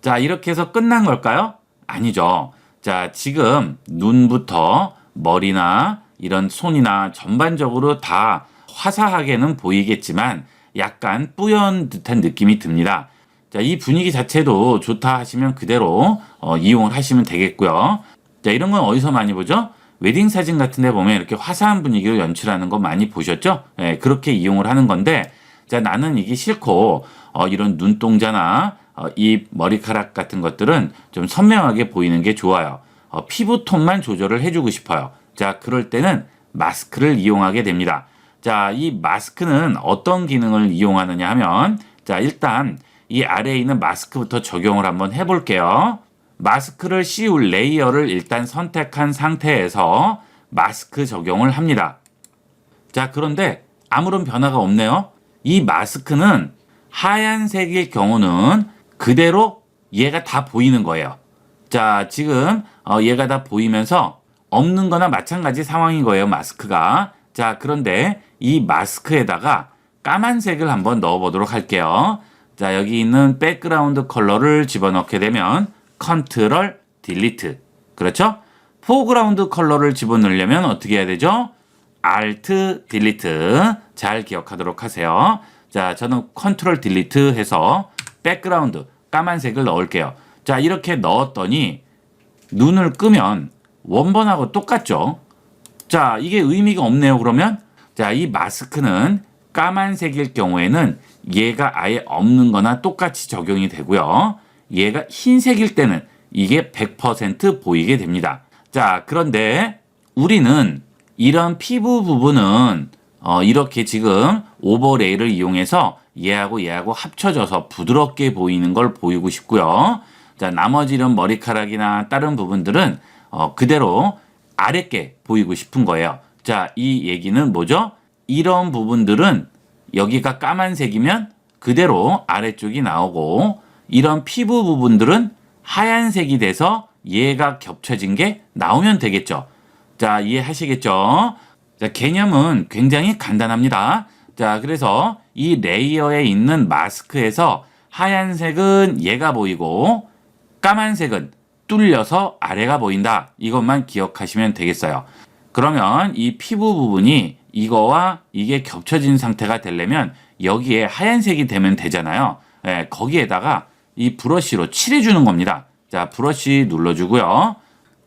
자, 이렇게 해서 끝난 걸까요? 아니죠. 자, 지금 눈부터 머리나 이런 손이나 전반적으로 다 화사하게는 보이겠지만 약간 뿌연 듯한 느낌이 듭니다. 자, 이 분위기 자체도 좋다 하시면 그대로 이용을 하시면 되겠고요. 자, 이런 건 어디서 많이 보죠? 웨딩 사진 같은 데 보면 이렇게 화사한 분위기로 연출하는 거 많이 보셨죠? 네, 그렇게 이용을 하는 건데, 자, 나는 이게 싫고 이런 눈동자나 이 머리카락 같은 것들은 좀 선명하게 보이는 게 좋아요. 피부톤만 조절을 해주고 싶어요. 자, 그럴 때는 마스크를 이용하게 됩니다. 자, 이 마스크는 어떤 기능을 이용하느냐 하면, 자, 일단 이 아래에 있는 마스크부터 적용을 한번 해볼게요. 마스크를 씌울 레이어를 일단 선택한 상태에서 마스크 적용을 합니다. 자, 그런데 아무런 변화가 없네요. 이 마스크는 하얀색일 경우는 그대로 얘가 다 보이는 거예요. 자, 지금 얘가 다 보이면서 없는 거나 마찬가지 상황인 거예요, 마스크가. 자, 그런데 이 마스크에다가 까만색을 한번 넣어보도록 할게요. 자, 여기 있는 백그라운드 컬러를 집어넣게 되면 컨트롤 딜리트. 그렇죠? 포그라운드 컬러를 집어넣으려면 어떻게 해야 되죠? 알트 딜리트. 잘 기억하도록 하세요. 자, 저는 컨트롤 딜리트 해서 백그라운드 까만색을 넣을게요. 자, 이렇게 넣었더니 눈을 끄면 원본하고 똑같죠? 자, 이게 의미가 없네요, 그러면? 자, 이 마스크는 까만색일 경우에는 얘가 아예 없는 거나 똑같이 적용이 되고요. 얘가 흰색일 때는 이게 100% 보이게 됩니다. 자, 그런데 우리는 이런 피부 부분은 이렇게 지금 오버레이를 이용해서 얘하고 합쳐져서 부드럽게 보이는 걸 보이고 싶고요. 자, 나머지 이런 머리카락이나 다른 부분들은 그대로 아랫게 보이고 싶은 거예요. 자, 이 얘기는 뭐죠? 이런 부분들은 여기가 까만색이면 그대로 아래쪽이 나오고, 이런 피부 부분들은 하얀색이 돼서 얘가 겹쳐진 게 나오면 되겠죠. 자, 이해하시겠죠? 자, 개념은 굉장히 간단합니다. 자, 그래서 이 레이어에 있는 마스크에서 하얀색은 얘가 보이고 까만색은 뚫려서 아래가 보인다. 이것만 기억하시면 되겠어요. 그러면 이 피부 부분이 이거와 이게 겹쳐진 상태가 되려면 여기에 하얀색이 되면 되잖아요. 예, 거기에다가 이 브러쉬로 칠해주는 겁니다. 자, 브러쉬 눌러주고요.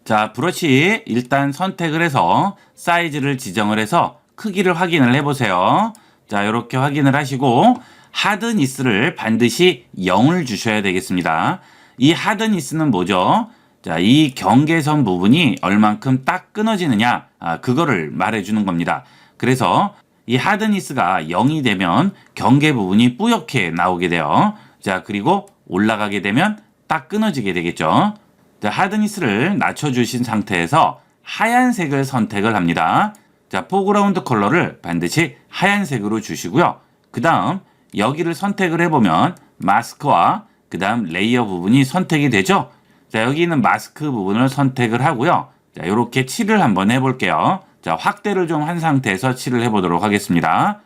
자, 브러쉬 일단 선택을 해서 사이즈를 지정을 해서 크기를 확인을 해보세요. 자, 이렇게 확인을 하시고 하드니스를 반드시 0을 주셔야 되겠습니다. 이 하드니스는 뭐죠? 자, 이 경계선 부분이 얼만큼 딱 끊어지느냐, 그거를 말해주는 겁니다. 그래서 이 하드니스가 0이 되면 경계 부분이 뿌옇게 나오게 돼요. 자, 그리고 올라가게 되면 딱 끊어지게 되겠죠. 자, 하드니스를 낮춰주신 상태에서 하얀색을 선택을 합니다. 자, 포그라운드 컬러를 반드시 하얀색으로 주시고요. 그 다음 여기를 선택을 해보면 마스크와 그 다음 레이어 부분이 선택이 되죠. 자, 여기 있는 마스크 부분을 선택을 하고요. 자, 이렇게 칠을 한번 해볼게요. 자, 확대를 좀 한 상태에서 칠을 해보도록 하겠습니다.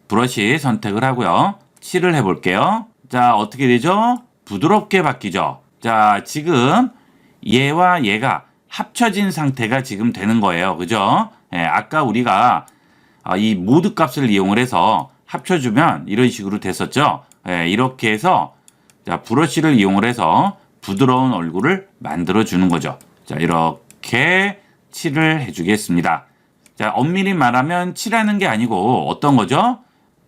브러쉬 선택을 하고요. 칠을 해볼게요. 자, 어떻게 되죠? 부드럽게 바뀌죠. 자, 지금 얘와 얘가 합쳐진 상태가 지금 되는 거예요. 그죠? 예, 아까 우리가 이 모드 값을 이용을 해서 합쳐주면 이런 식으로 됐었죠. 예, 이렇게 해서 자, 브러쉬를 이용을 해서 부드러운 얼굴을 만들어 주는 거죠. 자, 이렇게 칠을 해주겠습니다. 자, 엄밀히 말하면 칠하는 게 아니고 어떤 거죠?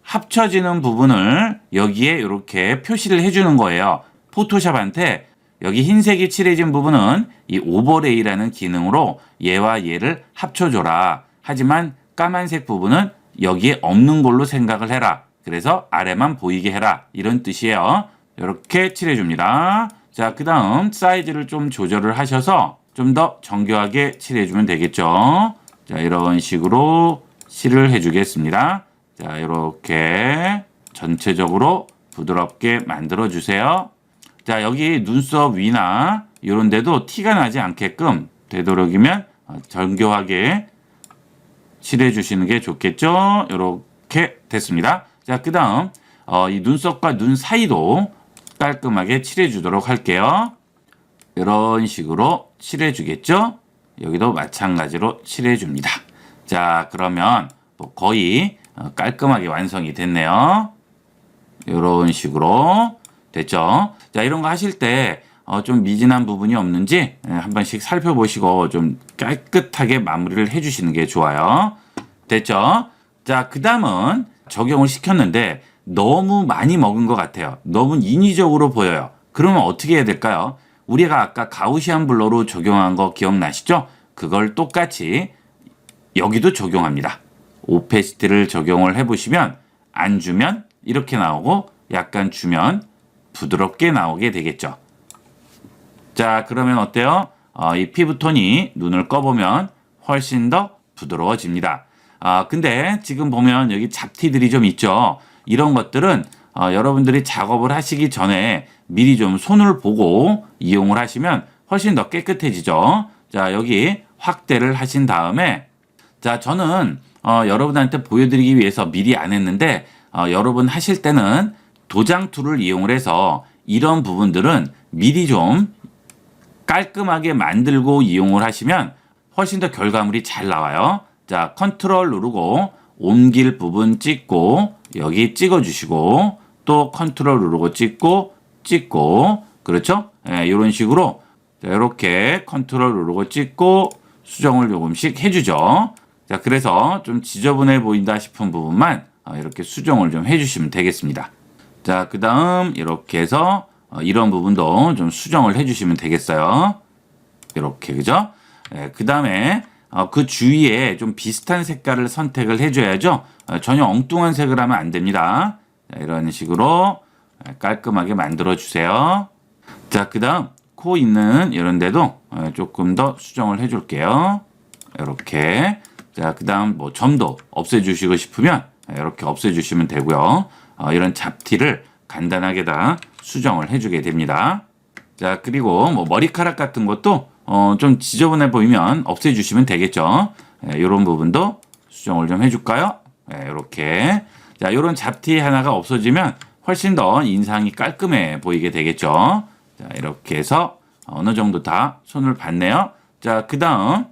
합쳐지는 부분을 여기에 이렇게 표시를 해주는 거예요. 포토샵한테 여기 흰색이 칠해진 부분은 이 오버레이라는 기능으로 얘와 얘를 합쳐줘라. 하지만 까만색 부분은 여기에 없는 걸로 생각을 해라. 그래서 아래만 보이게 해라. 이런 뜻이에요. 이렇게 칠해줍니다. 자, 그 다음 사이즈를 좀 조절을 하셔서 좀 더 정교하게 칠해주면 되겠죠. 자, 이런 식으로 칠을 해주겠습니다. 자, 이렇게 전체적으로 부드럽게 만들어 주세요. 자, 여기 눈썹 위나 이런 데도 티가 나지 않게끔 되도록이면 정교하게 칠해 주시는 게 좋겠죠. 이렇게 됐습니다. 자, 그 다음 이 눈썹과 눈 사이도 깔끔하게 칠해주도록 할게요. 이런 식으로 칠해주겠죠? 여기도 마찬가지로 칠해줍니다. 자, 그러면 뭐 거의 깔끔하게 완성이 됐네요. 이런 식으로 됐죠? 자, 이런 거 하실 때 좀 미진한 부분이 없는지 한 번씩 살펴보시고 좀 깨끗하게 마무리를 해주시는 게 좋아요. 됐죠? 자, 그 다음은 적용을 시켰는데 너무 많이 먹은 것 같아요. 너무 인위적으로 보여요. 그러면 어떻게 해야 될까요? 우리가 아까 가우시안 블러로 적용한 거 기억나시죠? 그걸 똑같이 여기도 적용합니다. 오페시티를 적용을 해보시면 안 주면 이렇게 나오고 약간 주면 부드럽게 나오게 되겠죠. 자, 그러면 어때요? 이 피부톤이 눈을 꺼보면 훨씬 더 부드러워집니다. 근데 지금 보면 여기 잡티들이 좀 있죠. 이런 것들은 여러분들이 작업을 하시기 전에 미리 좀 손을 보고 이용을 하시면 훨씬 더 깨끗해지죠. 자, 여기 확대를 하신 다음에 자, 저는 여러분한테 보여드리기 위해서 미리 안 했는데 여러분 하실 때는 도장 툴을 이용을 해서 이런 부분들은 미리 좀 깔끔하게 만들고 이용을 하시면 훨씬 더 결과물이 잘 나와요. 자, 컨트롤 누르고 옮길 부분 찍고 여기 찍어주시고 또 컨트롤 누르고 찍고 그렇죠? 이런 식으로 이렇게 컨트롤 누르고 찍고 수정을 조금씩 해주죠. 자, 그래서 좀 지저분해 보인다 싶은 부분만 이렇게 수정을 좀 해주시면 되겠습니다. 자, 그 다음 이렇게 해서 이런 부분도 좀 수정을 해주시면 되겠어요. 이렇게, 그죠? 그 다음에 그 주위에 좀 비슷한 색깔을 선택을 해줘야죠. 전혀 엉뚱한 색을 하면 안 됩니다. 자, 이런 식으로 깔끔하게 만들어 주세요. 자, 그 다음 코 있는 이런 데도 조금 더 수정을 해줄게요. 이렇게. 자, 그 다음 뭐 점도 없애주시고 싶으면 이렇게 없애주시면 되고요. 이런 잡티를 간단하게 다 수정을 해주게 됩니다. 자, 그리고 뭐 머리카락 같은 것도 좀 지저분해 보이면 없애주시면 되겠죠. 이런 부분도 수정을 좀 해줄까요? 이렇게. 자, 이런 잡티 하나가 없어지면 훨씬 더 인상이 깔끔해 보이게 되겠죠. 자, 이렇게 해서 어느 정도 다 손을 봤네요. 자, 그 다음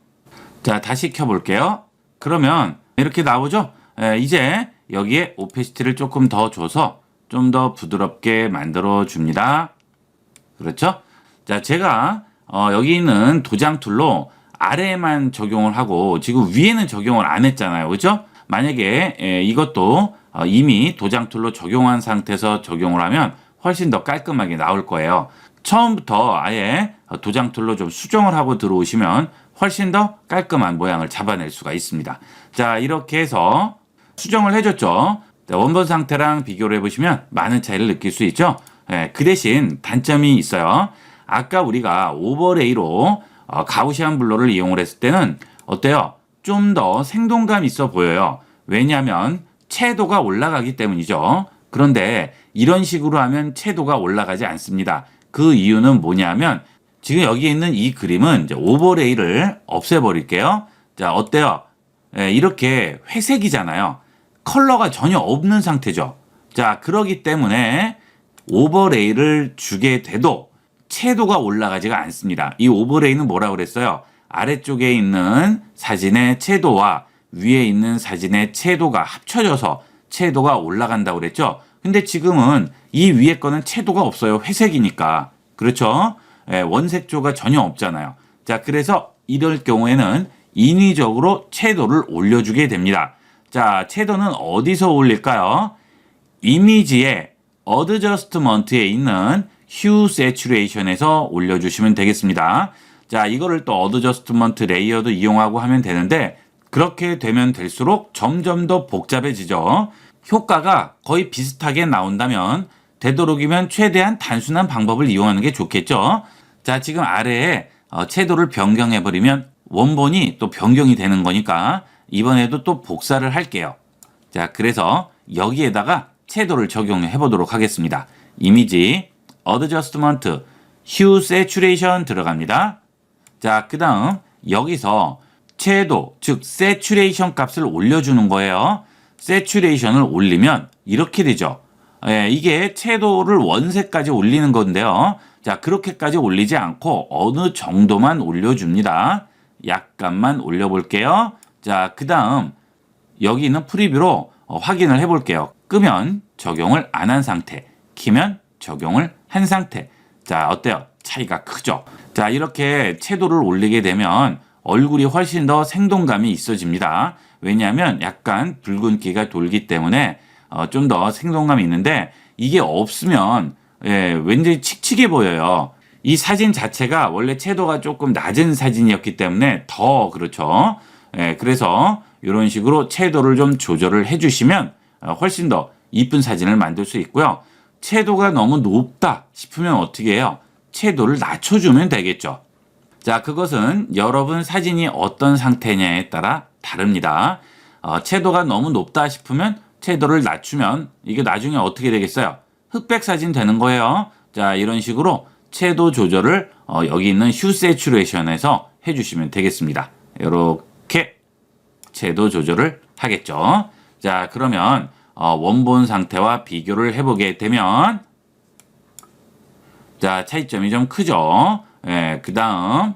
자, 다시 켜볼게요. 그러면 이렇게 나오죠? 이제 여기에 오페시티를 조금 더 줘서 좀 더 부드럽게 만들어 줍니다. 그렇죠? 자, 제가 여기 있는 도장 툴로 아래에만 적용을 하고 지금 위에는 적용을 안 했잖아요. 그렇죠? 만약에 이것도 이미 도장 툴로 적용한 상태에서 적용을 하면 훨씬 더 깔끔하게 나올 거예요. 처음부터 아예 도장 툴로 좀 수정을 하고 들어오시면 훨씬 더 깔끔한 모양을 잡아낼 수가 있습니다. 자, 이렇게 해서 수정을 해줬죠. 자, 원본 상태랑 비교를 해보시면 많은 차이를 느낄 수 있죠. 그 대신 단점이 있어요. 아까 우리가 오버레이로 가우시안 블러를 이용을 했을 때는 어때요? 좀 더 생동감 있어 보여요. 왜냐하면 채도가 올라가기 때문이죠. 그런데 이런 식으로 하면 채도가 올라가지 않습니다. 그 이유는 뭐냐면 지금 여기 있는 이 그림은 이제 오버레이를 없애버릴게요. 자, 어때요? 이렇게 회색이잖아요. 컬러가 전혀 없는 상태죠. 자, 그러기 때문에 오버레이를 주게 돼도 채도가 올라가지가 않습니다. 이 오버레이는 뭐라고 그랬어요? 아래쪽에 있는 사진의 채도와 위에 있는 사진의 채도가 합쳐져서 채도가 올라간다고 그랬죠. 근데 지금은 이 위에 거는 채도가 없어요. 회색이니까. 그렇죠? 원색조가 전혀 없잖아요. 자, 그래서 이럴 경우에는 인위적으로 채도를 올려주게 됩니다. 자, 채도는 어디서 올릴까요? 이미지의 어드저스트먼트에 있는 휴 세츄레이션에서 올려주시면 되겠습니다. 자, 이거를 또 어드저스트먼트 레이어도 이용하고 하면 되는데 그렇게 되면 될수록 점점 더 복잡해지죠. 효과가 거의 비슷하게 나온다면 되도록이면 최대한 단순한 방법을 이용하는 게 좋겠죠. 자, 지금 아래에 채도를 변경해버리면 원본이 또 변경이 되는 거니까 이번에도 또 복사를 할게요. 자, 그래서 여기에다가 채도를 적용해 보도록 하겠습니다. 이미지, 어드저스트먼트, 휴 세츄레이션 들어갑니다. 자, 그 다음 여기서 채도, 즉 세츄레이션 값을 올려주는 거예요. 세츄레이션을 올리면 이렇게 되죠. 이게 채도를 원색까지 올리는 건데요. 자, 그렇게까지 올리지 않고 어느 정도만 올려줍니다. 약간만 올려볼게요. 자, 그 다음 여기 있는 프리뷰로 확인을 해볼게요. 끄면 적용을 안 한 상태, 키면 적용을 한 상태. 자, 어때요? 차이가 크죠? 자, 이렇게 채도를 올리게 되면 얼굴이 훨씬 더 생동감이 있어집니다. 왜냐하면 약간 붉은기가 돌기 때문에 좀 더 생동감이 있는데 이게 없으면 왠지 칙칙해 보여요. 이 사진 자체가 원래 채도가 조금 낮은 사진이었기 때문에 더 그렇죠. 그래서 이런 식으로 채도를 좀 조절을 해주시면 훨씬 더 이쁜 사진을 만들 수 있고요. 채도가 너무 높다 싶으면 어떻게 해요? 채도를 낮춰주면 되겠죠. 자, 그것은 여러분 사진이 어떤 상태냐에 따라 다릅니다. 채도가 너무 높다 싶으면 채도를 낮추면 이게 나중에 어떻게 되겠어요? 흑백 사진 되는 거예요. 자, 이런 식으로 채도 조절을 여기 있는 휴 세츄레이션에서 해주시면 되겠습니다. 이렇게 채도 조절을 하겠죠. 자, 그러면 원본 상태와 비교를 해보게 되면 자, 차이점이 좀 크죠. 그 다음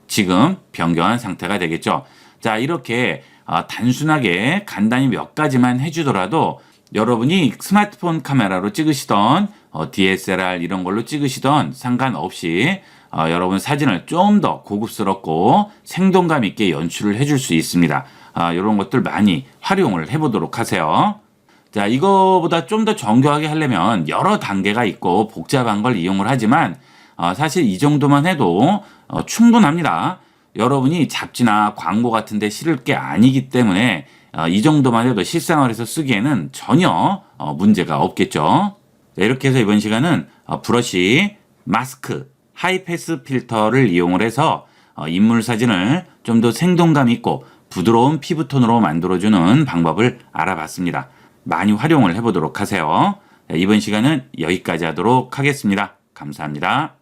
지금 변경한 상태가 되겠죠. 자, 이렇게 단순하게 간단히 몇 가지만 해주더라도 여러분이 스마트폰 카메라로 찍으시던 DSLR 이런 걸로 찍으시던 상관없이 여러분 사진을 좀 더 고급스럽고 생동감 있게 연출을 해줄 수 있습니다. 이런 것들 많이 활용을 해보도록 하세요. 자, 이거보다 좀 더 정교하게 하려면 여러 단계가 있고 복잡한 걸 이용을 하지만 사실 이 정도만 해도 충분합니다. 여러분이 잡지나 광고 같은 데 실을 게 아니기 때문에 이 정도만 해도 실생활에서 쓰기에는 전혀 문제가 없겠죠. 자, 이렇게 해서 이번 시간은 브러쉬, 마스크, 하이패스 필터를 이용을 해서 인물 사진을 좀 더 생동감 있고 부드러운 피부톤으로 만들어주는 방법을 알아봤습니다. 많이 활용을 해보도록 하세요. 이번 시간은 여기까지 하도록 하겠습니다. 감사합니다.